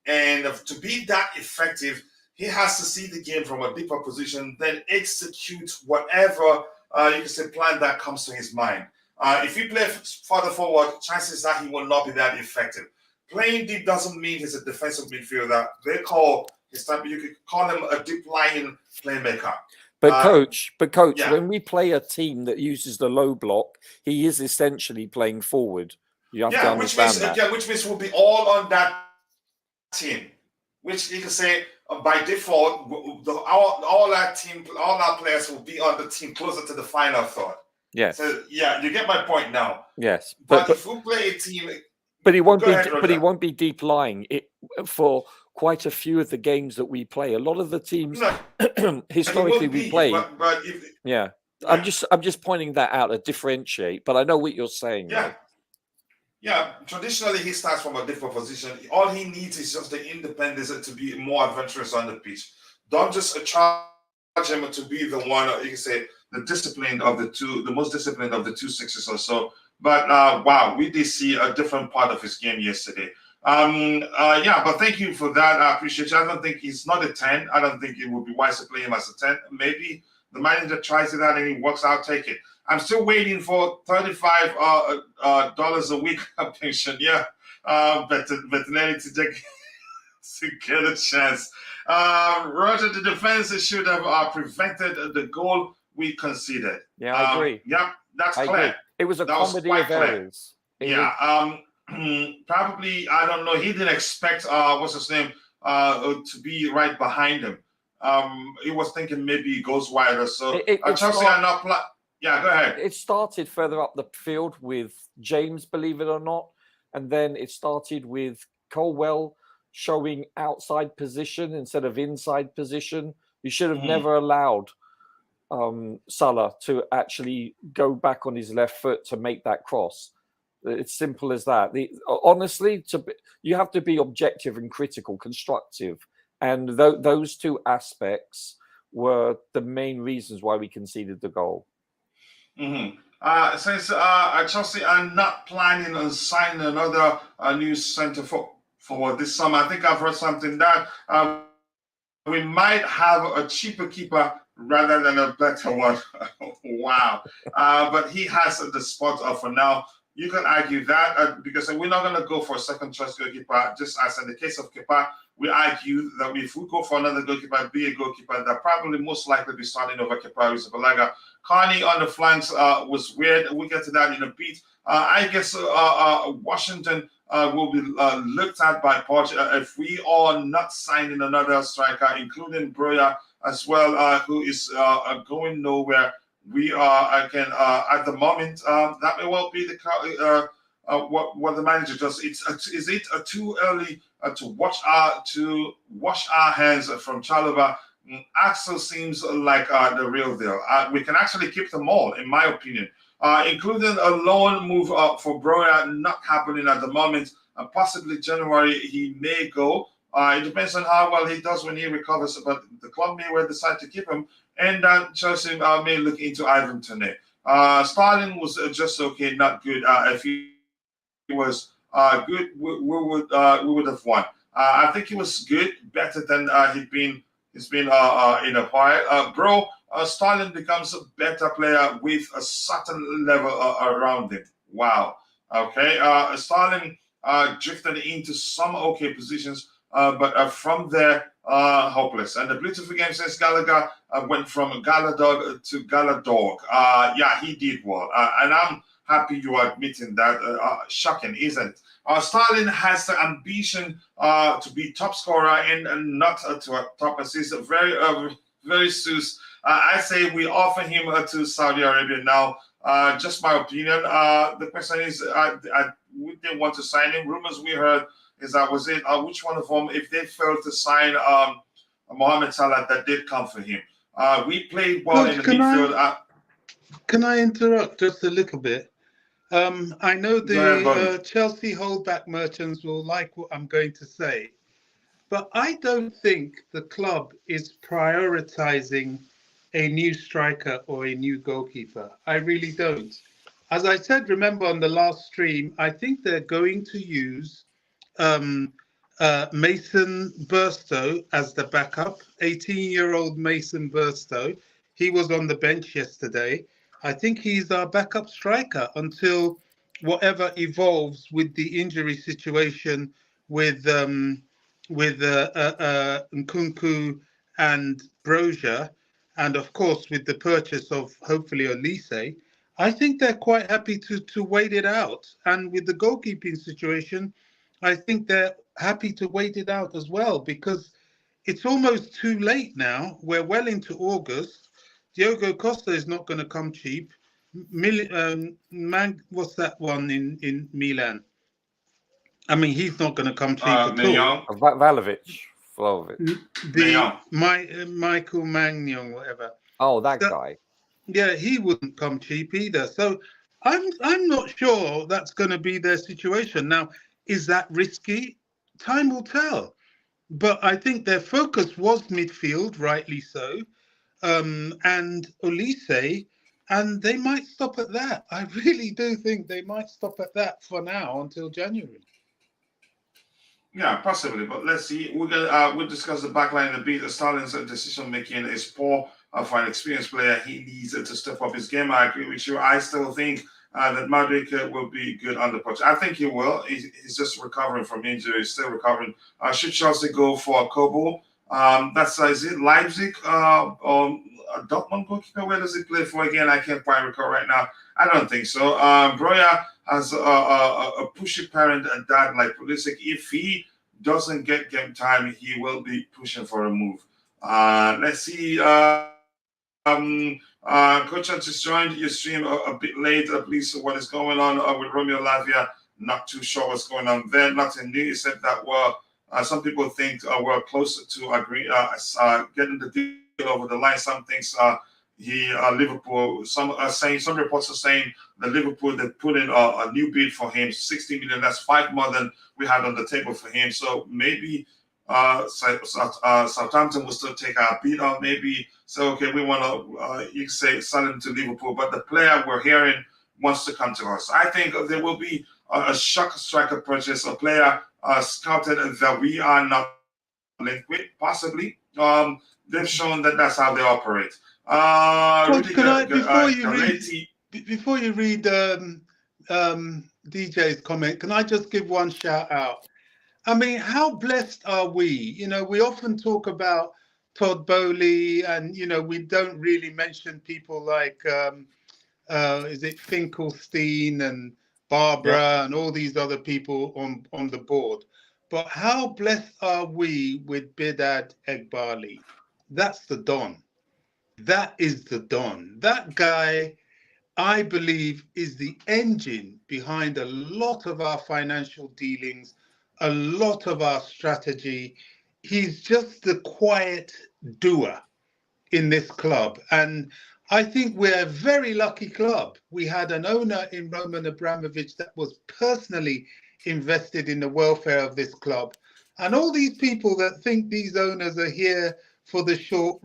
And to be that effective, he has to see the game from a deeper position, then execute whatever you can say plan that comes to his mind. If you play further forward, chances are he will not be that effective. Playing deep doesn't mean he's a defensive midfielder. You could call him a deep lying playmaker. But coach, when we play a team that uses the low block, he is essentially playing forward. You have to understand that. Which means we'll be all on that team. Which you can say by default, all our players will be on the team closer to the final thought. Yes. So you get my point now. Yes. But if we play a team, but he won't be deep lying for quite a few of the games that we play. A lot of the teams historically we play. I'm just pointing that out to differentiate. But I know what you're saying. Yeah. Yeah, traditionally he starts from a different position. All he needs is just the independence to be more adventurous on the pitch. Don't just charge him to be the one, you can say, the most disciplined of the two sixes or so. But wow, we did see a different part of his game yesterday. But thank you for that. I appreciate you. I don't think he's not a 10. I don't think it would be wise to play him as a 10. Maybe the manager tries it out and he works out, take it. I'm still waiting for $35 a week pension. Yeah, Bettinelli to get a chance. Roger, the defense should have prevented the goal we conceded. Yeah, I agree. Yeah, that's clear. Agree. It was a comedy of errors. Probably, I don't know. He didn't expect, what's his name, to be right behind him. He was thinking maybe he goes wider. So Chelsea are not Yeah, go ahead. It started further up the field with James, believe it or not. And then it started with Colwill showing outside position instead of inside position. You should have never allowed Salah to actually go back on his left foot to make that cross. It's simple as that. Honestly, you have to be objective and critical, constructive. And those two aspects were the main reasons why we conceded the goal. Since Chelsea are not planning on signing another new centre forward this summer, I think I've heard something that we might have a cheaper keeper rather than a better one. Wow. But he has the spot for now. You can argue that because we're not going to go for a second choice goalkeeper. Just as in the case of Kepa, we argue that if we go for another goalkeeper, be a goalkeeper, that probably most likely be starting over Kepa Arrizabalaga. Carney on the flanks was weird. We'll get to that in a bit. I guess Washington will be looked at by Poch if we are not signing another striker, including Broya as well, who is going nowhere. We are again at the moment. That may well be the what the manager does. Is it too early to wash our hands from Chalobah? Axel seems like the real deal. We can actually keep them all, in my opinion, including a loan move for Broya not happening at the moment. Possibly January he may go. It depends on how well he does when he recovers, but the club may well decide to keep him, and Chelsea may look into Ivan Toney. Sterling was just okay, not good. If he was good, we would have won. I think he was good, better than he's been in a while. Sterling becomes a better player with a certain level around him. Wow. Okay. Sterling drifted into some okay positions, but from there, hopeless. And the beautiful game says Gallagher went from Galadog to Galadog. Yeah, he did well. And I'm happy you are admitting that. Shocking, isn't it? Sterling has the ambition to be top scorer and not to a top assist. Very soon. I say we offer him to Saudi Arabia now. Just my opinion. The question is, we didn't want to sign him. Rumors we heard is that was it. Which one of them, if they failed to sign Mohamed Salah, that did come for him. We played well in the midfield. Can I interrupt just a little bit? I know the Chelsea holdback merchants will like what I'm going to say, but I don't think the club is prioritizing a new striker or a new goalkeeper. I really don't. As I said, remember on the last stream, I think they're going to use Mason Burstow as the backup, 18-year-old Mason Burstow. He was on the bench yesterday. I think he's our backup striker until whatever evolves with the injury situation with Nkunku and Broja, and of course with the purchase of hopefully Olise. I think they're quite happy to wait it out. And with the goalkeeping situation, I think they're happy to wait it out as well, because it's almost too late now. We're well into August. Diogo Costa is not going to come cheap. What's that one in Milan? I mean, he's not going to come cheap at all. Michael Magnon, whatever. Oh, that guy. Yeah, he wouldn't come cheap either. So I'm not sure that's going to be their situation. Now, is that risky? Time will tell. But I think their focus was midfield, rightly so, and Olise, and they might stop at that. I really do think they might stop at that for now until January. Yeah, possibly, but let's see. We'll discuss the backline in a bit. Sterling's decision making is poor for an experienced player. He needs to step up his game. I agree with you. I still think that Madrid will be good under Poch. I think he will. He's just recovering from injury. He's still recovering. Should Chelsea go for Kobo? That's is it Leipzig or Dortmund goalkeeper? Where does he play for again? I can't quite recall right now. I don't think so. Broya has a pushy parent and dad like Pulisic. If he doesn't get game time, he will be pushing for a move. Let's see. Coach just joined your stream a bit late. Please, what is going on with Romeo Lavia? Not too sure what's going on there. Nothing new except that some people think we're closer to agree getting the deal over the line. Some things Liverpool. Some reports are saying that Liverpool they put in a new bid for him, 60 million. That's 5 more than we had on the table for him. So maybe Southampton will still take our bid on. Maybe so. Okay, we want to you say sell him to Liverpool, but the player we're hearing wants to come to us. I think there will be a shock striker purchase, a player scouted that we are not linked with, possibly. They've shown that that's how they operate. Coach, before you read DJ's comment, can I just give one shout out? I mean, how blessed are we? You know, we often talk about Todd Bowley, and we don't really mention people like is it Finkelstein and Barbara and all these other people on the board. But how blessed are we with Bidad Egbali? That's the Don. That is the Don. That guy, I believe, is the engine behind a lot of our financial dealings, a lot of our strategy. He's just the quiet doer in this club. And I think we're a very lucky club. We had an owner in Roman Abramovich that was personally invested in the welfare of this club. And all these people that think these owners are here for the short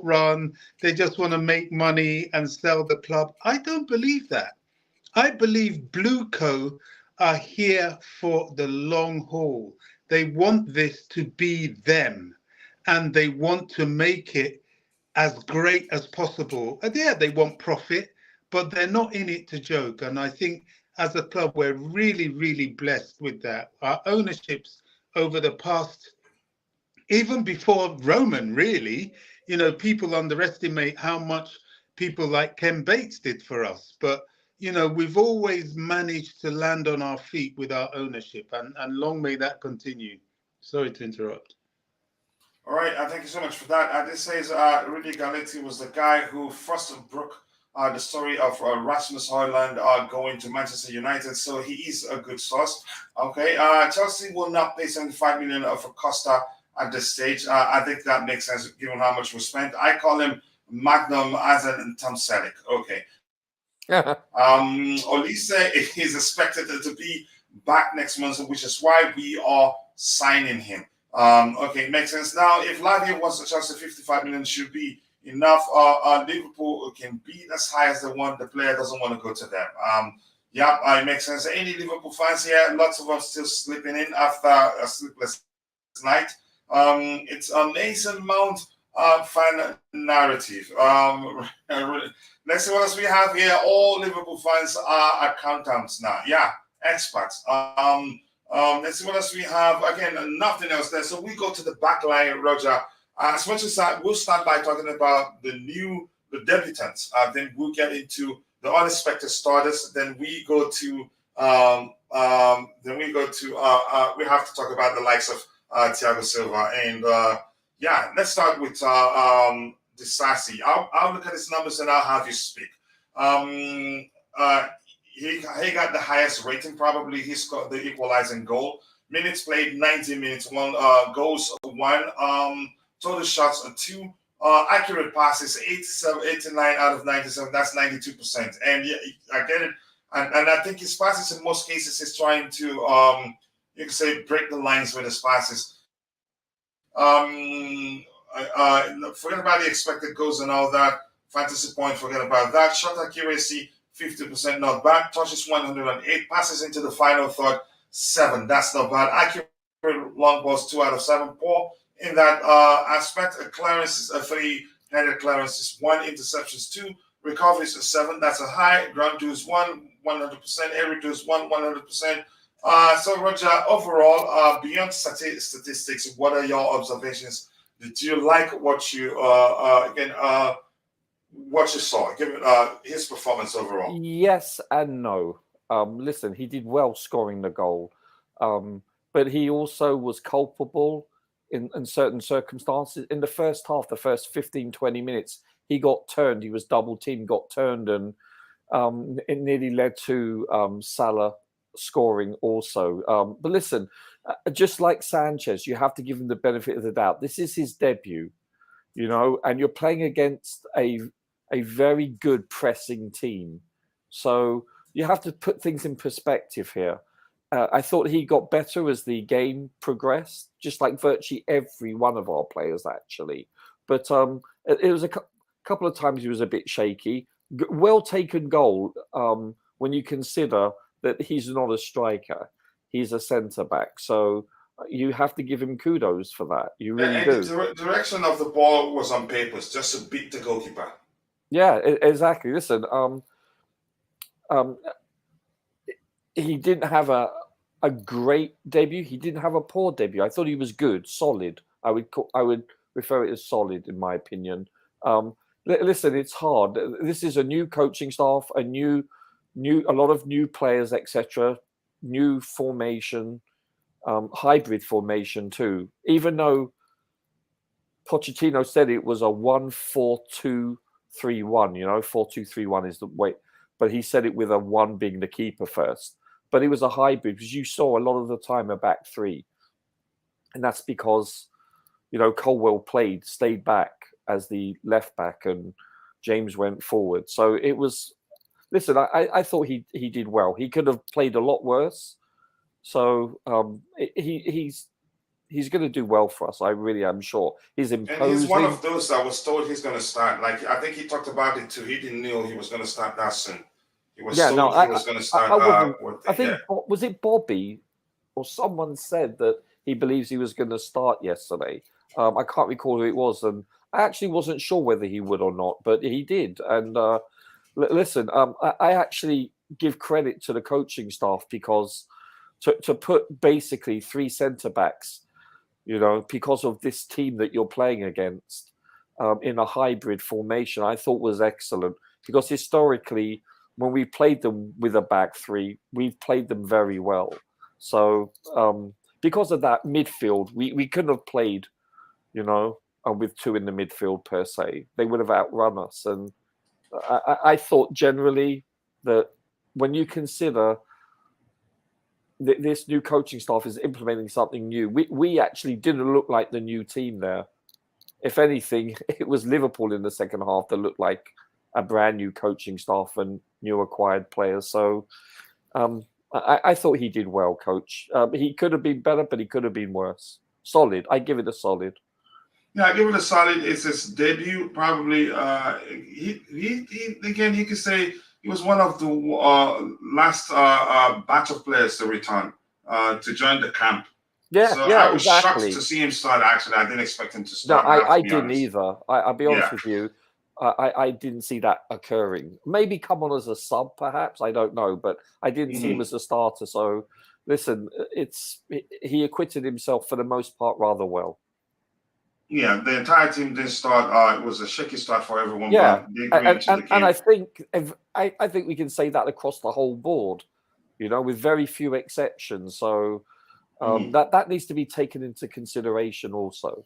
run, they just want to make money and sell the club. I don't believe that. I believe Blueco are here for the long haul. They want this to be them, and they want to make it as great as possible. And yeah, they want profit, but they're not in it to joke. And I think as a club, we're really, really blessed with that. Our ownerships over the past, even before Roman, really, people underestimate how much people like Ken Bates did for us. But, we've always managed to land on our feet with our ownership, and long may that continue. Sorry to interrupt. All right, thank you so much for that. This says Rudy Galetti was the guy who first broke the story of Rasmus Højlund going to Manchester United, so he is a good source. Okay, Chelsea will not pay 75 million for Costa at this stage. I think that makes sense given how much was spent. I call him Magnum as an Tom Selleck. Okay. Olise is expected to be back next month, which is why we are signing him. Okay, makes sense. Now, if Lavia wants to charge 55 million, should be enough. Liverpool can beat as high as they want. The player doesn't want to go to them. It makes sense. Any Liverpool fans here? Lots of us still sleeping in after a sleepless night. It's a Mason Mount fan narrative. Let's see what else we have here. All Liverpool fans are accountants now. Yeah, experts. Let's see what else we have. Again, nothing else there. So we go to the back line, Roger. As much as that, we'll start by talking about the debutants. Then we'll get into the unexpected starters. Then we go to we have to talk about the likes of Thiago Silva. And let's start with Disasi. I'll look at his numbers and I'll have you speak. He got the highest rating, probably. He scored the equalizing goal. Minutes played, 90 minutes. Goals, 1. Total shots, 2. Accurate passes, 89 out of 97. That's 92%. And yeah, I get it. And I think his passes, in most cases, is trying to, you can say, break the lines with his passes. Forget about the expected goals and all that. Fantasy point, forget about that. Shot accuracy, 50%, not bad. Touches 108. Passes into the final third, 7. That's not bad. Accurate long balls, 2 out of 7. Poor in that aspect. Clearances, 3-headed clearances, 1. Interceptions, 2. Recoveries, 7. That's a high. Ground duels, 1, 100%. Air duels, 1, 100%. So, Roger, overall, beyond statistics, what are your observations? Did you like what you saw, given his performance overall? Yes and no. Listen, he did well scoring the goal, but he also was culpable in certain circumstances. In the first half, the first 15, 20 minutes, he got turned. He was double teamed, got turned, and it nearly led to Salah scoring also. But listen, just like Sanchez, you have to give him the benefit of the doubt. This is his debut, and you're playing against a very good pressing team. So you have to put things in perspective here. I thought he got better as the game progressed, just like virtually every one of our players, actually. But it was a couple of times he was a bit shaky. Well taken goal when you consider that he's not a striker. He's a centre-back. So you have to give him kudos for that. You really and do. The direction of the ball was on purpose, just to beat the goalkeeper. Yeah, exactly. Listen, he didn't have a great debut. He didn't have a poor debut. I thought he was good, solid. I would refer it as solid, in my opinion. Listen, it's hard. This is a new coaching staff, a lot of new players, etc. New formation, hybrid formation too. Even though Pochettino said it was a 1-4-2-3-1, 4-2-3-1 is the way, but he said it with a 1 being the keeper first. But it was a hybrid because you saw a lot of the time a back 3, and that's because Colwill stayed back as the left back, and James went forward. So it was. Listen, I thought he did well. He could have played a lot worse. So he's going to do well for us. I really am sure. He's imposing. And he's one of those that was told he's going to start. Like, I think he talked about it too. He didn't know he was going to start that soon. He was told he was going to start. I think was it Bobby or someone said that he believes he was going to start yesterday. I can't recall who it was, and I actually wasn't sure whether he would or not, but he did. And listen, I actually give credit to the coaching staff because to put basically 3 centre backs, because of this team that you're playing against in a hybrid formation, I thought was excellent. Because historically, when we played them with a back 3, we've played them very well. So because of that midfield, we couldn't have played, with 2 in the midfield per se. They would have outrun us. And I thought generally that when you consider this new coaching staff is implementing something new, we actually didn't look like the new team there. If anything, it was Liverpool in the second half that looked like a brand new coaching staff and new acquired players. So I thought he did well, coach. He could have been better, but he could have been worse. Solid. I give it a solid. Yeah, I give it a solid. It's his debut, probably. You could say he was one of the last batch of players to return to join the camp. Yeah, so yeah, I was exactly. shocked to see him start. Actually, I didn't expect him to start. No, I didn't either. I'll be honest with you. I didn't see that occurring. Maybe come on as a sub, perhaps. I don't know, but I didn't see him as a starter. So, listen, he acquitted himself for the most part rather well. Yeah, the entire team didn't start. It was a shaky start for everyone. Yeah, but and I think I think we can say that across the whole board, with very few exceptions. So that needs to be taken into consideration also.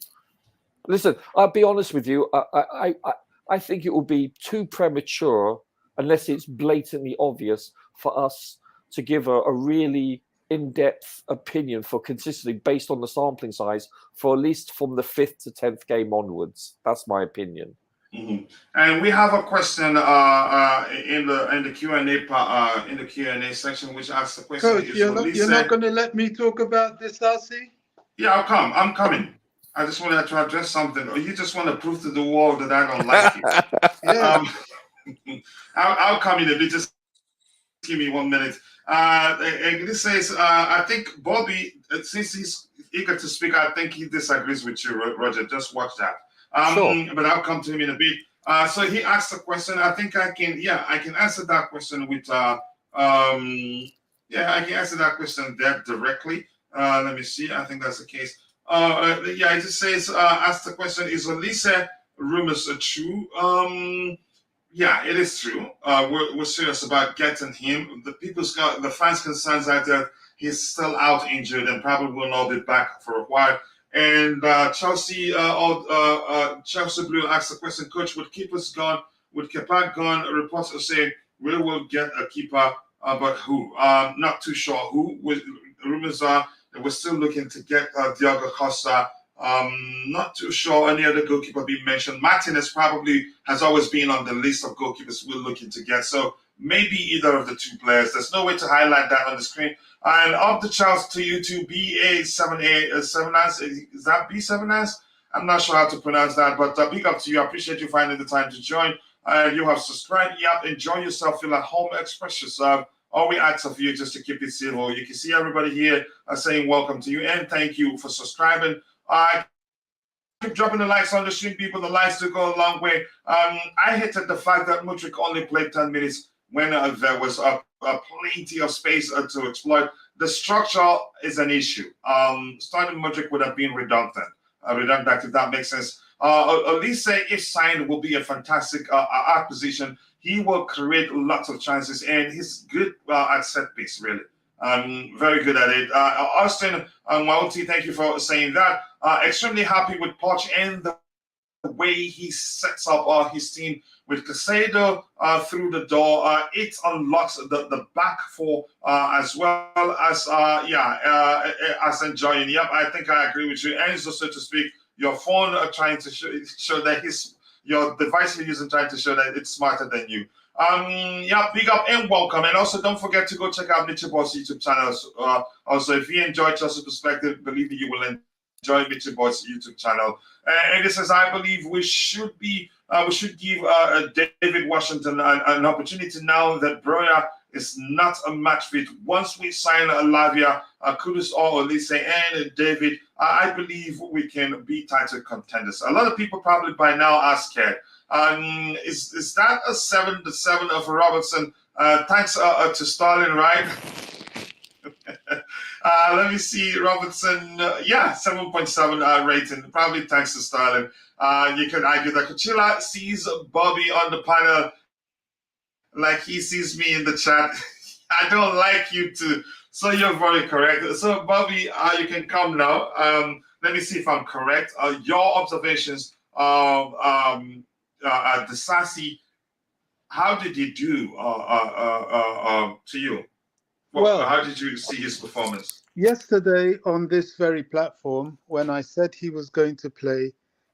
Listen, I'll be honest with you. I think it will be too premature, unless it's blatantly obvious, for us to give a really in-depth opinion for consistently based on the sampling size for at least from the 5th to 10th game onwards. That's my opinion. And we have a question in the Q&A section, which asks the question: Coach, you're not going to let me talk about Disasi? Yeah, I'm coming. I just wanted to address something. Or you just want to prove to the world that I don't like it. I'll come in a bit. Just give me 1 minute. And this says, I think Bobby, since he's eager to speak, I think he disagrees with you, Roger. Just watch that. Sure. But I'll come to him in a bit. So he asked a question. I think I can answer that question with I can answer that question there directly. Let me see. I think that's the case. It just says, ask the question, is Olise rumors true? Yeah, it is true. We're serious about getting him. The fans' concerns are that he's still out injured and probably will not be back for a while. And Chelsea Blue asked the question, Coach, with keepers gone, with Kepa gone, reports are saying we will get a keeper, but who? Not too sure who. Rumors are that we're still looking to get Diogo Costa. Not too sure any other goalkeeper being mentioned. Martinez probably has always been on the list of goalkeepers we're looking to get. So maybe either of the 2 players. There's no way to highlight that on the screen. And up the charts to you to BA7A7S. Is that B7S? I'm not sure how to pronounce that, but big up to you. I appreciate you finding the time to join. You have subscribed. Enjoy yourself. Feel at home. Express yourself. all we ask of you just to keep it civil. You can see everybody here saying welcome to you and thank you for subscribing. Keep dropping the likes on the stream, people. The likes do go a long way. I hated the fact that Mudryk only played 10 minutes when there was plenty of space to exploit. The structure is an issue. Starting Mudryk would have been redundant, if that makes sense. Olise, if signed, will be a fantastic acquisition. He will create lots of chances, and he's good at set piece, really. Very good at it. Austin Mauti, thank you for saying that. Extremely happy with Poch and the way he sets up his team with Caicedo through the door. It unlocks the back four as well as as enjoying. Yep, I think I agree with you. Enzo, so to speak, your phone trying to show that your device you're using trying to show that it's smarter than you. Big up and welcome. And also don't forget to go check out Mitchell Boy's YouTube channel. Also, if you enjoyed Chelsea Perspective, believe me, you will enjoy Mitchell Boy's YouTube channel. And this is, I believe, we should give David Washington an opportunity now that Broya is not a match fit. Once we sign Lavia, Kudus or Olise and David, I believe we can be title contenders. A lot of people probably by now are scared. Is that a 7-7 of Robertson? Thanks to Stalin, right? Let me see, Robertson. 7.7 rating. Probably thanks to Stalin. You can argue that Kuchila sees Bobby on the panel like he sees me in the chat. I don't like you too. So you're very correct. So Bobby, you can come now. Let me see if I'm correct. Your observations of Disasi, how did he do to you? Well, how did you see his performance? Yesterday on this very platform, when I said he was going to play,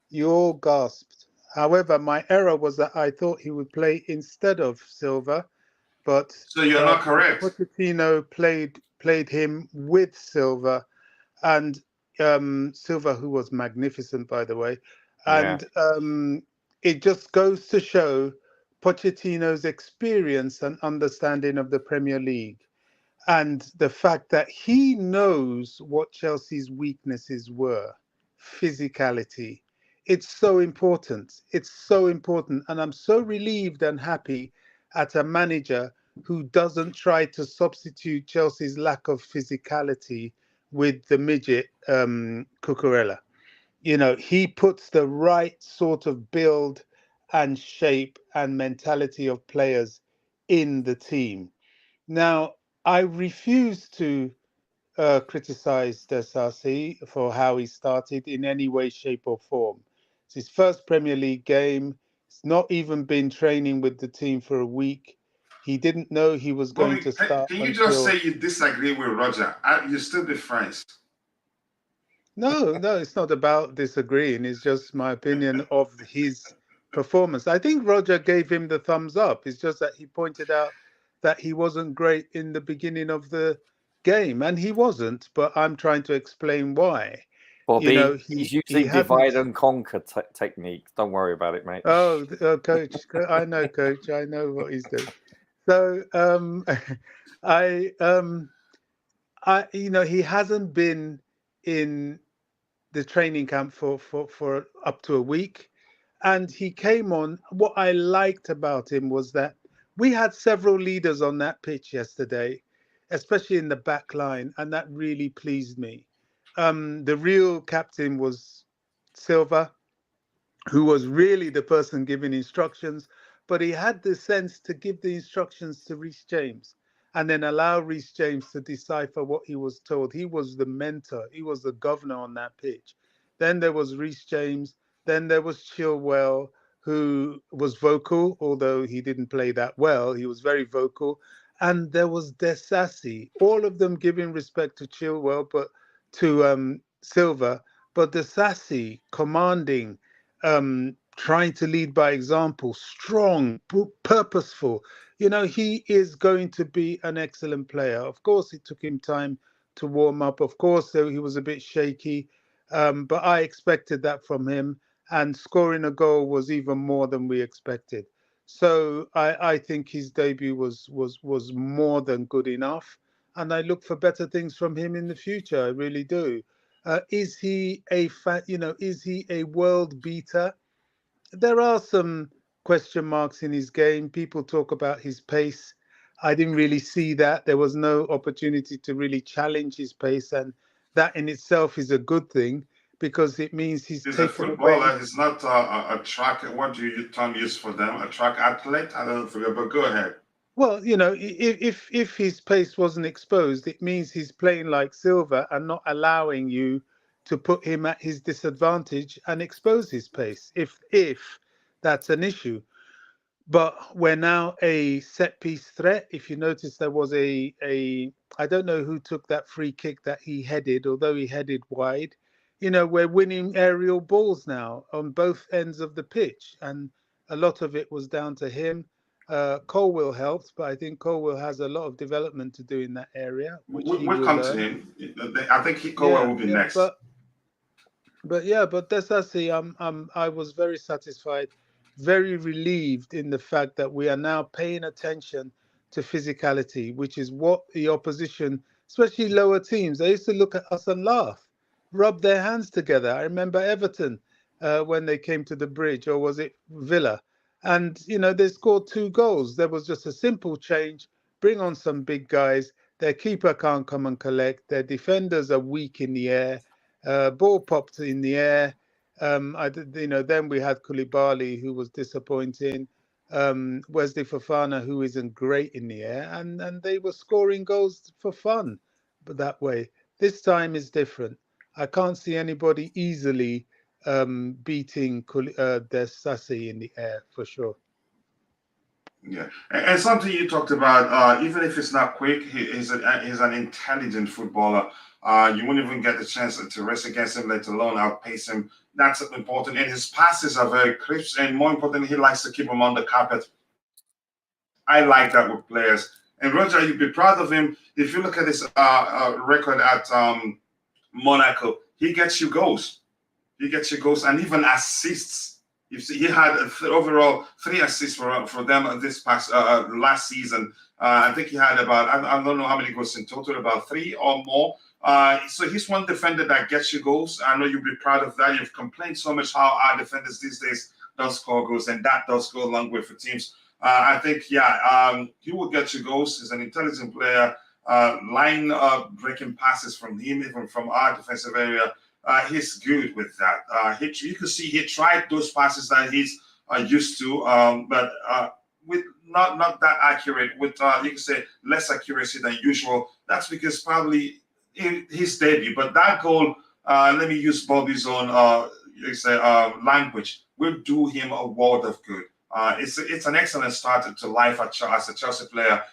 you all gasped. However, my error was that I thought he would play instead of Silva, but so you're not correct. Pochettino played him with Silva, and Silva, who was magnificent, by the way, and it just goes to show Pochettino's experience and understanding of the Premier League, and the fact that he knows what Chelsea's weaknesses were. Physicality. It's so important. It's so important. And I'm so relieved and happy at a manager who doesn't try to substitute Chelsea's lack of physicality with the midget Cucurella. You know, he puts the right sort of build and shape and mentality of players in the team. Now, I refuse to criticize Disasi for how he started in any way, shape, or form. It's his first Premier League game. He's not even been training with the team for a week. He didn't know he was going to start. Can you just say you disagree with Roger? You still be friends. No, it's not about disagreeing. It's just my opinion of his performance. I think Roger gave him the thumbs up. It's just that he pointed out that he wasn't great in the beginning of the game, and he wasn't, but I'm trying to explain why. Bobby, he's using divide and conquer technique. Don't worry about it, mate. Oh, coach, I know, coach. I know what he's doing. So, he hasn't been in the training camp for up to a week, and he came on. What I liked about him was that we had several leaders on that pitch yesterday, especially in the back line, and that really pleased me. The real captain was Silva, who was really the person giving instructions, but he had the sense to give the instructions to Reece James and then allow Reece James to decipher what he was told. He was the mentor. He was the governor on that pitch. Then there was Reece James. Then there was Chilwell, who was vocal, although he didn't play that well. He was very vocal. And there was Disasi, all of them giving respect to Chilwell, but to Silva, but Disasi commanding, trying to lead by example, strong, purposeful. You know, he is going to be an excellent player. Of course, it took him time to warm up. Of course, he was a bit shaky, but I expected that from him. And scoring a goal was even more than we expected. So I think his debut was more than good enough, and I look for better things from him in the future. I really do. Is he is he a world beater? There are some question marks in his game. People talk about his pace. I didn't really see that. There was no opportunity to really challenge his pace, and that in itself is a good thing because it means he's taken a footballer. Away. He's not a track. What do you term use for them? A track athlete? I don't forget, but go ahead. Well, if his pace wasn't exposed, it means he's playing like Silva and not allowing you to put him at his disadvantage and expose his pace. If that's an issue. But we're now a set piece threat. If you notice, there was a I don't know who took that free kick that he headed, although he headed wide. We're winning aerial balls now on both ends of the pitch, and a lot of it was down to him. Colwill helped, but I think Colwill has a lot of development to do in that area, which he will come learn. to him. I think Colwill will be next. But Disasi, I was very satisfied, very relieved in the fact that we are now paying attention to physicality, which is what the opposition, especially lower teams, they used to look at us and laugh, rub their hands together. I remember Everton when they came to the bridge, or was it Villa? And, they scored 2 goals. There was just a simple change, bring on some big guys. Their keeper can't come and collect. Their defenders are weak in the air. Ball popped in the air. Then we had Koulibaly, who was disappointing. Wesley Fofana, who isn't great in the air, and they were scoring goals for fun, but that way. This time is different. I can't see anybody easily beating Disasi in the air for sure. Yeah, and something you talked about, even if it's not quick, he's an intelligent footballer. You wouldn't even get the chance to race against him, let alone outpace him. That's important. And his passes are very crisp, and more importantly, he likes to keep them on the carpet. I like that with players. And Roger, you'd be proud of him. If you look at his record at Monaco, he gets you goals. He gets you goals and even assists. You see, he had overall 3 assists for them this past last season. I think he had about, I don't know how many goals in total, about 3 or more. So he's one defender that gets you goals. I know you'll be proud of that. You've complained so much how our defenders these days don't score goals, and that does go a long way for teams. I think, he will get you goals. He's an intelligent player. Line breaking passes from him, even from our defensive area. He's good with that. You can see he tried those passes that he's used to, but with not that accurate. With you can say less accuracy than usual. That's because probably in his debut. But that goal, let me use Bobby's own language, will do him a world of good. It's an excellent start to life as a Chelsea player.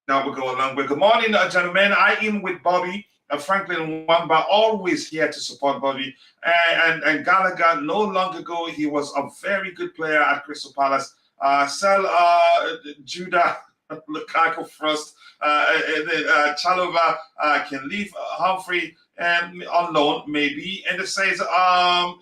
Now we'll go along with good morning, gentlemen. I am with Bobby. Franklin Wamba, always here to support Bobby. And Gallagher, no long ago, he was a very good player at Crystal Palace. Sell Judah Lukaku first. And then Chalova can leave Humphrey on loan, maybe. And it says, telling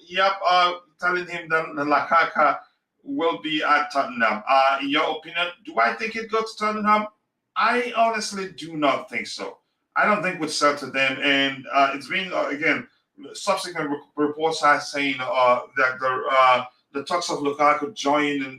him that Lukaku will be at Tottenham. In your opinion, do I think it goes to Tottenham? I honestly do not think so. I don't think we'd sell to them, and it's been again. Subsequent reports are saying that the talks of Lukaku joining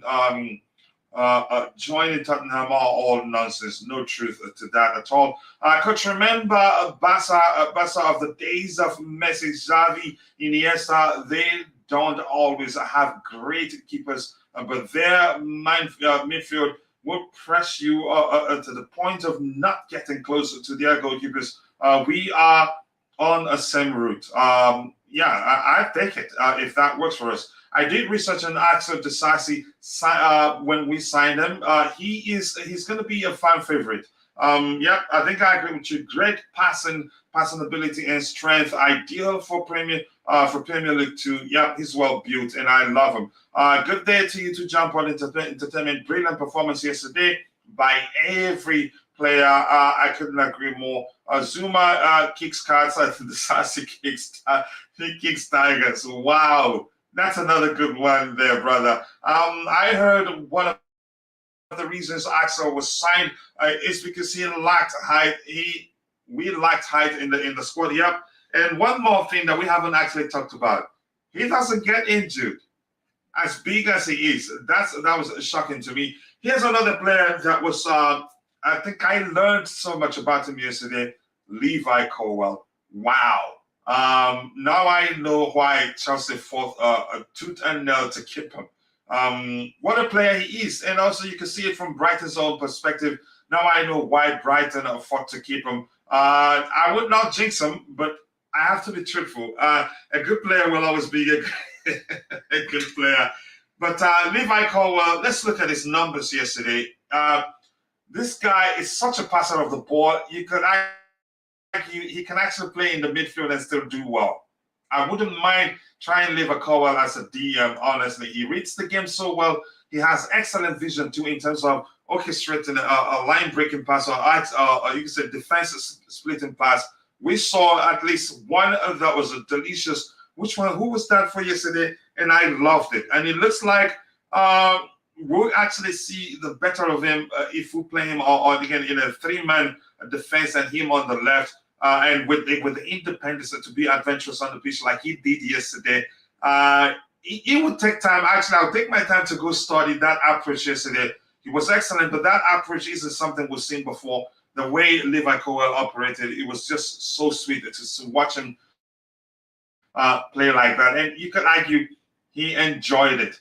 Tottenham are all nonsense. No truth to that at all. Coach, remember Barca of the days of Messi, Xavi, Iniesta. They don't always have great keepers, but their midfield will press you to the point of not getting closer to their goalkeepers. We are on a same route. I take it if that works for us. I did research on Axel Disasi when we signed him. He's going to be a fan favorite. I think I agree with you. Great passing ability and strength, ideal for Premier League 2. Yeah, he's well built, and I love him. Good day to you to jump on entertainment. Brilliant performance yesterday by every player. I couldn't agree more. Zuma kicks cards. Disasi kicks Tigers. Wow. That's another good one there, brother. I heard one of the reasons Axel was signed is because he lacked height. We lacked height in the squad. Yep. And one more thing that we haven't actually talked about: he doesn't get injured. As big as he is, that was shocking to me. Here's another player that was. I think I learned so much about him yesterday. Levi Colwill. Wow. Now I know why Chelsea fought a tooth and nail to keep him. What a player he is. And also you can see it from Brighton's own perspective. Now I know why Brighton fought to keep him. I would not jinx him, but I have to be truthful. A good player will always be a good player. But Levi Colwill, let's look at his numbers yesterday. This guy is such a passer of the ball. You could argue he can actually play in the midfield and still do well. I wouldn't mind trying Levi Colwill as a DM, honestly. He reads the game so well. He has excellent vision too in terms of orchestrating a line-breaking pass or you can say defense-splitting pass. We saw at least one that was a delicious. Which one? Who was that for yesterday? And I loved it. And it looks like we'll actually see the better of him if we play him or again in a three-man defense and him on the left. And with the independence to be adventurous on the pitch like he did yesterday. It would take time. Actually, I'll take my time to go study that approach yesterday. He was excellent, but that approach isn't something we've seen before. The way Levi Colwill operated, it was just so sweet to watch him play like that. And you could argue he enjoyed it.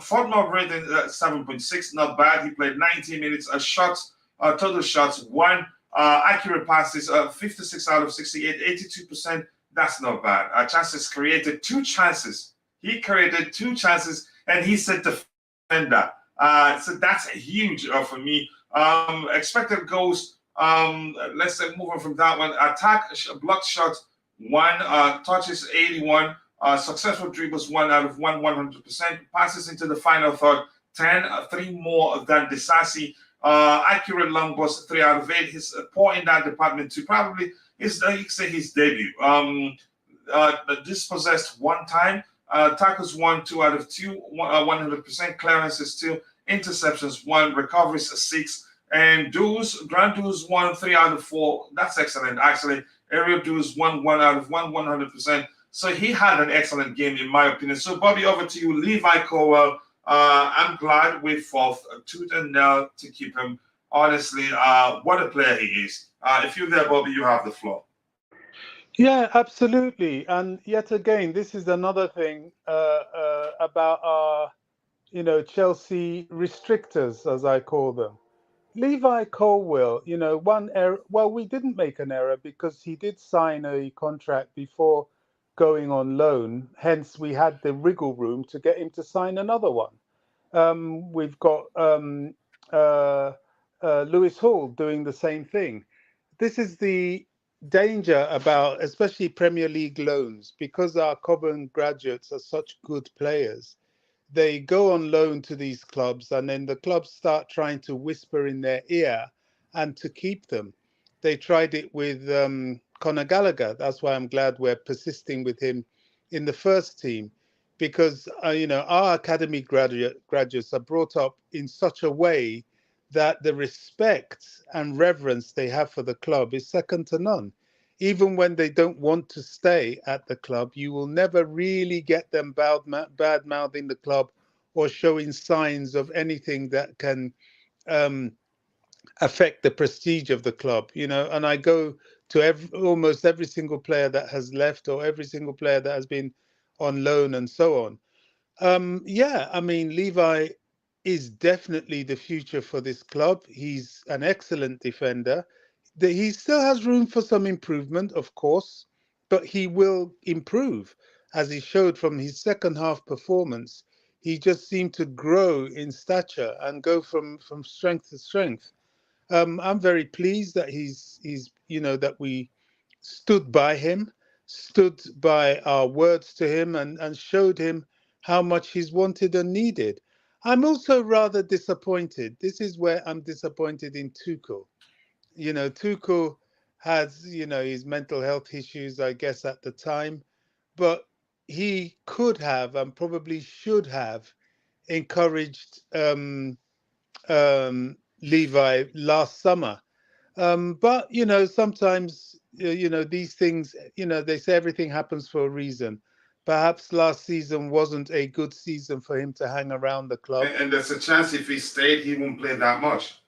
Fortnum rating 7.6, not bad. He played 90 minutes. Total shots, 1. Accurate passes, 56 out of 68, 82%. That's not bad. Chances created, 2 chances. He created 2 chances, and he set the defender. So that's huge for me. Expected goals, let's say moving from that one. Attack, blocked shots, 1. Touches, 81. Successful dribbles, 1 out of 100%. Passes into the final third, 10. 3 more than Disasi. Accurate long balls, 3 out of 8. He's poor in that department too. Probably you could say his debut. Dispossessed 1 time. Tackles 1, 2 out of 2, 100%. Clearances 2. Interceptions 1. Recoveries 6. And grand duels 1, 3 out of 4. That's excellent, actually. Aerial duels 1, 1 out of 1, 100%. So he had an excellent game, in my opinion. So, Bobby, over to you. Levi Colwill. I'm glad we fought tooth and nail to keep him. Honestly, what a player he is. If you're there, Bobby, you have the floor. Yeah, absolutely. And yet again, this is another thing about our, Chelsea restrictors, as I call them. Levi Colwill, one error. Well, we didn't make an error because he did sign a contract before going on loan. Hence, we had the wriggle room to get him to sign another one. We've got Lewis Hall doing the same thing. This is the danger about, especially Premier League loans, because our Cobham graduates are such good players. They go on loan to these clubs, and then the clubs start trying to whisper in their ear and to keep them. They tried it with Conor Gallagher. That's why I'm glad we're persisting with him in the first team, because our academy graduates are brought up in such a way that the respect and reverence they have for the club is second to none. Even when they don't want to stay at the club, you will never really get them bad-mouthing the club or showing signs of anything that can affect the prestige of the club. And I go to almost every single player that has left or every single player that has been on loan and so on. Levi is definitely the future for this club. He's an excellent defender. He still has room for some improvement, of course, but he will improve, as he showed from his second half performance. He just seemed to grow in stature and go from strength to strength. I'm very pleased that he's that we stood by him, stood by our words to him, and showed him how much he's wanted and needed. I'm also rather disappointed. This is where I'm disappointed in Tuchel. Tuchel has, his mental health issues, I guess, at the time. But he could have and probably should have encouraged Levi last summer. But, sometimes, these things, they say everything happens for a reason. Perhaps last season wasn't a good season for him to hang around the club. And there's a chance if he stayed, he won't play that much.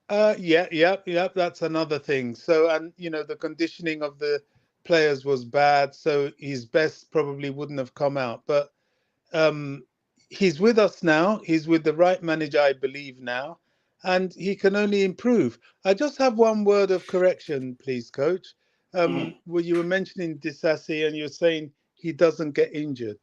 Yeah. That's another thing. So, and, the conditioning of the players was bad. So his best probably wouldn't have come out. But he's with us now. He's with the right manager, I believe, now. And he can only improve. I just have one word of correction, please, Coach. Well, you were mentioning Disasi and you're saying he doesn't get injured.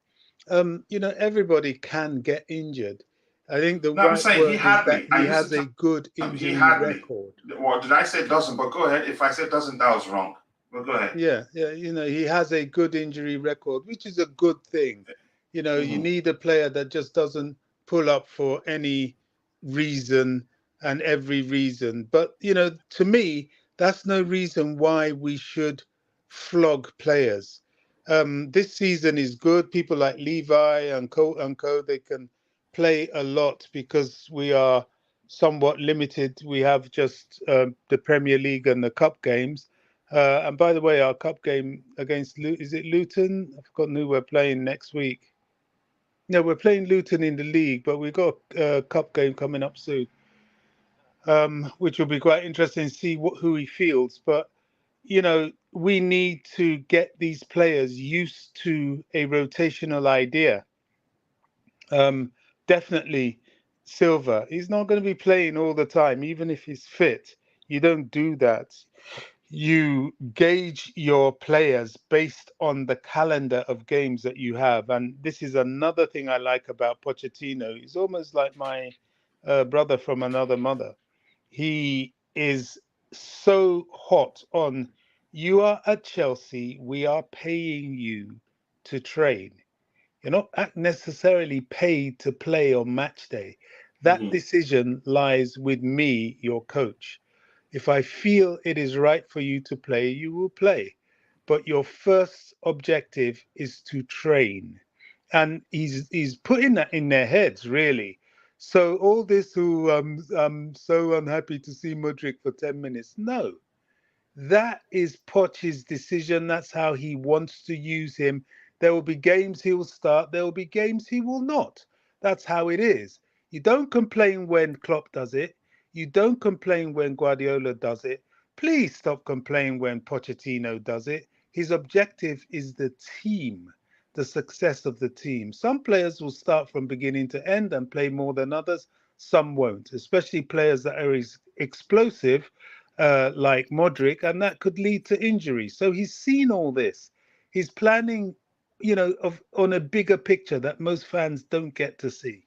Everybody can get injured. I think the right word is that he has a good injury record. Well, did I say doesn't? But go ahead. If I said doesn't, that was wrong. But go ahead. Yeah. He has a good injury record, which is a good thing. You need a player that just doesn't pull up for any reason and every reason. But, to me, that's no reason why we should flog players. This season is good. People like Levi and Co, they can play a lot because we are somewhat limited. We have just the Premier League and the Cup games. And by the way, our Cup game against, is it Luton? I've forgotten who we're playing next week. No, we're playing Luton in the league, but we've got a Cup game coming up soon, which will be quite interesting to see who he fields. But, we need to get these players used to a rotational idea. Definitely Silva. He's not going to be playing all the time, even if he's fit. You don't do that. You gauge your players based on the calendar of games that you have. And this is another thing I like about Pochettino. He's almost like my brother from another mother. He is so hot on, you are at Chelsea, we are paying you to train. You're not necessarily paid to play on match day. That decision lies with me, your coach. If I feel it is right for you to play, you will play. But your first objective is to train. And he's putting that in their heads, really. So all this who I'm so unhappy to see Mudryk for 10 minutes. No, that is Poch's decision. That's how he wants to use him. There will be games he will start. There will be games he will not. That's how it is. You don't complain when Klopp does it. You don't complain when Guardiola does it. Please stop complaining when Pochettino does it. His objective is the team, the success of the team. Some players will start from beginning to end and play more than others. Some won't, especially players that are explosive, like Modric, and that could lead to injury. So he's seen all this. He's planning, on a bigger picture that most fans don't get to see.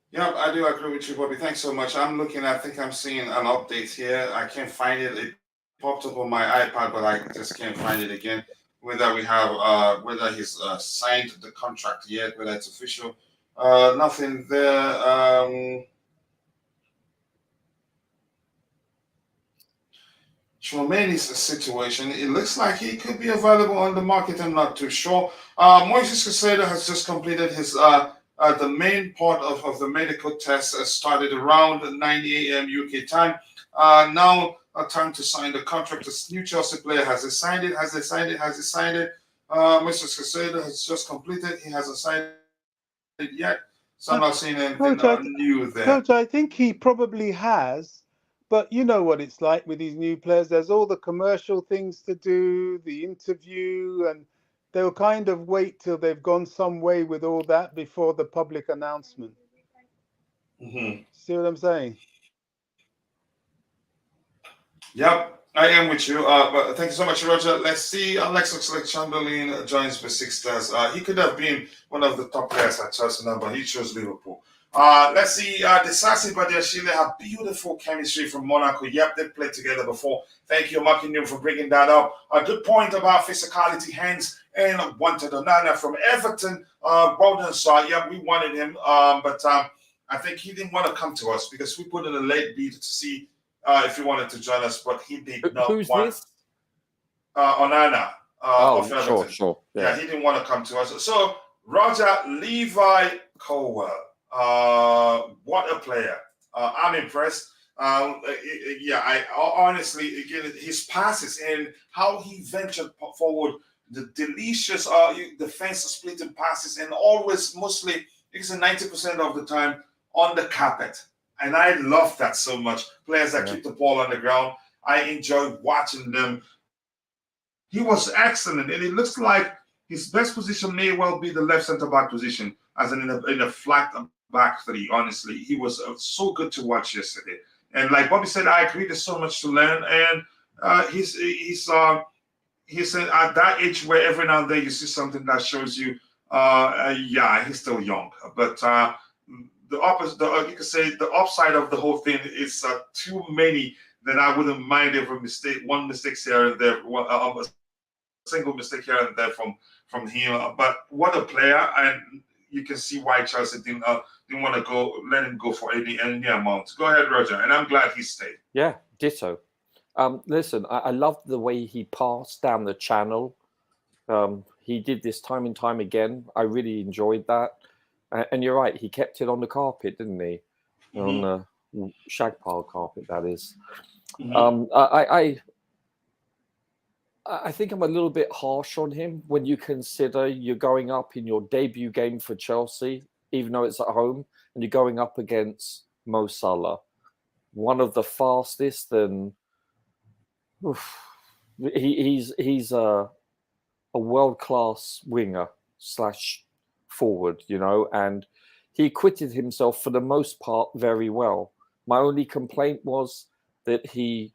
Yeah, I do agree with you, Bobby. Thanks so much. I think I'm seeing an update here. I can't find it. It popped up on my iPad, but I just can't find it again. Whether he's signed the contract yet, whether it's official. Nothing there. Chouameni's situation, it looks like he could be available on the market. I'm not too sure. Moises Caicedo has just completed his the main part of the medical test started around 9 a.m. UK time. Now time to sign the contract. This new Chelsea player, has he signed it? Has he signed it? Has he signed it? Mr. Caicedo has just completed. He hasn't signed it yet. So I'm not seeing anything new there. Coach, I think he probably has. But you know what it's like with these new players. There's all the commercial things to do, the interview, and they'll kind of wait till they've gone some way with all that before the public announcement. See what I'm saying? Yep, I am with you. But thank you so much, Roger. Let's see. Alexis Chamberlain joins Besiktas. He could have been one of the top players at Chelsea now, but he chose Liverpool. Let's see. Disasi Badiashile have beautiful chemistry from Monaco. Yep, they've played together before. Thank you, Marquinhos, for bringing that up. A good point about physicality, hands, and wanted Onana from Everton. Golden Star. Yeah, we wanted him, but I think he didn't want to come to us because we put in a late bid to see if he wanted to join us, but he did not want. Who's this? Onana of Everton. Sure. Yeah, he didn't want to come to us. So, Roger, Levi Colwill, what a player. I'm impressed. I honestly, again, his passes and how he ventured forward, the delicious defensive splitting passes, and always mostly, because 90% of the time on the carpet. And I love that so much. Players that keep the ball on the ground, I enjoy watching them. He was excellent, and it looks like his best position may well be the left centre-back position, as in a flat back three. Honestly, he was so good to watch yesterday. And like Bobby said, I agree. There's so much to learn, and he's at that age where every now and then you see something that shows you, he's still young. But the opposite, you could say, the upside of the whole thing is too many. Then I wouldn't mind every mistake, one mistake here and there, a single mistake here and there from him. But what a player, and you can see why Chelsea didn't want to let him go for any amount. Go ahead, Roger, and I'm glad he stayed. Yeah, ditto. Listen, I loved the way he passed down the channel. He did this time and time again. I really enjoyed that. And you're right, he kept it on the carpet, didn't he? On the shag pile carpet, that is. I think I'm a little bit harsh on him when you consider you're going up in your debut game for Chelsea, even though it's at home, and you're going up against Mo Salah, one of the fastest, and he's a world-class winger / forward, and he acquitted himself for the most part very well. My only complaint was that he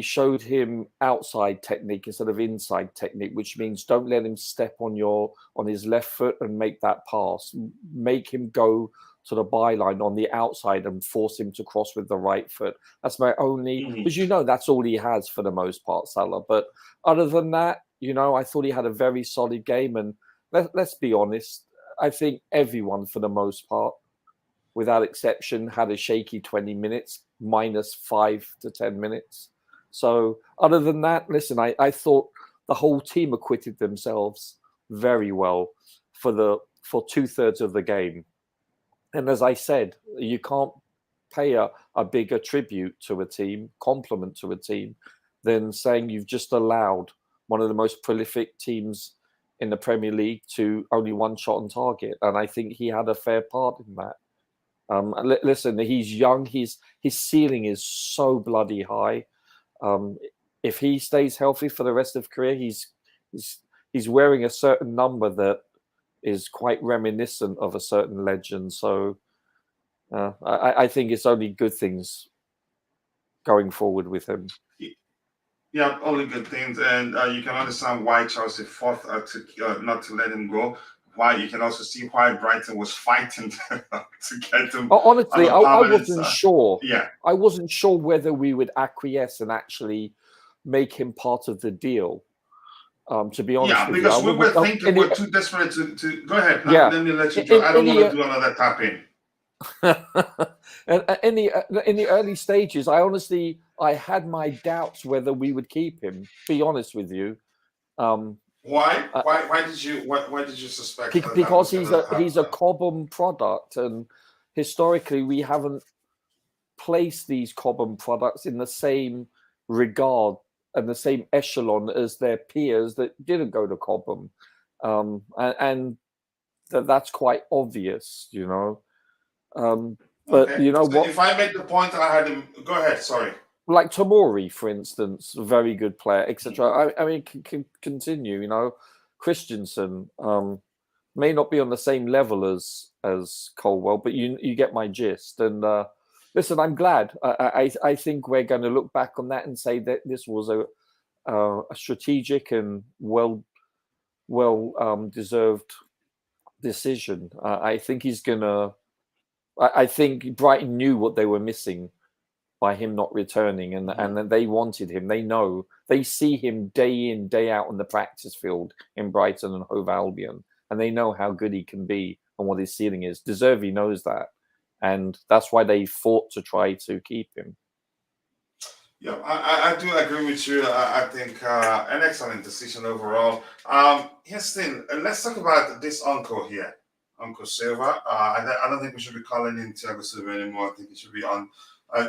showed him outside technique instead of inside technique, which means don't let him step on his left foot and make that pass. Make him go to the byline on the outside and force him to cross with the right foot. That's my only, because that's all he has for the most part, Salah. But other than that, I thought he had a very solid game. And let's be honest, I think everyone for the most part, without exception, had a shaky 20 minutes, minus 5 to 10 minutes. So other than that, listen, I thought the whole team acquitted themselves very well for 2/3 of the game. And as I said, you can't pay a bigger tribute to a team, compliment to a team, than saying you've just allowed one of the most prolific teams in the Premier League to only one shot on target. And I think he had a fair part in that. Listen, he's young. His ceiling is so bloody high. If he stays healthy for the rest of his career, he's wearing a certain number that is quite reminiscent of a certain legend. So I think it's only good things going forward with him. Yeah, only good things, and you can understand why Chelsea fought not to let him go. Why you can also see why Brighton was fighting to get him. Honestly, I wasn't sure. Yeah, I wasn't sure whether we would acquiesce and actually make him part of the deal. To be honest, with because we were thinking we're too desperate to go ahead. Let me let you go. I don't want to do another tap in. In the early stages, I had my doubts whether we would keep him. Be honest with you. Why? Why did you suspect? Because he's a Cobham product, and historically we haven't placed these Cobham products in the same regard and the same echelon as their peers that didn't go to Cobham, and that's quite obvious, But okay. you know what? If I make the point, I had him. Go ahead. Sorry. Like Tomori, for instance, a very good player, etc. I mean, can continue. Christensen may not be on the same level as Colwill, but you get my gist. And listen, I'm glad. I think we're going to look back on that and say that this was a strategic and well deserved decision. I think he's gonna. I think Brighton knew what they were missing by him not returning, and then they wanted him. They see him day in, day out on the practice field in Brighton and Hove Albion, and they know how good he can be and what his ceiling is. De Zerbi knows that, and that's why they fought to try to keep him. Yeah, I do agree with you. I think an excellent decision overall. Here's the thing. Let's talk about this uncle here, Uncle Silva. I don't think we should be calling him Thiago Silva anymore. I think it should be on.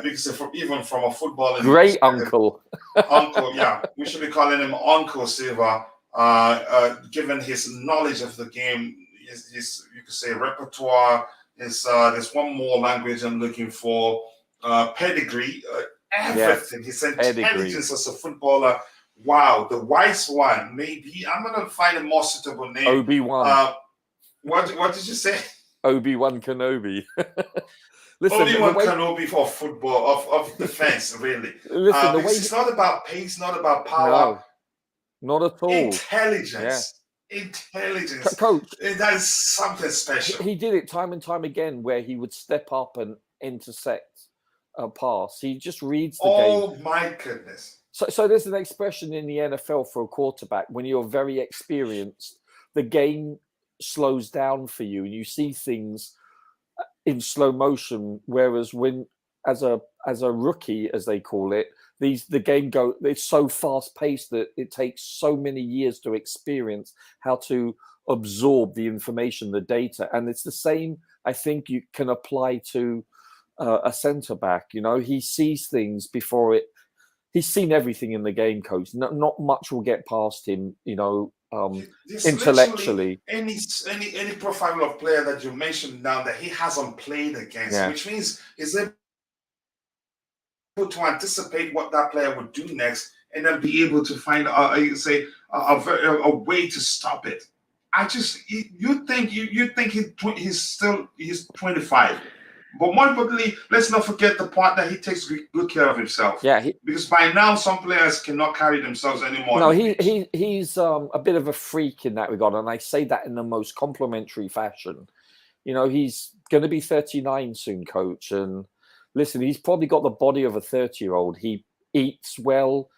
Because even from a footballing Great uncle. uncle, yeah, we should be calling him Uncle Silva. Given his knowledge of the game, his you could say repertoire. There's one more language I'm looking for. Pedigree. Everything. Yes, His intelligence as a footballer. Wow, the wise one. Maybe I'm gonna find a more suitable name. Obi-Wan. What did you say? Obi-Wan Kenobi. Listen, Obi-Wan Kenobi for football of defense, really. Listen, it's not about pace, not about power. No, not at all. Intelligence. Yeah. Intelligence. Coach, that is something special. He did it time and time again where he would step up and intersect a pass. He just reads the game. Oh my goodness. So there's an expression in the NFL for a quarterback. When you're very experienced, the game slows down for you and you see things in slow motion. Whereas when as a rookie, as they call it, the game it's so fast paced that it takes so many years to experience how to absorb the information, the data. And it's the same, I think, you can apply to a centre back. You know, he sees things before it. He's seen everything in the game, coach. Not much will get past him, you know, intellectually. Any profile of player that you mentioned now that he hasn't played against, which means he's able to anticipate what that player would do next and then be able to find a way to stop it. You think he's 25. But more importantly, let's not forget the part that he takes good care of himself. Yeah, because by now some players cannot carry themselves anymore. No, he's a bit of a freak in that regard, and I say that in the most complimentary fashion. You know, he's going to be 39 soon, coach. And listen, he's probably got the body of a 30-year-old. He eats well.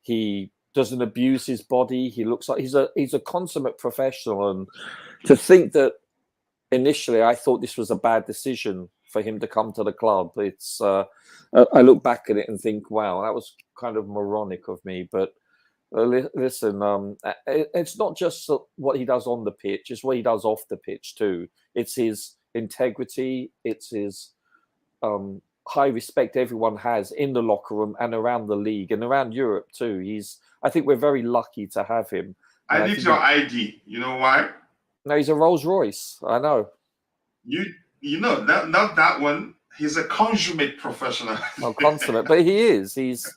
He doesn't abuse his body. He looks like he's a consummate professional. And to think that initially I thought this was a bad decision for him to come to the club. It's I look back at it and think, wow, that was kind of moronic of me. But listen, it's not just what he does on the pitch; it's what he does off the pitch too. It's his integrity. It's his high respect everyone has in the locker room and around the league and around Europe too. I think we're very lucky to have him. I need your ID. You know why? No, he's a Rolls Royce. I know. You know, not that one. He's a consummate professional. Oh, consummate, but he is. He's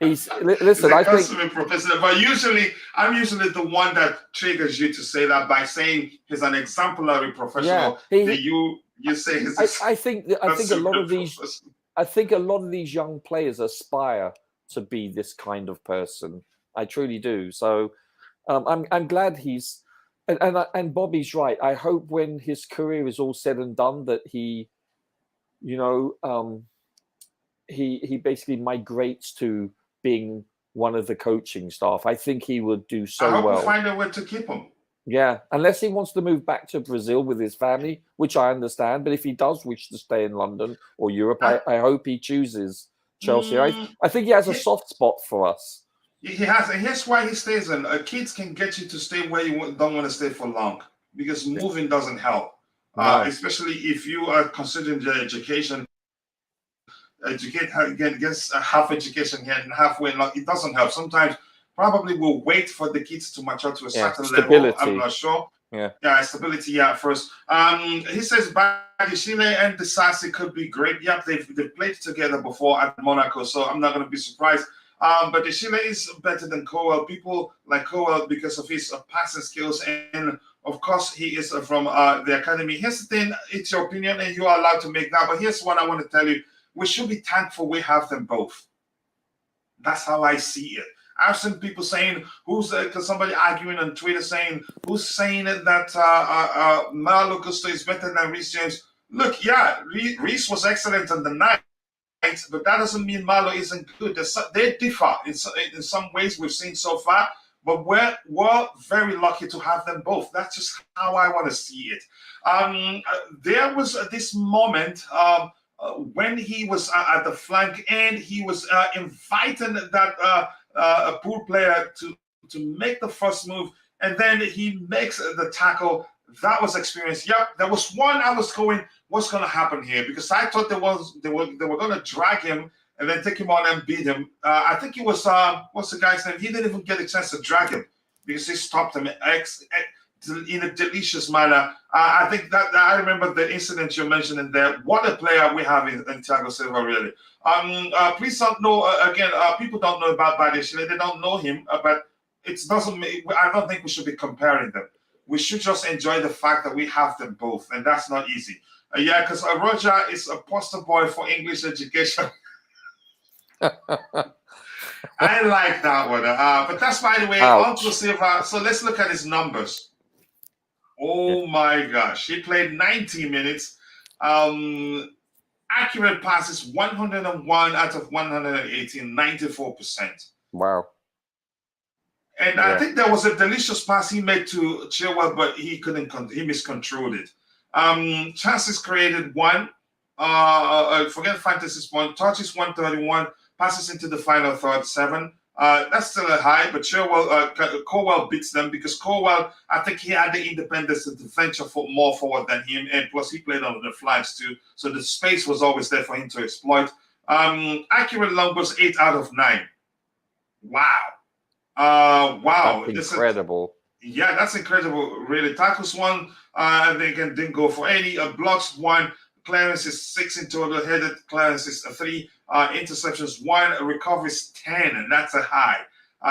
listen. He's a consummate professional. But I'm usually the one that triggers you to say that by saying he's an exemplary professional. Yeah, you say he's. I think a lot of these. I think a lot of these young players aspire to be this kind of person. I truly do. So, I'm glad he's. And Bobby's right. I hope when his career is all said and done that he, you know, he basically migrates to being one of the coaching staff. I think he would do so well. I hope we find a way to keep him. Yeah, unless he wants to move back to Brazil with his family, which I understand. But if he does wish to stay in London or Europe, I hope he chooses Chelsea. I think he has a soft spot for us. He has, and here's why he stays in. Kids can get you to stay where you don't want to stay for long because moving doesn't help, especially if you are considering your education. Gets half education here and halfway. It doesn't help. Sometimes probably we'll wait for the kids to mature to a certain level. I'm not sure. Yeah, stability. Yeah, first. He says Bagashile and Disasi could be great. Yeah, they've played together before at Monaco, so I'm not going to be surprised. But Ishile is better than Colwill. People like Colwill because of his passing skills, and of course he is from the academy. Here's the thing: it's your opinion, and you are allowed to make that. But here's what I want to tell you: we should be thankful we have them both. That's how I see it. I've seen people saying, because somebody arguing on Twitter saying, who's saying that Malo Gusto is better than Reece James? Look, yeah, Reece was excellent on the night. But that doesn't mean Malo isn't good. They differ in some ways we've seen so far, but we're very lucky to have them both. That's just how I want to see it. There was this moment when he was at the flank and he was inviting that pool player to make the first move, and then he makes the tackle. That was experience. Yeah, there was one I was going, what's going to happen here? Because I thought they were going to drag him and then take him on and beat him. I think it was what's the guy's name? He didn't even get a chance to drag him because he stopped him in a delicious manner. I think that I remember the incident you're mentioning there. What a player we have in Thiago Silva, really. Please don't know again. People don't know about Badiashile. They don't know him, but it doesn't. I don't think we should be comparing them. We should just enjoy the fact that we have them both, and that's not easy. Yeah, because Roger is a poster boy for English education. I like that one. But that's, by the way, Uncle Silva. So let's look at his numbers. Oh my gosh. He played 90 minutes. Accurate passes 101 out of 118, 94%. Wow. And I think there was a delicious pass he made to Chilwell, but he miscontrolled it. Chances created 1. Forget fantasy point. Touches 131. Passes into the final third 7. That's still a high, but Colwill beats them because Colwill, I think he had the independence to venture more forward than him, and plus he played on the flanks too, so the space was always there for him to exploit. Accurate long balls 8 out of 9. Wow. Wow. That's incredible. That's incredible, really. Tackles 1, and they didn't go for any. Blocks 1, clearances 6 in total, headed clearances 3, interceptions 1, recoveries 10, and that's a high.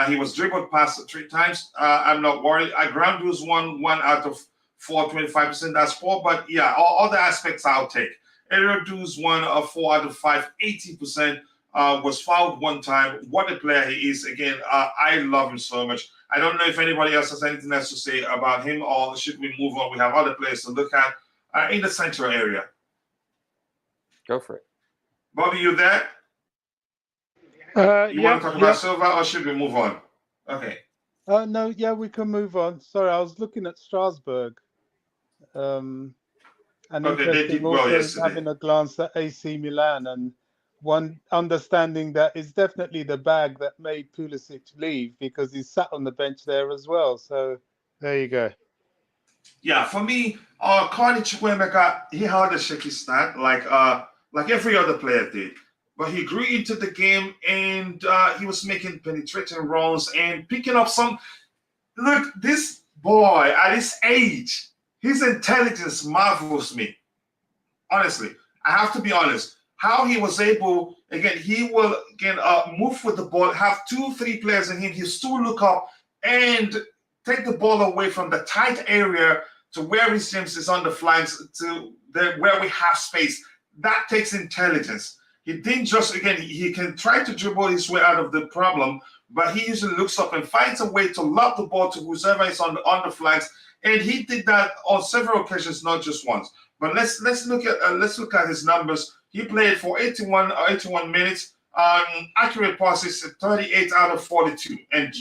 He was dribbled past 3 times. I'm not worried. Ground duels 1 out of 4, 25%. That's poor, but yeah, all the aspects I'll take. Aerial duels 1 4 out of 5, 80%. Was fouled 1 time. What a player he is. Again, I love him so much. I don't know if anybody else has anything else to say about him, or should we move on? We have other players to look at in the central area. Go for it. Bobby, you there? You want to talk about Silva, or should we move on? Okay. No, we can move on. Sorry, I was looking at Strasbourg. And interesting also having a glance at AC Milan, and one understanding that it's definitely the bag that made Pulisic leave, because he sat on the bench there as well. So there you go. Yeah, for me, Carney Chukwuemeka, he had a shaky start, like every other player did. But he grew into the game, and he was making penetrating runs and picking up some. Look, this boy at his age, his intelligence marvels me. Honestly, I have to be honest. How he was able, he will move with the ball, have 2-3 players in him. He'll still look up and take the ball away from the tight area to where Reece James is on the flanks to where we have space. That takes intelligence. He didn't just, he can try to dribble his way out of the problem, but he usually looks up and finds a way to lob the ball to whoever is on the flanks. And he did that on several occasions, not just once. But let's look at his numbers. He played for 81 minutes. Accurate passes 38 out of 42, and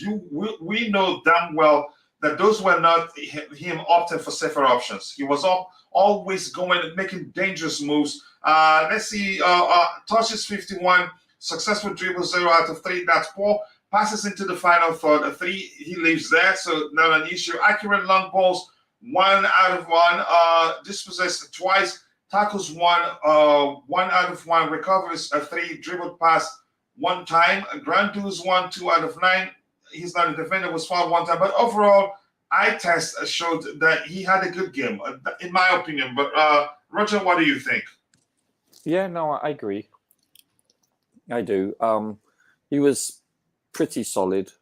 we know damn well that those were not him opting for safer options. He was always going and making dangerous moves. Let's see, touches 51, successful dribbles 0 out of 3. That's poor. Passes into the final third 3. He leaves there, so not an issue. Accurate long balls 1 out of 1. Dispossessed twice. Tackles 1 out of 1. Recoveries 3. Dribbled pass 1 time. Ground duels 1, 2 out of 9. He's not a defender. Was fouled 1 time. But overall, eye test showed that he had a good game, in my opinion. But Roger, what do you think? Yeah, no, I agree. I do. He was pretty solid.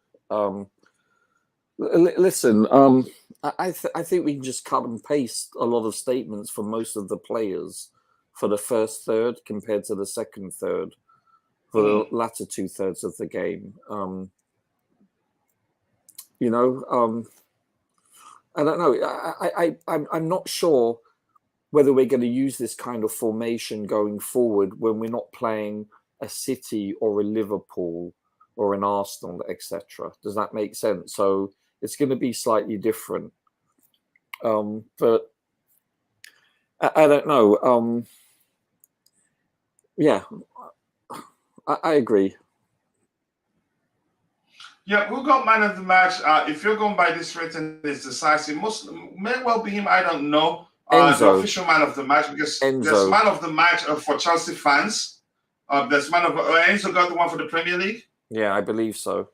Listen, I think we can just cut and paste a lot of statements from most of the players for the first third compared to the second third for the latter 2/3 of the game. I don't know. I'm not sure whether we're going to use this kind of formation going forward when we're not playing a City or a Liverpool or an Arsenal, etc. Does that make sense? So it's going to be slightly different. But I don't know. Yeah, I agree. Yeah, who got man of the match? If you're going by this rating, it's Disasi. May well be him. I don't know. The official man of the match, because there's man of the match for Chelsea fans. There's man of Enzo got the one for the Premier League. Yeah, I believe so.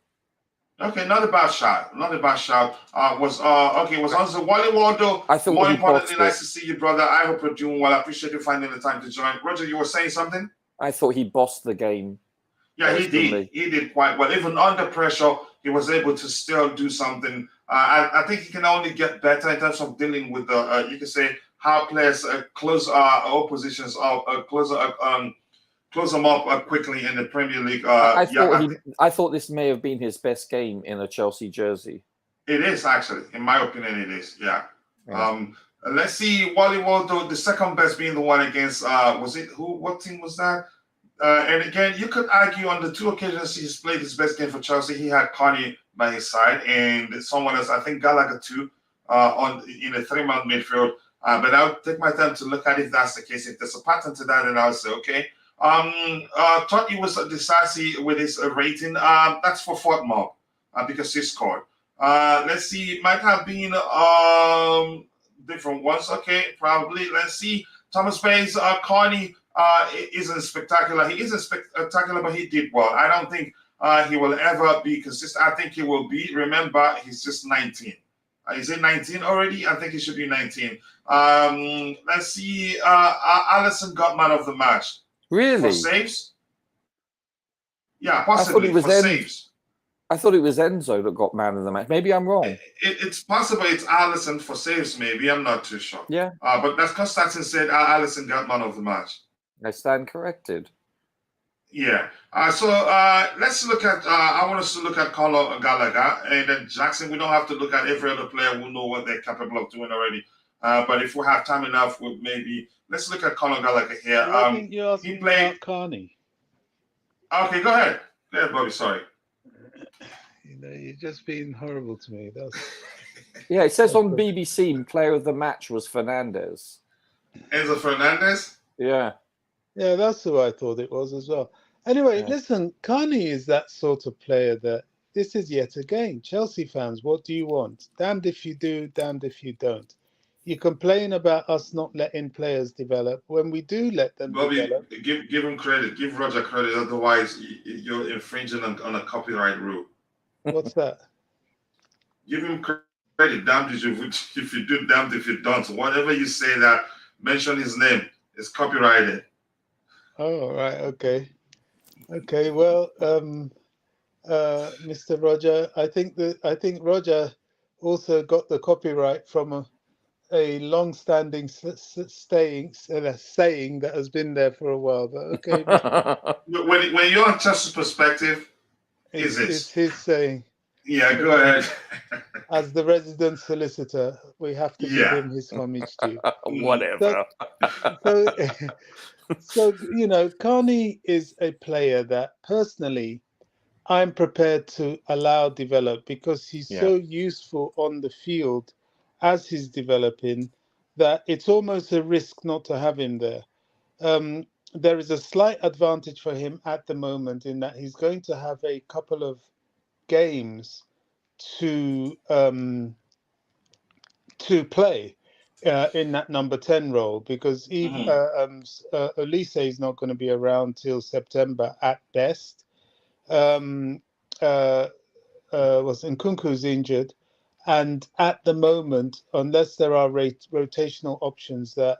Okay, not a bad shout. Not a bad shout. Was also Wally Waldo. I thought more he importantly, nice it. to see you, brother. I hope you're doing well. I appreciate you finding the time to join. Roger, you were saying something? I thought he bossed the game. Yeah, he did. He did quite well. Even under pressure, he was able to still do something. I think he can only get better in terms of dealing with the, you can say, how players close oppositions up, close them up quickly in the Premier League. I thought this may have been his best game in a Chelsea jersey. It is, actually. In my opinion, it is. Yeah. Let's see. Wally Waldo, the second best being the one against, what team was that? And again, you could argue on the two occasions he's played his best game for Chelsea, he had Carney by his side and someone else, I think Gallagher too, in a three-man midfield. But I'll take my time to look at if that's the case. If there's a pattern to that, then I'll say, okay. Thought it was Disasi with his rating. That's for Fort Mob because he scored. Let's see, might have been different ones. Okay, probably. Let's see. Thomas Bayes, Carney isn't spectacular. He isn't spectacular, but he did well. I don't think he will ever be consistent. I think he will be. Remember, he's just 19. Is it 19 already? I think he should be 19. Let's see. Alisson got man of the match. Really? For saves? Yeah, possibly for saves. I thought it was Enzo that got man of the match. Maybe I'm wrong. It's possible it's Alisson for saves, maybe. I'm not too sure. Yeah. But that's Constantine said Alisson got man of the match. I stand corrected. Yeah. So let's look at, I want us to look at Conor Gallagher and then Jackson. We don't have to look at every other player. We know what they're capable of doing already. But if we have time enough, let's look at Conor Gallagher here. I think you're asking about Carney. Okay, go ahead. Go ahead, Bobby. Sorry. You're just being horrible to me. Yeah, it says on BBC, player of the match was Fernandes. Enzo Fernandez? Yeah. Yeah, that's who I thought it was as well. Anyway, listen, Carney is that sort of player that this is yet again. Chelsea fans, what do you want? Damned if you do, damned if you don't. You complain about us not letting players develop. When we do let them develop... Give him credit. Give Roger credit. Otherwise, you're infringing on a copyright rule. What's that? Give him credit. Damned if you do, damned if you don't. Whatever you say that, mention his name. It's copyrighted. Oh, right. Okay. Okay. Well, Mr. Roger, I think Roger also got the copyright from a long-standing saying that has been there for a while. But okay. when you're on Chester's perspective, it's his saying. Yeah, go ahead. As the resident solicitor, we have to give him his homage too. Whatever. So, Carney is a player that personally I'm prepared to allow develop because he's so useful on the field as he's developing that it's almost a risk not to have him there. There is a slight advantage for him at the moment in that he's going to have a couple of games to play in that number 10 role because Olise is not going to be around till September at best. Nkunku's injured, and at the moment, unless there are rotational options that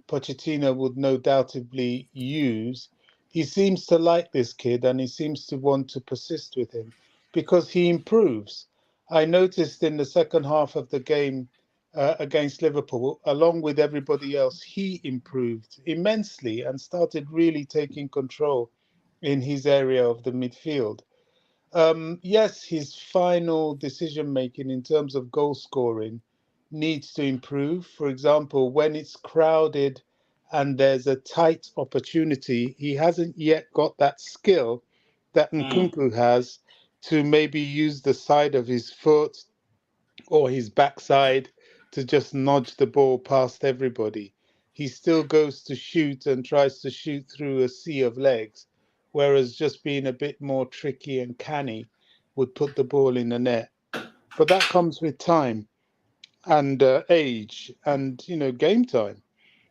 Pochettino would no doubtably use, he seems to like this kid and he seems to want to persist with him because he improves. I noticed in the second half of the game against Liverpool, along with everybody else, he improved immensely and started really taking control in his area of the midfield. Yes, his final decision-making in terms of goal scoring needs to improve. For example, when it's crowded and there's a tight opportunity, he hasn't yet got that skill that Nkunku has to maybe use the side of his foot or his backside to just nudge the ball past everybody. he still goes to shoot and tries to shoot through a sea of legs, whereas just being a bit more tricky and canny would put the ball in the net. But that comes with time and age and, game time.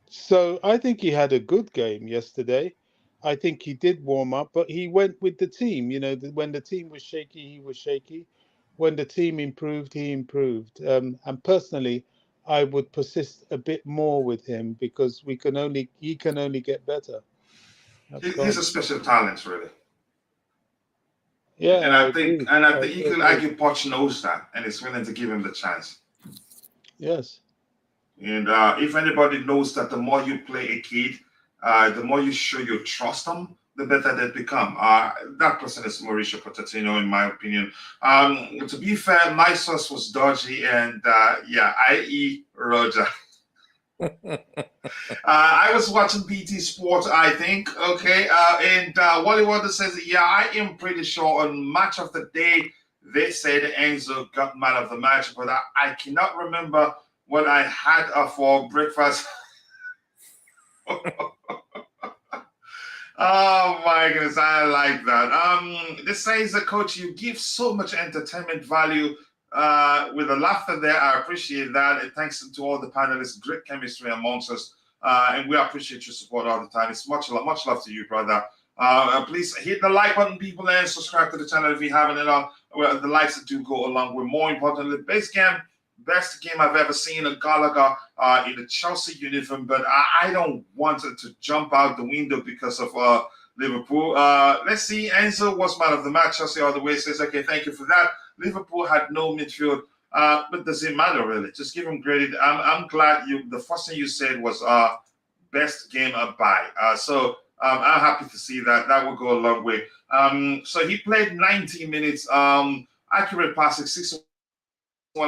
So I think he had a good game yesterday. I think he did warm up, but he went with the team. When the team was shaky, he was shaky. When the team improved, he improved. And personally, I would persist a bit more with him because he can only get better. He's a special talent, really. Yeah, and I think agree. you could argue Poch knows that and is willing to give him the chance. Yes. And if anybody knows that the more you play a kid, the more you show you trust them, the better they become. That person is Mauricio Pochettino, in my opinion. To be fair, my source was dodgy, and i.e. Roger. I was watching BT Sport, I think. Okay, and Wally Wonder says, yeah, I am pretty sure on match of the day they said Enzo got man of the match, but I cannot remember what I had for breakfast. Oh my goodness, I like that. This says, coach, you give so much entertainment value with the laughter there. I appreciate that. And thanks to all the panelists, great chemistry amongst us. And we appreciate your support all the time. It's much love to you, brother. Please hit the like button, people, and subscribe to the channel if you haven't. Well, the likes do go along with. More importantly, best game I've ever seen a Gallagher in a Chelsea uniform, but I don't want it to jump out the window because of Liverpool. Let's see. Enzo was man of the match. Chelsea all the way says, okay, thank you for that. Liverpool had no midfield, but does it matter really? Just give him credit. I'm glad the first thing you said was best game by. So I'm happy to see that. That will go a long way. So he played 90 minutes. Accurate passing, 61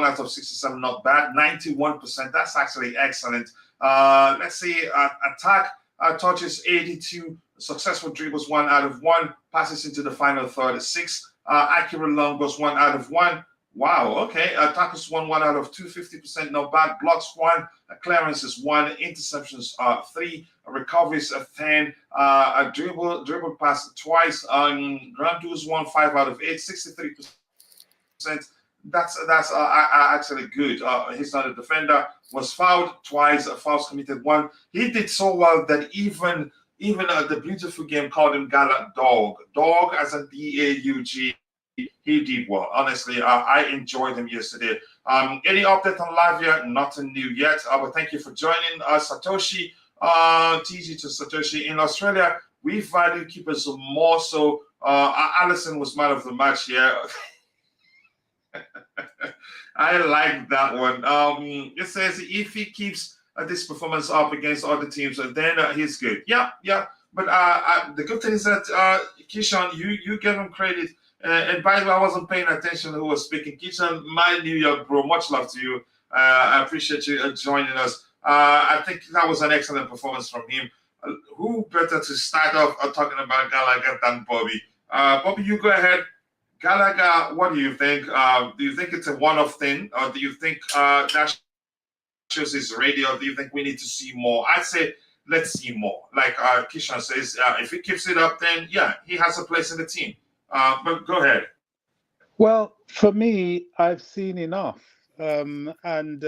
out of 67, not bad. 91%. That's actually excellent. Let's see. Attack touches 82. Successful dribbles 1 out of 1. Passes into the final third 6. Accurate long goes 1 out of 1. Wow, okay. Tackles 1 out of 2, 50%, not bad. Blocks 1, clearances 1, interceptions 3, recoveries 10, a dribble pass twice, ground duels 1, 5 out of 8, 63%. That's actually good. He's not a defender. Was fouled twice. Fouls committed 1. He did so well that even the beautiful game called him Gala Dog as a DAUG. He did well. Honestly, I enjoyed him yesterday. Any update on Lavia? Nothing new yet. But thank you for joining us, Satoshi. TG to Satoshi. In Australia, we value keepers more so. Allison was man of the match here. I like that one. It says if he keeps this performance up against other teams, then he's good. Yeah. But the good thing is that Kishan, you give him credit. And by the way, I wasn't paying attention who was speaking. Kishan, my New York bro, much love to you. I appreciate you joining us. I think that was an excellent performance from him. Who better to start off talking about Gallagher than Bobby? Bobby, you go ahead. Gallagher, what do you think? Do you think it's a one-off thing? Or do you think that shows is ready? Or do you think we need to see more? I'd say let's see more. Like Kishan says, if he keeps it up, then yeah, he has a place in the team. But go ahead. Well, for me, I've seen enough. And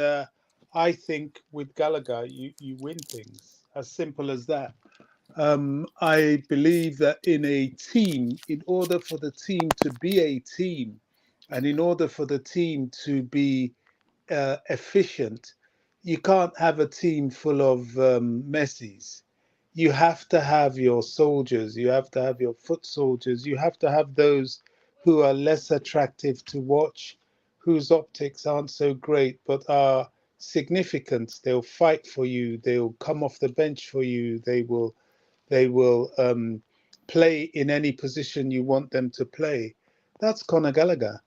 I think with Gallagher, you win things. As simple as that. I believe that in a team, in order for the team to be a team, and in order for the team to be efficient, you can't have a team full of Messis. You have to have your soldiers, you have to have your foot soldiers, you have to have those who are less attractive to watch, whose optics aren't so great, but are significant. They'll fight for you, they'll come off the bench for you, they will play in any position you want them to play. That's Conor Gallagher.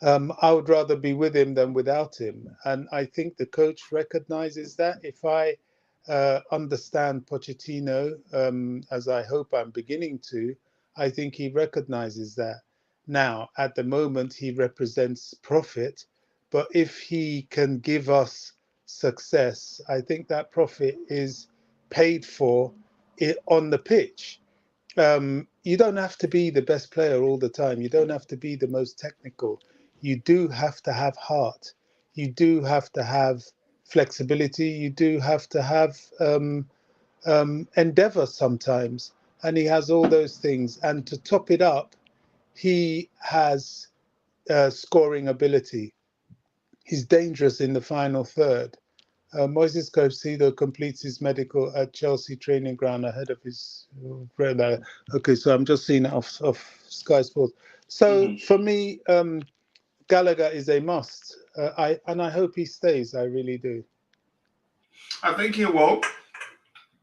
I would rather be with him than without him. And I think the coach recognizes that. If I understand Pochettino, as I hope I'm beginning to, I think he recognizes that. Now, at the moment, he represents profit. But if he can give us success, I think that profit is paid for it on the pitch. You don't have to be the best player all the time. You don't have to be the most technical. You do have to have heart. You do have to have flexibility. You do have to have endeavor sometimes. And he has all those things. And to top it up, he has scoring ability. He's dangerous in the final third. Moises Caicedo completes his medical at Chelsea training ground ahead of his. Okay, so I'm just seeing it off Sky Sports. So for me, Gallagher is a must. I hope he stays. I really do. I think he will.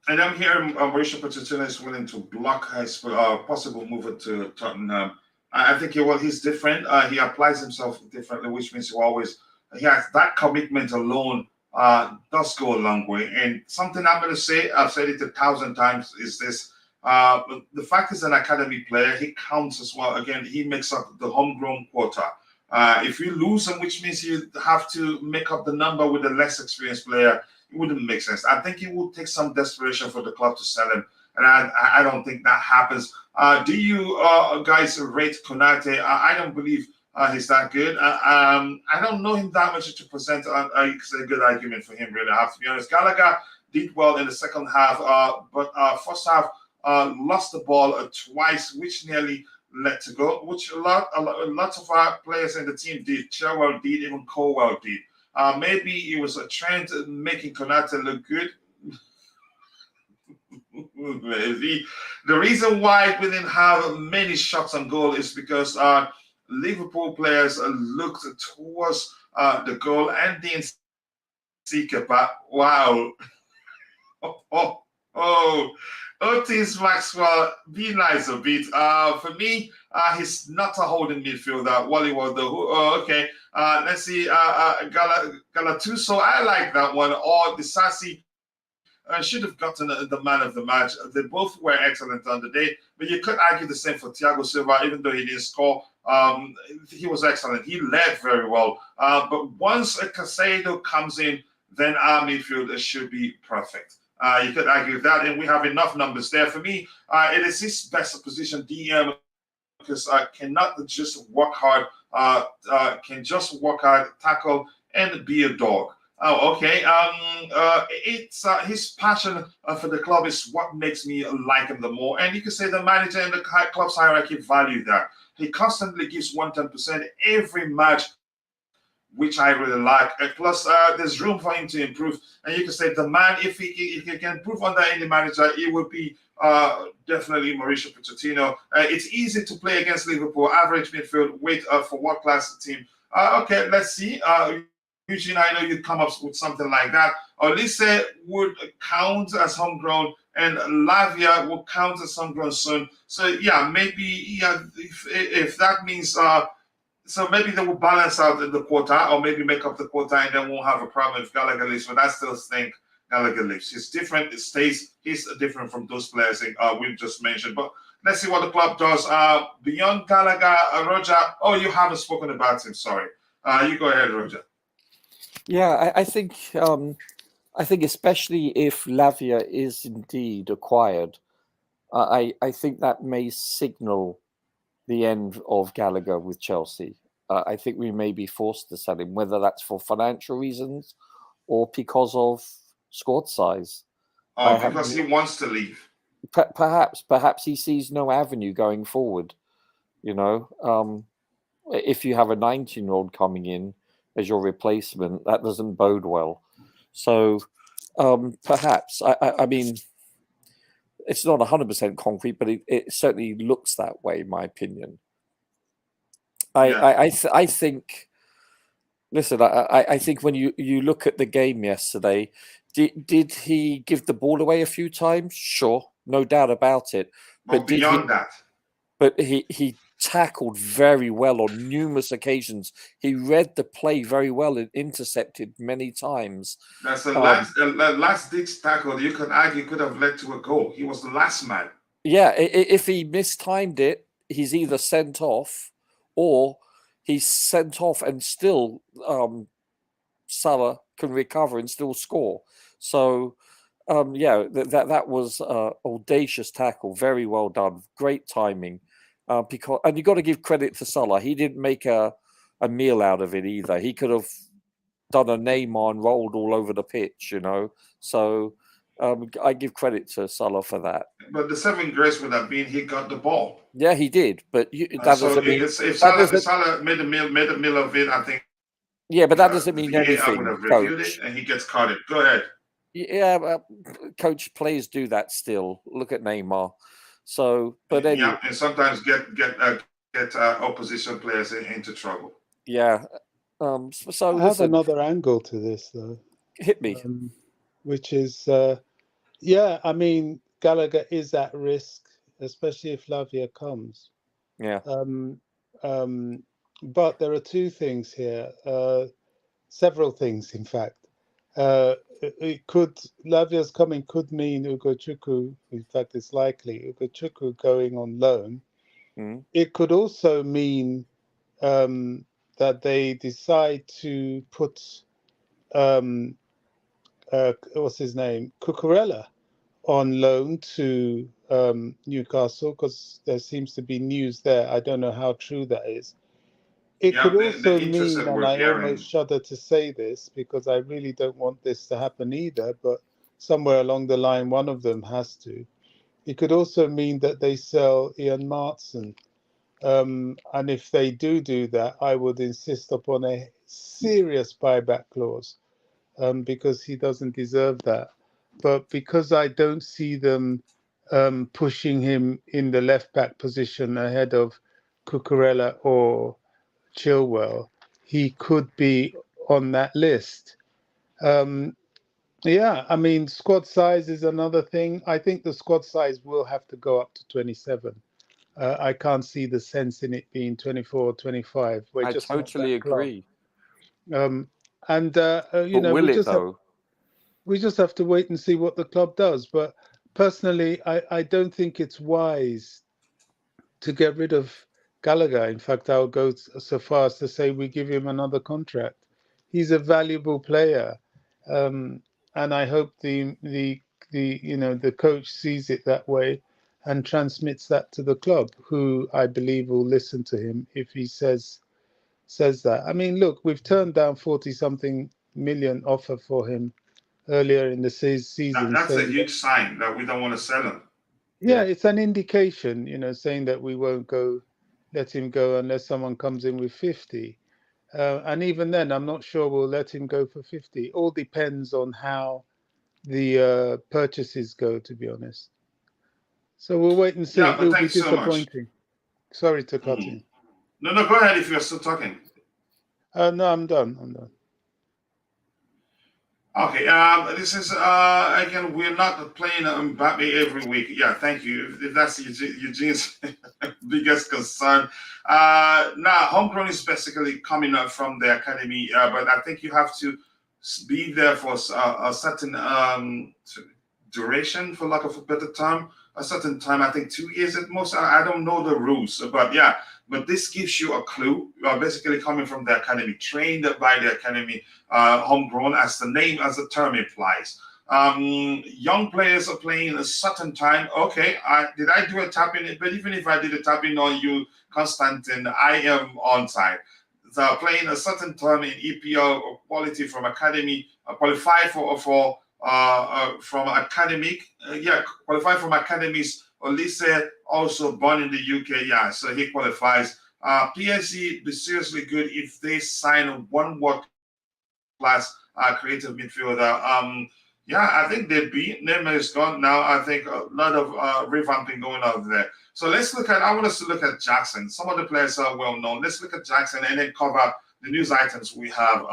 And I'm hearing Mauricio Pochettino is willing to block his possible move to Tottenham. I think he will. He's different. He applies himself differently, which means he has that commitment alone. Does go a long way. And something I'm going to say, I've said it 1,000 times, is this. The fact is an academy player. He counts as well. Again, he makes up the homegrown quota. If you lose him, which means you have to make up the number with a less experienced player, it wouldn't make sense. I think it would take some desperation for the club to sell him. And I don't think that happens. Do you guys rate Konate? I don't believe he's that good. I don't know him that much to present a good argument for him, really. I have to be honest. Gallagher did well in the second half, but first half lost the ball twice, which nearly led to goal, which a lot of our players in the team did. Chilwell did, even Colwill did. Maybe it was a trend making Konate look good. The reason why we didn't have many shots on goal is because Liverpool players looked towards the goal and didn't seek it. But wow. Otis Maxwell, be nice a bit. For me, he's not a holding midfielder. Wally Waldo. Okay. Let's see. Galatuso, I like that one. Or Disasi should have gotten the man of the match. They both were excellent on the day. But you could argue the same for Thiago Silva, even though he didn't score. He was excellent. He led very well. But once Caicedo comes in, then our midfield should be perfect. You could argue that, and we have enough numbers there. For me, it is his best position, DM, because cannot just work hard, can just work hard, tackle, and be a dog. Oh, okay. It's his passion for the club is what makes me like him the more. And you can say the manager and the club's hierarchy value that. He constantly gives 110% every match, which I really like. Plus, there's room for him to improve. And you can say the man, if he can improve under any manager, it would be definitely Mauricio Pochettino. It's easy to play against Liverpool, average midfield, wait for world-class team. Okay, let's see. Eugene, I know you'd come up with something like that. Olise would count as homegrown, and Lavia will count as homegrown soon. So, yeah, maybe if that means... So maybe they will balance out in the quota, or maybe make up the quota, and then won't have a problem if Gallagher leaves. But I still think Gallagher leaves. He's different. It stays. He's different from those players we've just mentioned. But let's see what the club does. Beyond Gallagher, Roger. Oh, you haven't spoken about him. Sorry. You go ahead, Roger. Yeah, I think especially if Lavia is indeed acquired, I think that may signal the end of Gallagher with Chelsea. I think we may be forced to sell him, whether that's for financial reasons or because of squad size. Because he wants to leave. Perhaps he sees no avenue going forward. You know, if you have a 19-year-old coming in as your replacement, that doesn't bode well. So perhaps, I mean, it's not 100% concrete, but it certainly looks that way, in my opinion. I think. Listen, I think when you look at the game yesterday, did he give the ball away a few times? Sure, no doubt about it. But beyond that, but he tackled very well on numerous occasions. He read the play very well and intercepted many times. That's the last ditch tackle. You could argue could have led to a goal. He was the last man. Yeah, if he mistimed it, he's either sent off or he's sent off and still Salah can recover and still score. So That was audacious tackle. Very well done. Great timing. And you got to give credit to Salah. He didn't make a meal out of it either. He could have done a Neymar and rolled all over the pitch, So I give credit to Salah for that. But the saving grace would have been he got the ball. Yeah, he did. But that doesn't mean if Salah made a meal of it, I think. Yeah, but that doesn't mean anything. Would have reviewed it and he gets carded. Go ahead. Yeah, coach, players do that still. Look at Neymar. So, but anyway, and sometimes get opposition players into trouble. Yeah. So I have another angle to this, though. Hit me. Which is, I mean, Gallagher is at risk, especially if Lavia comes. Yeah. But there are two things here, several things, in fact. Lavia's coming could mean Ugochukwu, in fact, it's likely, Ugochukwu going on loan. Mm. It could also mean that they decide to put, what's his name, Cucurella on loan to Newcastle, because there seems to be news there. I don't know how true that is. It could also mean, and I almost shudder to say this because I really don't want this to happen either, but somewhere along the line, one of them has to. It could also mean that they sell Ian Martson. And if they do that, I would insist upon a serious buyback clause because he doesn't deserve that. But because I don't see them pushing him in the left-back position ahead of Cucurella or Chilwell, he could be on that list. I mean, squad size is another thing. I think the squad size will have to go up to 27. I can't see the sense in it being 24 or 25. I totally agree. Will we just have to wait and see what the club does. But personally, I don't think it's wise to get rid of Gallagher. In fact, I'll go so far as to say we give him another contract. He's a valuable player, and I hope the coach sees it that way and transmits that to the club, who I believe will listen to him if he says that. I mean, look, we've turned down 40-something million offer for him earlier in the season. That's a huge sign that we don't want to sell him. Yeah, it's an indication, saying that we won't let him go unless someone comes in with 50. And even then, I'm not sure we'll let him go for 50. All depends on how the purchases go, to be honest. So we'll wait and see. Yeah, but It'll be thanks disappointing. So Sorry to cut in. No, go ahead if you're still talking. No, I'm done. Okay, this is, again, we're not playing Mbappe every week. Yeah, thank you. If that's Eugene's biggest concern. Now, homegrown is basically coming up from the academy, but I think you have to be there for a certain duration, for lack of a better term, a certain time, I think 2 years at most. I don't know the rules, but yeah. But this gives you a clue. You are basically coming from the academy, trained by the academy, homegrown, as the term implies. Young players are playing a certain time. Okay, did I do a tap-in? But even if I did a tap-in on you, Constantine, I am on side. So playing a certain term in EPL quality from academy, qualify from academic, qualify from academies. Olise, also born in the UK, so he qualifies. PSG be seriously good if they sign one world-class creative midfielder. I think they'd be. Neymar is gone now. I think a lot of revamping going on there. So I want us to look at Jackson. Some of the players are well known. Let's look at Jackson and then cover the news items we have.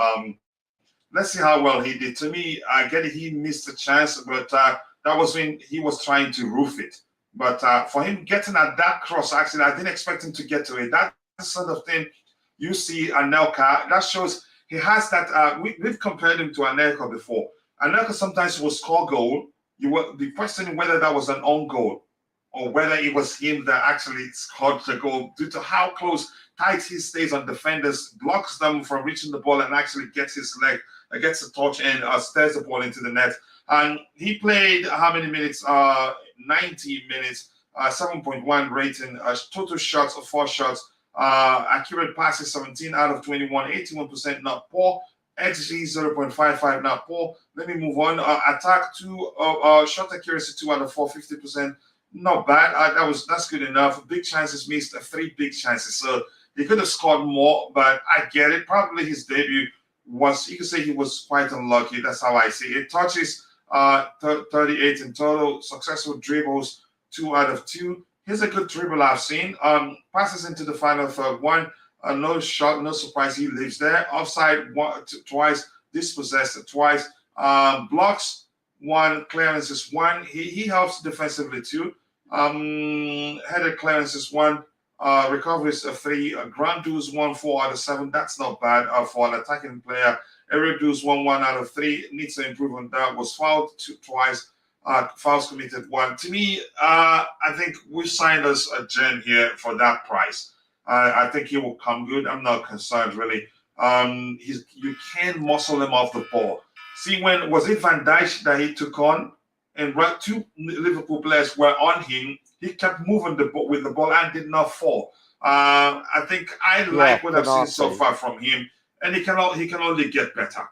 Let's see how well he did. To me, I get it, he missed a chance, but that was when he was trying to roof it. But for him getting at that cross, actually, I didn't expect him to get to it. That sort of thing you see Anelka, that shows he has that. We've compared him to Anelka before. Anelka sometimes will score goal. You will be questioning whether that was an own goal or whether it was him that actually scored the goal due to how tight he stays on defenders, blocks them from reaching the ball and actually gets his leg, gets a touch and stares the ball into the net. And he played how many minutes? 90 minutes, 7.1 rating, total shots of 4 shots, accurate passes 17 out of 21, 81%, not poor. XG 0.55, not poor. Let me move on. Attack 2, shot accuracy 2 out of 4, 50%. Not bad. That's good enough. Big chances missed, 3 big chances. So he could have scored more, but I get it. Probably his debut was, you could say he was quite unlucky. That's how I see it. Touches 38 in total. Successful dribbles 2 out of 2. Here's a good dribble I've seen. Passes into the final third 1. No shot, no surprise. He lives there. Offside twice. Dispossessed twice. Blocks 1. Clearances 1. He helps defensively too. Headed clearances 1. Recoveries 3. Ground duels 1. 4 out of 7. That's not bad for an attacking player. Aerial duels 1. 1 out of 3. Needs to improve on that. Was fouled twice. Fouls committed 1. To me, I think we signed us a gem here for that price. I think he will come good. I'm not concerned really. You can muscle him off the ball. See, when was it Van Dijk that he took on, and 2 Liverpool players were on him, he kept moving the ball with the ball and did not fall. I think I like what I've seen so far from him, and he can only get better.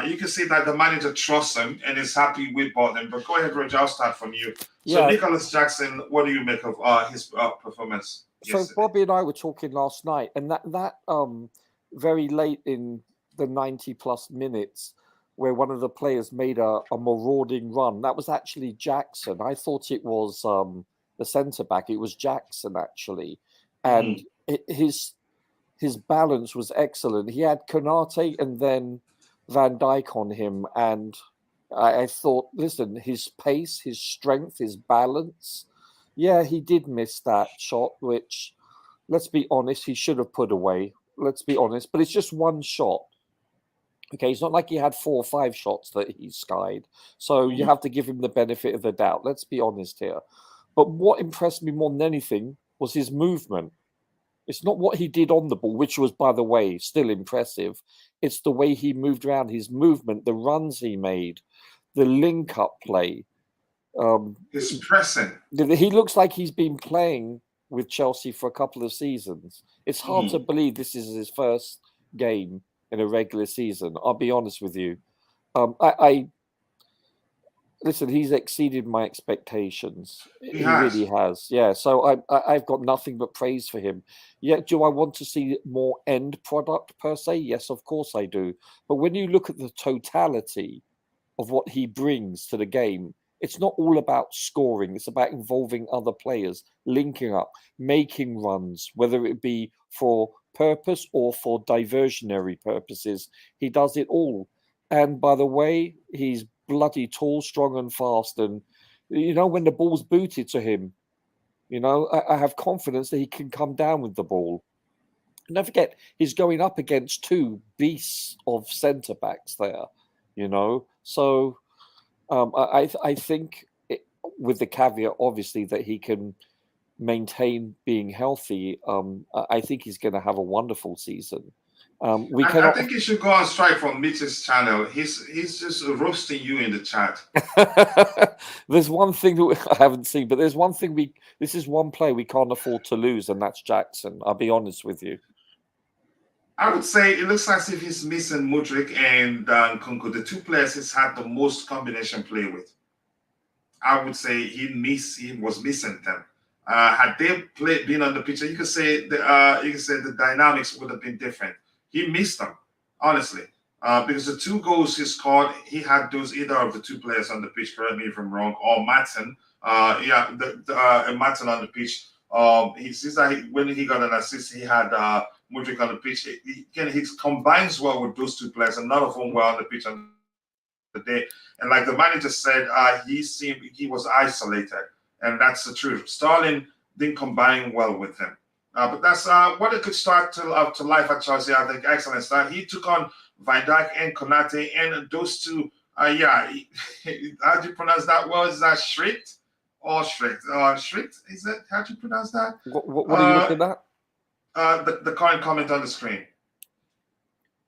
You can see that the manager trusts him and is happy with him. But go ahead, Roger. I'll start from you. So, Nicolas Jackson, what do you make of his performance? So yesterday? Bobby and I were talking last night, and that very late in the 90+ minutes, where one of the players made a marauding run, that was actually Jackson. I thought it was the centre back. It was Jackson actually, and his balance was excellent. He had Konate and then Van Dijk on him, and I thought, listen, his pace, his strength, his balance. Yeah, he did miss that shot, which, let's be honest, he should have put away. Let's be honest, but it's just one shot. Okay, it's not like he had 4 or 5 shots that he skied. So you have to give him the benefit of the doubt. Let's be honest here. But what impressed me more than anything was his movement. It's not what he did on the ball, which was, by the way, still impressive. It's the way he moved around, his movement, the runs he made, the link-up play. His pressing. He looks like he's been playing with Chelsea for a couple of seasons. It's hard to believe this is his first game in a regular season. I'll be honest with you. Listen, he's exceeded my expectations. He really has. Yeah, so I've got nothing but praise for him. Yeah, do I want to see more end product per se? Yes, of course I do. But when you look at the totality of what he brings to the game, it's not all about scoring. It's about involving other players, linking up, making runs, whether it be for purpose or for diversionary purposes. He does it all. And by the way, he's bloody tall, strong and fast. And, when the ball's booted to him, I have confidence that he can come down with the ball. And don't forget, he's going up against 2 beasts of centre-backs there, So I think, with the caveat, obviously, that he can maintain being healthy, I think he's going to have a wonderful season. I think he should go on strike from Mitch's channel. He's just roasting you in the chat. There's one thing that I haven't seen, but there's one thing this is one play we can't afford to lose, and that's Jackson. I'll be honest with you. I would say it looks as if he's missing Mudryk and Nkunku, the 2 players he's had the most combination play with. I would say he was missing them. Had they been on the pitch, you could say the dynamics would have been different. He missed them, honestly, because the 2 goals he scored, he had those either of the 2 players on the pitch. Correct me if I'm wrong, or Matson. Matson on the pitch. He sees that when he got an assist, he had Mudryk on the pitch. He combines well with those 2 players, and none of them were on the pitch on the day. And like the manager said, he was isolated, and that's the truth. Sterling didn't combine well with him. But that's what a good start to life at Chelsea. I think excellent start. He took on Van Dijk and Konate, and those 2. How do you pronounce that? Well, is that Schritt or Schritt? Schritt, is that how do you pronounce that? What are you looking at? The current comment on the screen.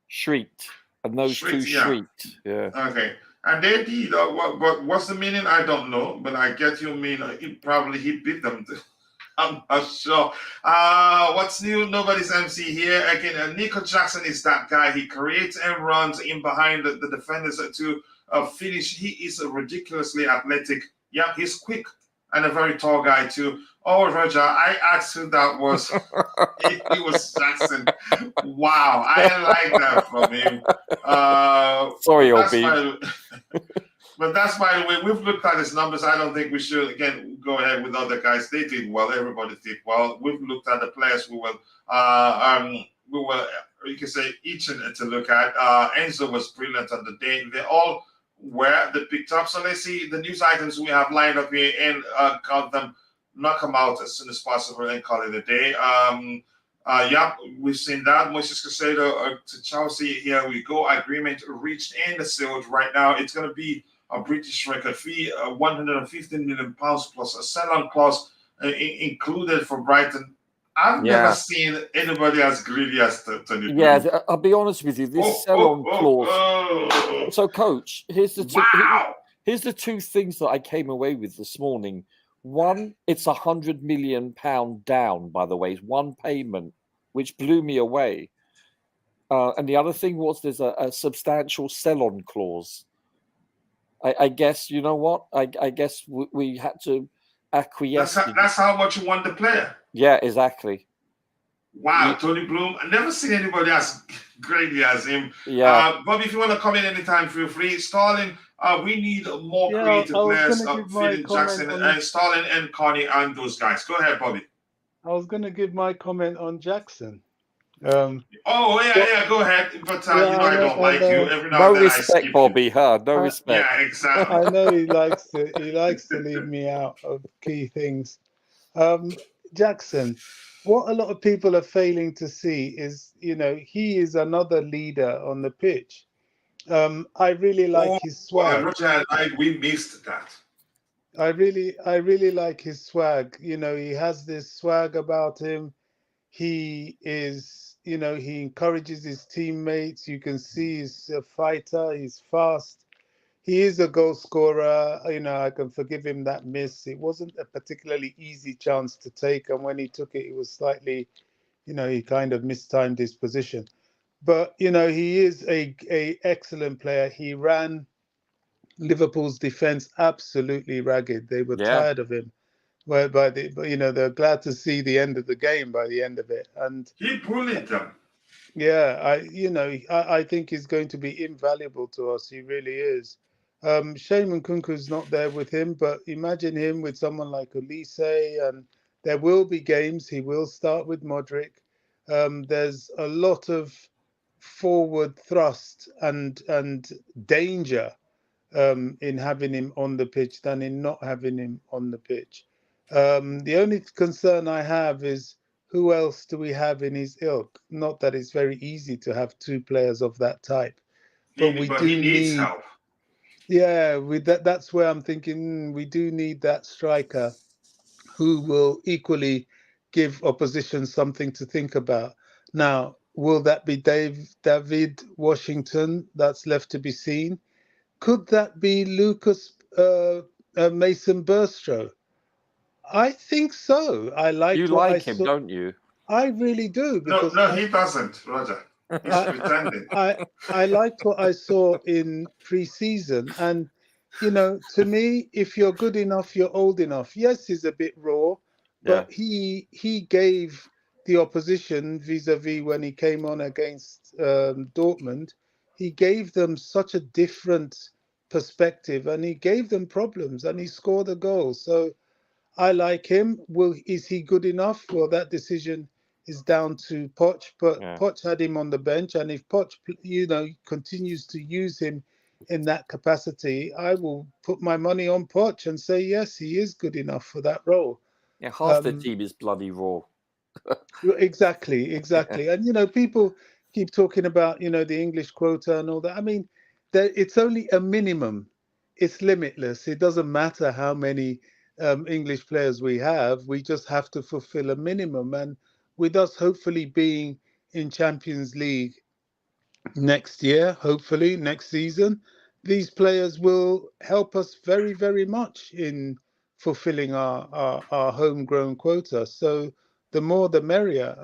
Schritt, and those 2 Schritt. Yeah. Okay. And they did. But what's the meaning? I don't know. But I get you mean. He beat them. I'm not sure. What's new? Nobody's MC here. Again, Nicolas Jackson is that guy. He creates and runs in behind the defenders to finish. He is ridiculously athletic. Yeah, he's quick and a very tall guy too. Oh, Roger, I asked who that was. It was Jackson. Wow, I like that from him. Sorry, Obi. But that's, by the way, we've looked at his numbers. I don't think we should, again, go ahead with other guys. They did well. Everybody did well. We've looked at the players we will, you can say, each to look at. Enzo was brilliant on the day. They all were. They picked up. So let's see the news items we have lined up here and count them, knock them out as soon as possible and call it a day. We've seen that. Moises Caicedo to Chelsea. Here we go. Agreement reached and sealed right now. It's going to be a British record fee, £115 million plus a sell-on clause included for Brighton. I've never seen anybody as greedy as Tony. Yeah, I'll be honest with you. This sell-on clause. So, Coach, here's the two. Wow. Here's the two things that I came away with this morning. One, it's £100 million down. By the way, it's one payment, which blew me away. And the other thing was there's a substantial sell-on clause. I guess, you know what? I guess we had to acquiesce. That's how much you want the player. Yeah, exactly. Wow, Tony Bloom. I've never seen anybody as greedy as him. Yeah. Bobby, if you want to come in anytime, feel free. Stalin, we need more creative players. Jackson and Stalin and Carney and those guys. Go ahead, Bobby. I was going to give my comment on Jackson. Go ahead. But I don't like you. Every now no and then respect, Bobby. No respect. Yeah, exactly. I know he likes to leave me out of key things. Jackson, what a lot of people are failing to see is, he is another leader on the pitch. I really like his swag. We missed that. I really like his swag. He has this swag about him. He is, he encourages his teammates. You can see he's a fighter. He's fast. He is a goal scorer. I can forgive him that miss. It wasn't a particularly easy chance to take. And when he took it, it was slightly, he kind of mistimed his position. But, he is a excellent player. He ran Liverpool's defense absolutely ragged. They were tired of him. Well, they're glad to see the end of the game by the end of it. And he bullied them. Yeah, I think he's going to be invaluable to us. He really is. Shane Nkunku's not there with him, but imagine him with someone like Olise, and there will be games. He will start with Modric. There's a lot of forward thrust and danger in having him on the pitch than in not having him on the pitch. The only concern I have is who else do we have in his ilk? Not that it's very easy to have two players of that type, but he needs help. Yeah, that's where I'm thinking we do need that striker who will equally give opposition something to think about. Now, will that be David Washington? That's left to be seen. Could that be Lucas Mason Burstro? I think so. I like you like him, don't you? I really do. No, he doesn't, Roger. He's pretending. I liked what I saw in pre-season, and to me, if you're good enough, you're old enough. Yes, he's a bit raw, but he gave the opposition vis-a-vis when he came on against Dortmund. He gave them such a different perspective, and he gave them problems, and he scored a goal. So I like him. Is he good enough? Well, that decision is down to Poch, but Poch had him on the bench, and if Poch, continues to use him in that capacity, I will put my money on Poch and say yes, he is good enough for that role. Yeah, half the team is bloody raw. Exactly. And people keep talking about the English quota and all that. I mean, it's only a minimum. It's limitless. It doesn't matter how many English players we have. We just have to fulfill a minimum, and with us hopefully being in Champions League next year, hopefully next season, these players will help us very, very much in fulfilling our homegrown quota. So the more the merrier,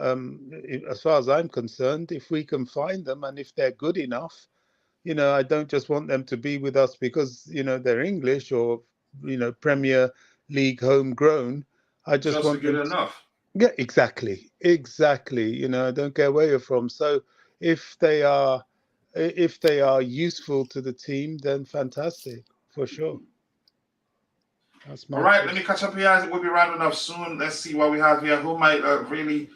as far as I'm concerned, if we can find them and if they're good enough. I don't just want them to be with us because, they're English or, Premier League homegrown. I just want good them enough. Yeah, exactly. I don't care where you're from. So if they are useful to the team, then fantastic, for sure. That's my All right, let take. me catch up here. We'll be rounding up soon. Let's see what we have here. Who might really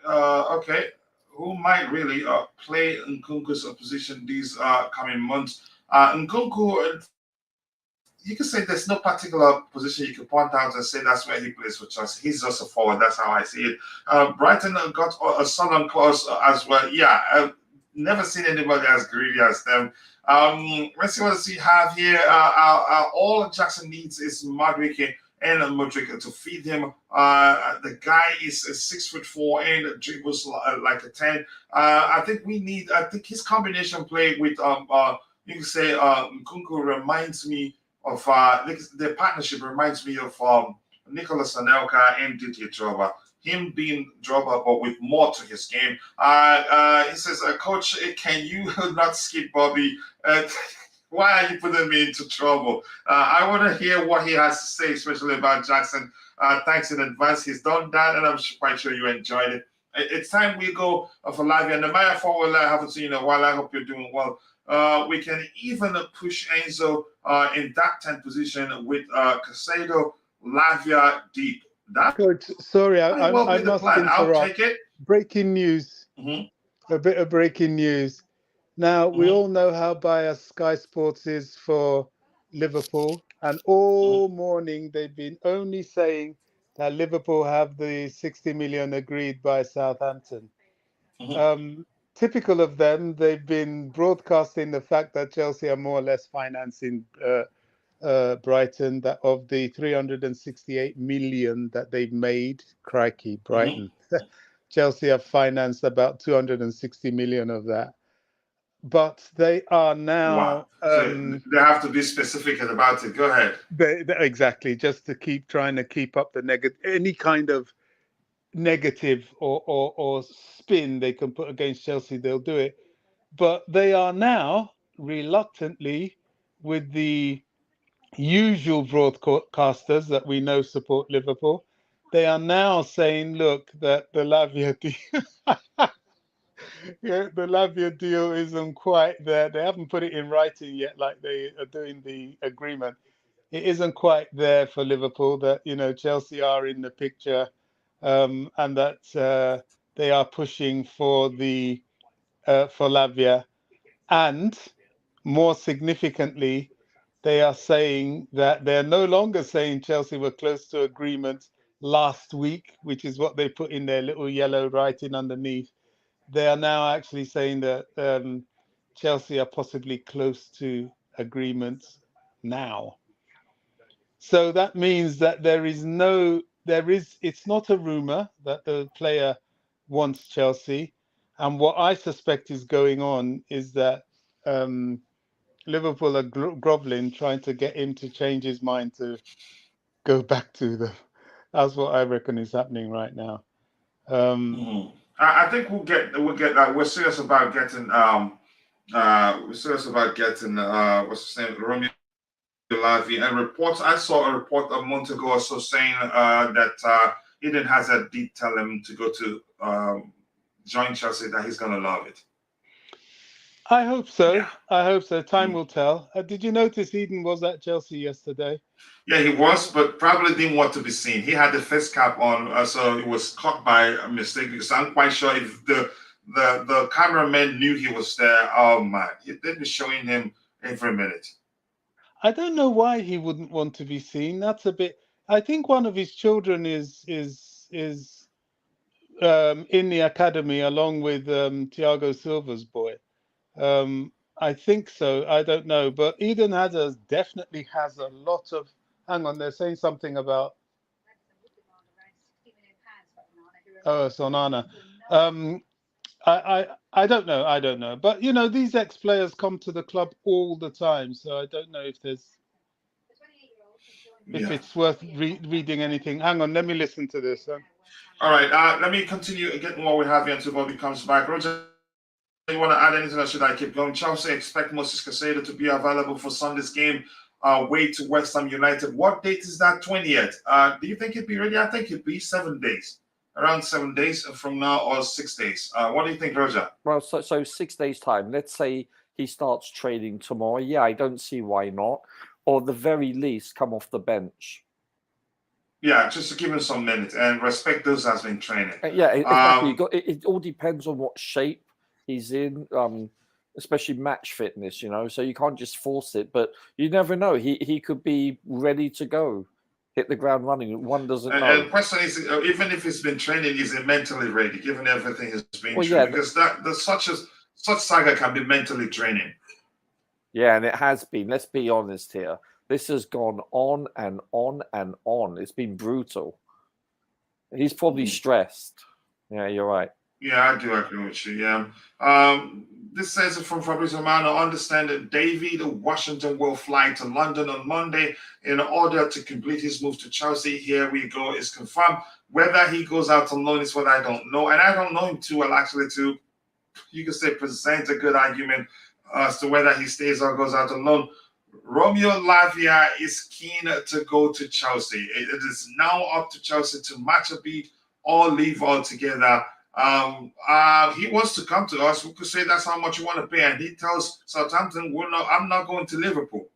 okay. Who might really play Nkunku's position these coming months? Nkunku, you can say there's no particular position you can point out and say that's where he plays for Chelsea. He's just a forward. That's how I see it. Brighton got a Southern clause as well. Yeah, I've never seen anybody as greedy as them. Let's see what we have here. All Jackson needs is Madwike and Modric to feed him. The guy is 6'4" and dribbles like a 10. I think his combination play with you can say Nkunku reminds me of the partnership reminds me of Nicolas Anelka and Didier Drogba. Him being Drogba, but with more to his game. He says, Coach, can you not skip Bobby? Why are you putting me into trouble? I want to hear what he has to say, especially about Jackson. Thanks in advance. He's done that, and I'm quite sure you enjoyed it. It's time we go for Lavia. And the Maya forward, I haven't seen in a while. I hope you're doing well. We can even push Enzo in that 10th position with Caicedo, Lavia deep. That Coach, sorry, I must plan. interrupt. I'll take it. Breaking news. Mm-hmm. A bit of breaking news. Now, we all know how biased Sky Sports is for Liverpool, and all morning they've been only saying that Liverpool have the 60 million agreed by Southampton. Typical of them, they've been broadcasting the fact that Chelsea are more or less financing Brighton, that of the 368 million that they've made. Crikey, Brighton. Chelsea have financed about 260 million of that. But they are now. Wow. So they have to be specific about it. Go ahead. Exactly, just to trying to keep up the any kind of negative or spin they can put against Chelsea, they'll do it. But they are now reluctantly, with the usual broadcasters that we know support Liverpool, they are now saying, look, that the Lavia the Lavia deal isn't quite there. They haven't put it in writing yet, like they are doing the agreement. It isn't quite there for Liverpool. That Chelsea are in the picture, and that they are pushing for Lavia, and more significantly, they are saying that they're no longer saying Chelsea were close to agreement last week, which is what they put in their little yellow writing underneath. They are now actually saying that Chelsea are possibly close to agreement now. So that means that it's not a rumor that the player wants Chelsea. And what I suspect is going on is that Liverpool are groveling, trying to get him to change his mind to go back to them. That's what I reckon is happening right now. I think we'll get that. We're serious about getting what's his name, Romeo Lavia. And I saw a report a month ago or so saying that Eden Hazard did tell him to go to join Chelsea, that he's gonna love it. I hope so. Yeah. I hope so. Time will tell. Did you notice Eden was at Chelsea yesterday? Yeah, he was, but probably didn't want to be seen. He had the face cap on, so it was caught by a mistake. Because I'm quite sure if the cameraman knew he was there, oh man, they'd be showing him every minute. I don't know why he wouldn't want to be seen. That's a bit. I think one of his children is in the academy along with Thiago Silva's boy. I think so. I don't know, but Eden Hazard definitely has a lot of. Hang on, they're saying something about. Oh, Sonana. I don't know. But these ex-players come to the club all the time, so I don't know if it's worth reading anything. Hang on, let me listen to this. All right, let me continue getting what we have here until Bobby comes back. Roger, you want to add anything, or should I keep going? Chelsea expect Moises Caicedo to be available for Sunday's game, away to West Ham United. What date is that? 20th. Do you think it'd be ready? I think it'd be 7 days. Around 7 days from now, or 6 days. What do you think, Roger? Well, so 6 days' time. Let's say he starts training tomorrow. Yeah, I don't see why not. Or at the very least, come off the bench. Yeah, just to give him some minutes and respect those that's been training. Yeah, exactly. It all depends on what shape he's in, especially match fitness, So you can't just force it, but you never know. He could be ready to go, hit the ground running. One doesn't know. And the question is, even if he's been training, is he mentally ready, given everything has been through? Because such saga can be mentally draining. Yeah, and it has been. Let's be honest here. This has gone on and on and on. It's been brutal. He's probably stressed. Yeah, you're right. Yeah, I do agree with you. Yeah. This says from Fabrizio Romano, understand that David Washington will fly to London on Monday in order to complete his move to Chelsea. Here we go. It's confirmed. Whether he goes out on loan is what I don't know. And I don't know him too well, actually, to, you could say, present a good argument as to whether he stays or goes out on loan. Romeo Lavia is keen to go to Chelsea. It is now up to Chelsea to match a bid or leave altogether. He wants to come to us. We could say that's how much you want to pay, and he tells Southampton, "I'm not going to Liverpool."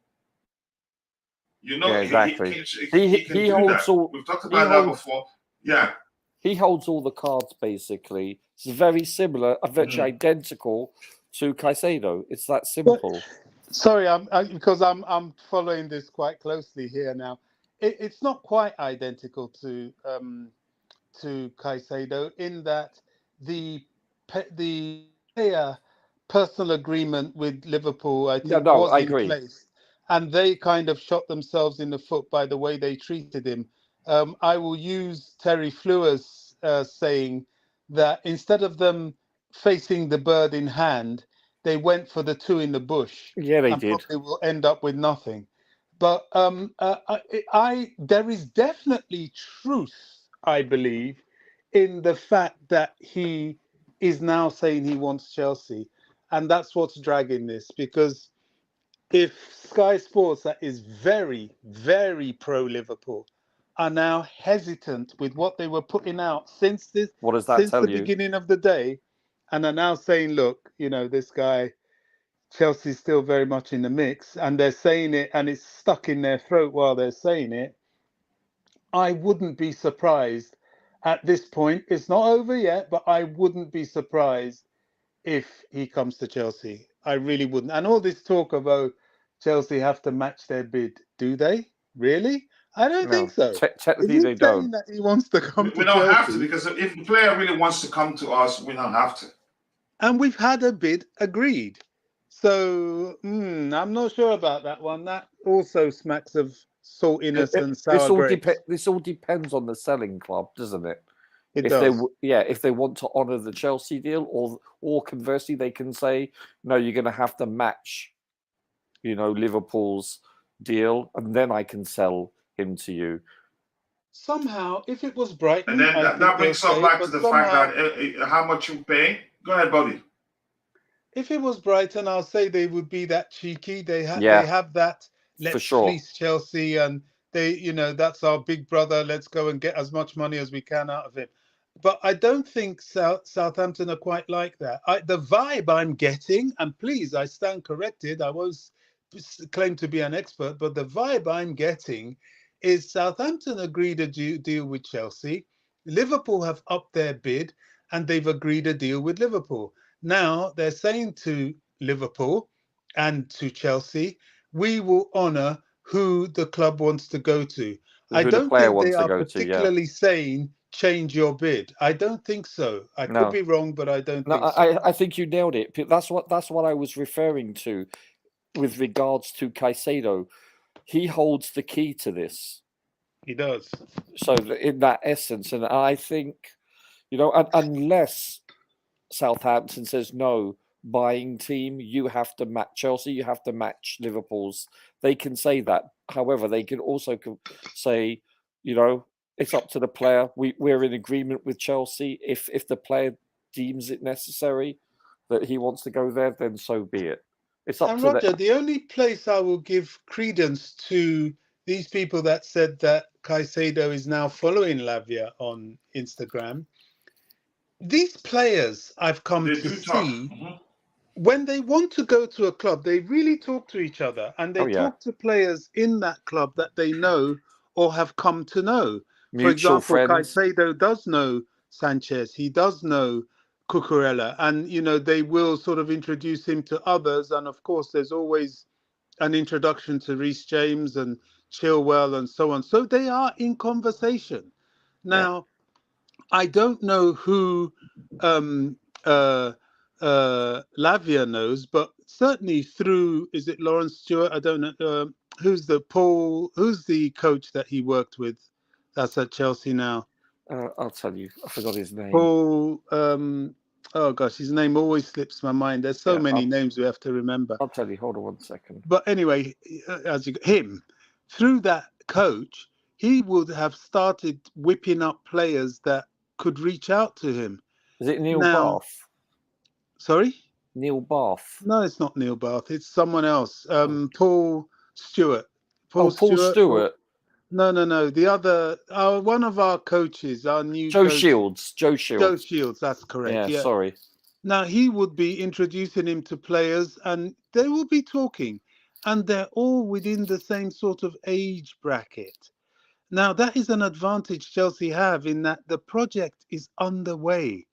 Yeah, exactly. He holds all. We've talked about that before. Yeah, he holds all the cards basically. It's very similar, virtually identical to Caicedo. It's that simple. Sorry, because I'm following this quite closely here now. It's not quite identical to Caicedo in that the player personal agreement with Liverpool, I think, was in place, and they kind of shot themselves in the foot by the way they treated him. I will use Terry Fleur's saying that instead of them facing the bird in hand, they went for the two in the bush. Yeah, they did. Probably will end up with nothing. But there is definitely truth, I believe, in the fact that he is now saying he wants Chelsea. And that's what's dragging this. Because if Sky Sports, that is very, very pro-Liverpool, are now hesitant with what they were putting out since the beginning of the day, and are now saying, look, this guy, Chelsea's still very much in the mix, and they're saying it, and it's stuck in their throat while they're saying it, I wouldn't be surprised at this point. It's not over yet, but I wouldn't be surprised if he comes to Chelsea. I really wouldn't. And all this talk of, Chelsea have to match their bid. Do they? Really? I don't think so. Technically, they don't. That he wants to come to we don't Chelsea, have to, because if the player really wants to come to us, we don't have to. And we've had a bid agreed. So I'm not sure about that one. That also smacks of saltiness and sour grapes. This all depends on the selling club, doesn't it? It does. If they want to honour the Chelsea deal, or conversely, they can say, no, you're going to have to match, Liverpool's deal, and then I can sell him to you. Somehow, if it was Brighton, and then that brings us back to the fact that how much you pay. Go ahead, Bobby. If it was Brighton, I'll say they would be that cheeky. They have that. Let's fleece Chelsea, and that's our big brother. Let's go and get as much money as we can out of him. But I don't think Southampton are quite like that. The vibe I'm getting, and please, I stand corrected. I was claimed to be an expert, but the vibe I'm getting is Southampton agreed a deal with Chelsea. Liverpool have upped their bid, and they've agreed a deal with Liverpool. Now they're saying to Liverpool and to Chelsea, we will honour who the club wants to go to. I don't think they are particularly saying change your bid. I don't think so. I could be wrong, but I don't think so. I think you nailed it. That's what I was referring to with regards to Caicedo. He holds the key to this. He does. So in that essence, and I think, unless Southampton says no, buying team, you have to match Chelsea, you have to match Liverpool's. They can say that. However, they can also say, it's up to the player. We're in agreement with Chelsea. If the player deems it necessary that he wants to go there, then so be it. It's up to Roger, the only place I will give credence to these people that said that Caicedo is now following Lavia on Instagram, these players I've come to see, when they want to go to a club, they really talk to each other, and they talk to players in that club that they know or have come to know. For example, friends. Caicedo does know Sanchez. He does know Cucurella, and they will sort of introduce him to others. And of course, there's always an introduction to Reece James and Chilwell and so on. So they are in conversation. Now, I don't know who Lavia knows, but certainly through, is it Lawrence Stewart? I don't know. Who's the coach that he worked with that's at Chelsea now? I'll tell you. I forgot his name. Paul, oh gosh, his name always slips my mind. There's so many names we have to remember. I'll tell you. Hold on 1 second. But anyway, through that coach, he would have started whipping up players that could reach out to him. Is it Neil Bath? Sorry? Neil Bath. No, it's not Neil Bath. It's someone else. Paul Stewart. Paul Stewart. No. The other, one of our coaches, our new Joe coach, Shields. Joe Shields, that's correct. Yeah, sorry. Now, he would be introducing him to players, and they will be talking, and they're all within the same sort of age bracket. Now, that is an advantage Chelsea have in that the project is underway.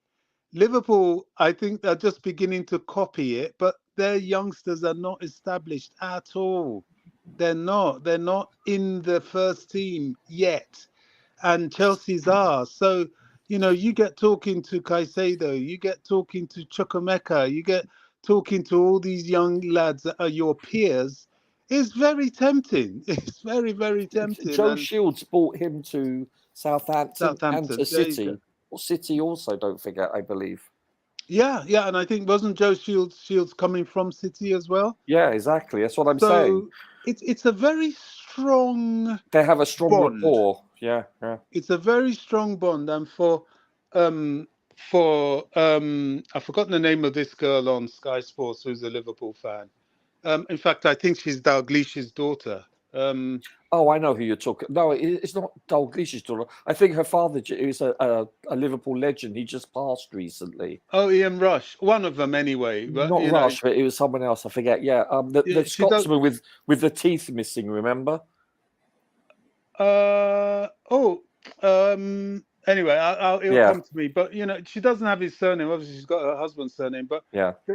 Liverpool, I think, are just beginning to copy it, but their youngsters are not established at all. They're not in the first team yet, and Chelsea's are. So, you get talking to Caicedo, you get talking to Chukwuemeka, you get talking to all these young lads that are your peers. It's very tempting. It's very, very tempting. Joe Shields brought him to Southampton and to City. Well, City also, don't forget, I believe. Yeah, and I think wasn't Joe Shields coming from City as well? Yeah, exactly. That's what I'm saying. It's a very strong. They have a strong rapport. Yeah. It's a very strong bond, and for I've forgotten the name of this girl on Sky Sports who's a Liverpool fan. In fact, I think she's Dalglish's daughter. I know who you're talking. No, it's not Dalglish's daughter. I think her father is a Liverpool legend. He just passed recently. Oh, Ian Rush, one of them anyway. But, not Rush, but it was someone else. I forget. Yeah, the Scotsman with the teeth missing. Remember? Anyway, it'll come to me. But she doesn't have his surname. Obviously, she's got her husband's surname. But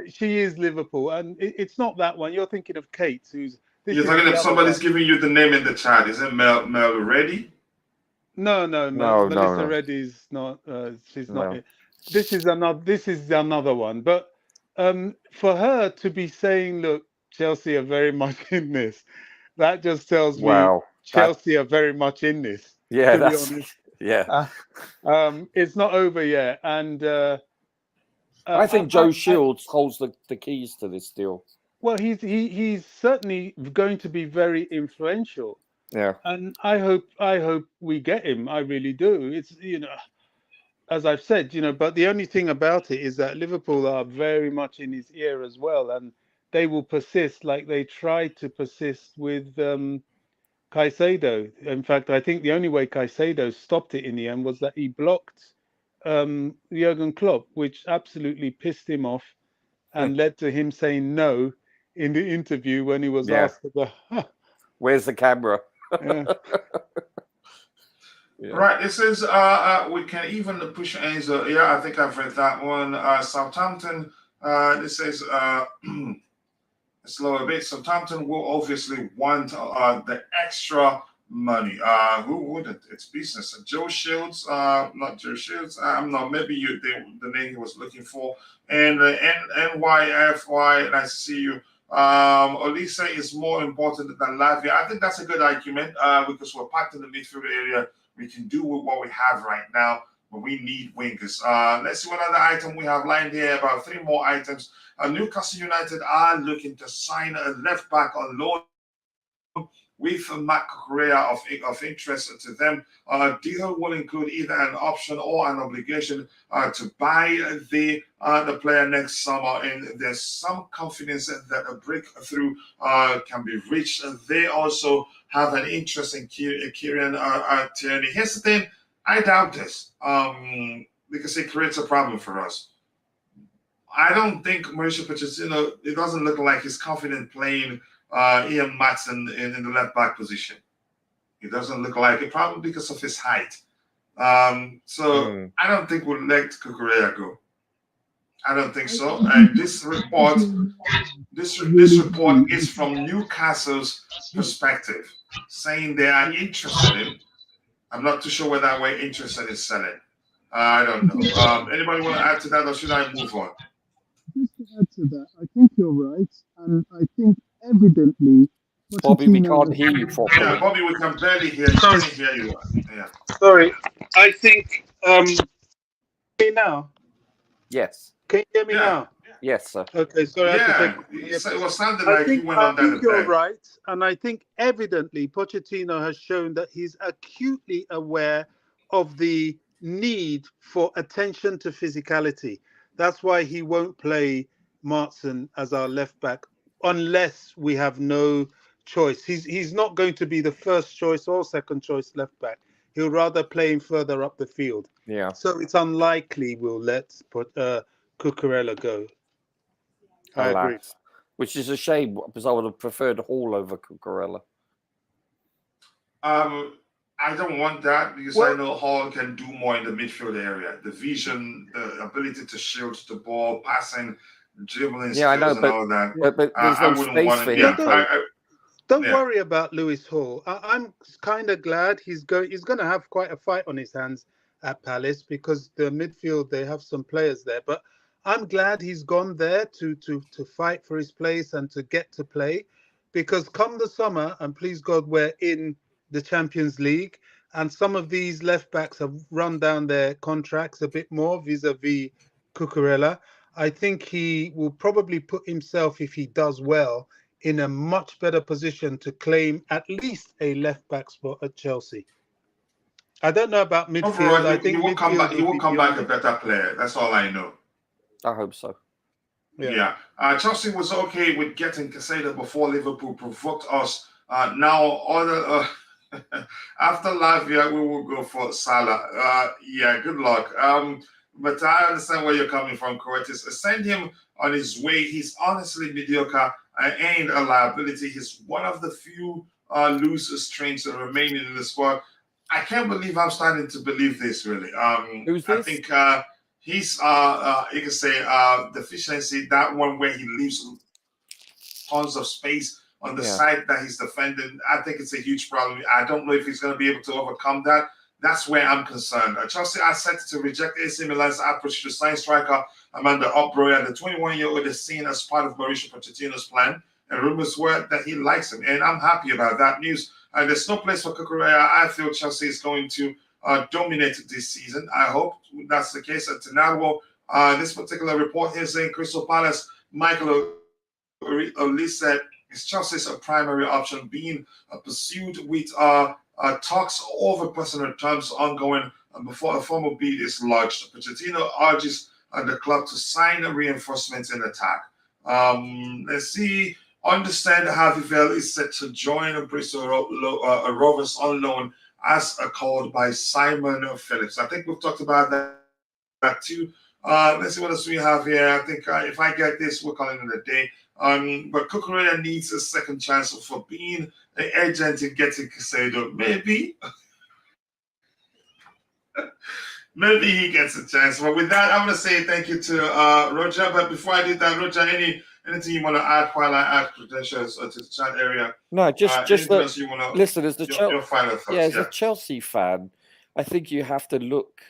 she is Liverpool, and it's not that one. You're thinking of Kate, who's. You're talking if somebody's giving you the name in the chat. Is it Mel Reddy? No. Melissa Reddy's not. She's not. This is another one. But for her to be saying, "Look, Chelsea are very much in this," that just tells me Chelsea are very much in this. Yeah, that's be honest. Yeah. It's not over yet, and I think Joe Shields holds the keys to this deal. Well, he's certainly going to be very influential. Yeah. And I hope we get him. I really do. It's as I've said, but the only thing about it is that Liverpool are very much in his ear as well, and they will persist like they tried to persist with Caicedo. In fact, I think the only way Caicedo stopped it in the end was that he blocked Jurgen Klopp, which absolutely pissed him off and led to him saying no in the interview when he was asked about, where's the camera? Right, it says we can even push Enzo. I think I've read that one. Southampton, this says slow a bit. Southampton will obviously want the extra money. Who wouldn't? It's business. Joe Shields, not Joe Shields. No, maybe the name he was looking for. And NYFY, nice to see you. Olise is more important than Lavia. I think that's a good argument because we're packed in the midfield area. We can do with what we have right now. but we need wingers. Let's see what other item we have lined here. About 3 more items. Newcastle United are looking to sign a left back on loan with Matt Correa of interest to them. Deal will include either an option or an obligation to buy the player next summer, and there's some confidence that a breakthrough can be reached. They also have an interest in Kieran Tierney. Here's the thing, I doubt this because it creates a problem for us. I don't think Mauricio Pochettino, it doesn't look like he's confident playing Ian Matson in the left back position. It doesn't look like it, probably because of his height. I don't think we'll let Cucurella go. I don't think so. And this report is from Newcastle's perspective, saying they are interested in. I'm not too sure whether we're interested in selling. I don't know. Anybody want to add to that, or should I move on? Just to add to that, I think you're right, and I think evidently, Bobby, we can't hear you properly. Yeah, Bobby, we can barely hear you. Sorry. Hear you. Yeah. Sorry, I think. Me now. Yes. Can you hear me now? Yes, sir. Okay, sorry. It was sounding like you went on that. I think you're right, and I think evidently Pochettino has shown that he's acutely aware of the need for attention to physicality. That's why he won't play Martson as our left back unless we have no choice. He's not going to be the first choice or second choice left back. He'll rather play him further up the field. Yeah. So it's unlikely we'll let Cucurella go. I agree. Which is a shame because I would have preferred Hall over Cucurella. I don't want that because I know Hall can do more in the midfield area. The vision, the ability to shield the ball, passing, dribbling skills, I know, and all that. But there's no space for him. Don't worry about Lewis Hall. I'm kind of glad he's going to have quite a fight on his hands at Palace because the midfield, they have some players there. But I'm glad he's gone there to fight for his place and to get to play, because come the summer, and please God, we're in the Champions League, and some of these left backs have run down their contracts a bit more vis-a-vis Cucurella. I think he will probably put himself, if he does well, in a much better position to claim at least a left back spot at Chelsea. I don't know about midfield. Overall, I think he will come back. He will come back a better player. That's all I know. I hope so. Yeah. Chelsea was okay with getting Caicedo before Liverpool provoked us. Now, after Lavia, we will go for Salah. Good luck. But I understand where you're coming from, Curtis. Send him on his way. He's honestly mediocre and a liability. He's one of the few loose strings remaining in the squad. I can't believe I'm starting to believe this, really. Who's this? I think he's, you can say, deficiency, that one where he leaves tons of space on the side that he's defending. I think it's a huge problem. I don't know if he's going to be able to overcome that. That's where I'm concerned. Chelsea are set to reject AC Milan's approach to sign striker Amanda Obroya. The 21-year-old is seen as part of Mauricio Pochettino's plan, and rumors were that he likes him, and I'm happy about that news. There's no place for Cucurella. I feel Chelsea is going to dominate this season. I hope that's the case. At Tenarwo, this particular report here saying Crystal Palace, Michael O'Lee said, is Chelsea's a primary option being pursued with talks over personal terms ongoing before a formal bid is lodged. Pochettino urges the club to sign reinforcements in attack. Let's see. Understand Harveyville is set to join Bristol Rovers on loan as called by Simon Phillips. I think we've talked about that too. Let's see what else we have here. I think if I get this, we're calling it a day. But Cucurella needs a second chance for being an agent in getting Caicedo. Maybe. Maybe he gets a chance. But with that, I'm going to say thank you to Roger. But before I do that, Roger, anything you want to add while I add credentials to the chat area? No, just that. You want to, listen, as the your final thoughts, as a Chelsea fan, I think you have to look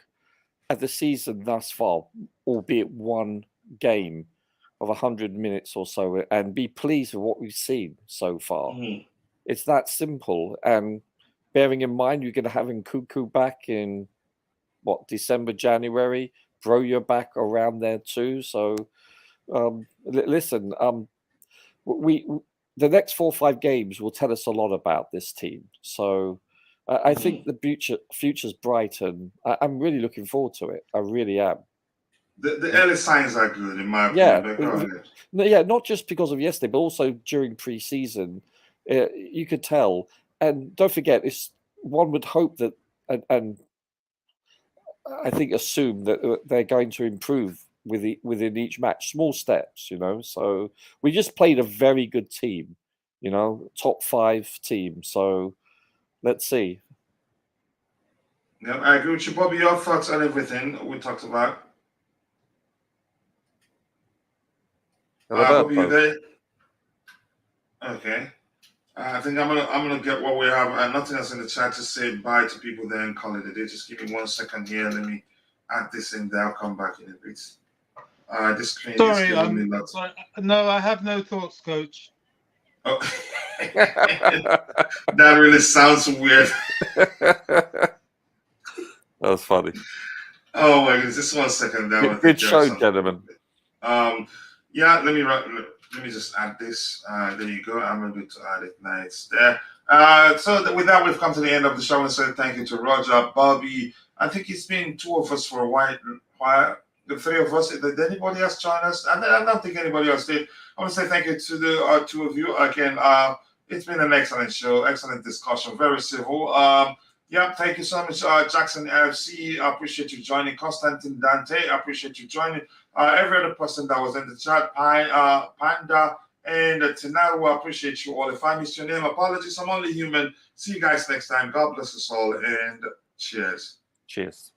at the season thus far, albeit one game of 100 minutes or so, and be pleased with what we've seen so far. Mm-hmm. It's that simple. And bearing in mind, you're going to have Nkunku back in December, January. Bro, you're back around there too. So listen, the next 4 or 5 games will tell us a lot about this team. So I think the future's bright, and I'm really looking forward to it. I really am. The early signs are good, in my opinion. Yeah, not just because of yesterday, but also during pre-season, you could tell. And don't forget, one would hope that, and I think assume that they're going to improve within each match, small steps, So we just played a very good team, top 5 team. So let's see. Yeah, I agree with you, Bobby. Your thoughts on everything we talked about? Bobby, you there? Okay. I think I'm gonna get what we have. Nothing else in the chat to say bye to people there and call it a day. Just give me 1 second here. Let me add this in there. I'll come back in a bit. This screen is giving me lots. No, I have no thoughts, Coach. Oh. That really sounds weird. That was funny. Oh my goodness! Just 1 second. Good show, gentlemen. Yeah, let me just add this. There you go. I'm going to add it. Nice there. So with that, we've come to the end of the show. And say thank you to Roger, Bobby. I think it's been 2 of us for a while. The 3 of us. Did anybody else join us? I don't think anybody else did. I want to say thank you to the 2 of you again. It's been an excellent show, excellent discussion, very civil. Yeah, thank you so much, Jackson LFC. I appreciate you joining. Constantine Dante, I appreciate you joining. Every other person that was in the chat, Panda, and Tinaru, I appreciate you all. If I missed your name, apologies. I'm only human. See you guys next time. God bless us all, and cheers. Cheers.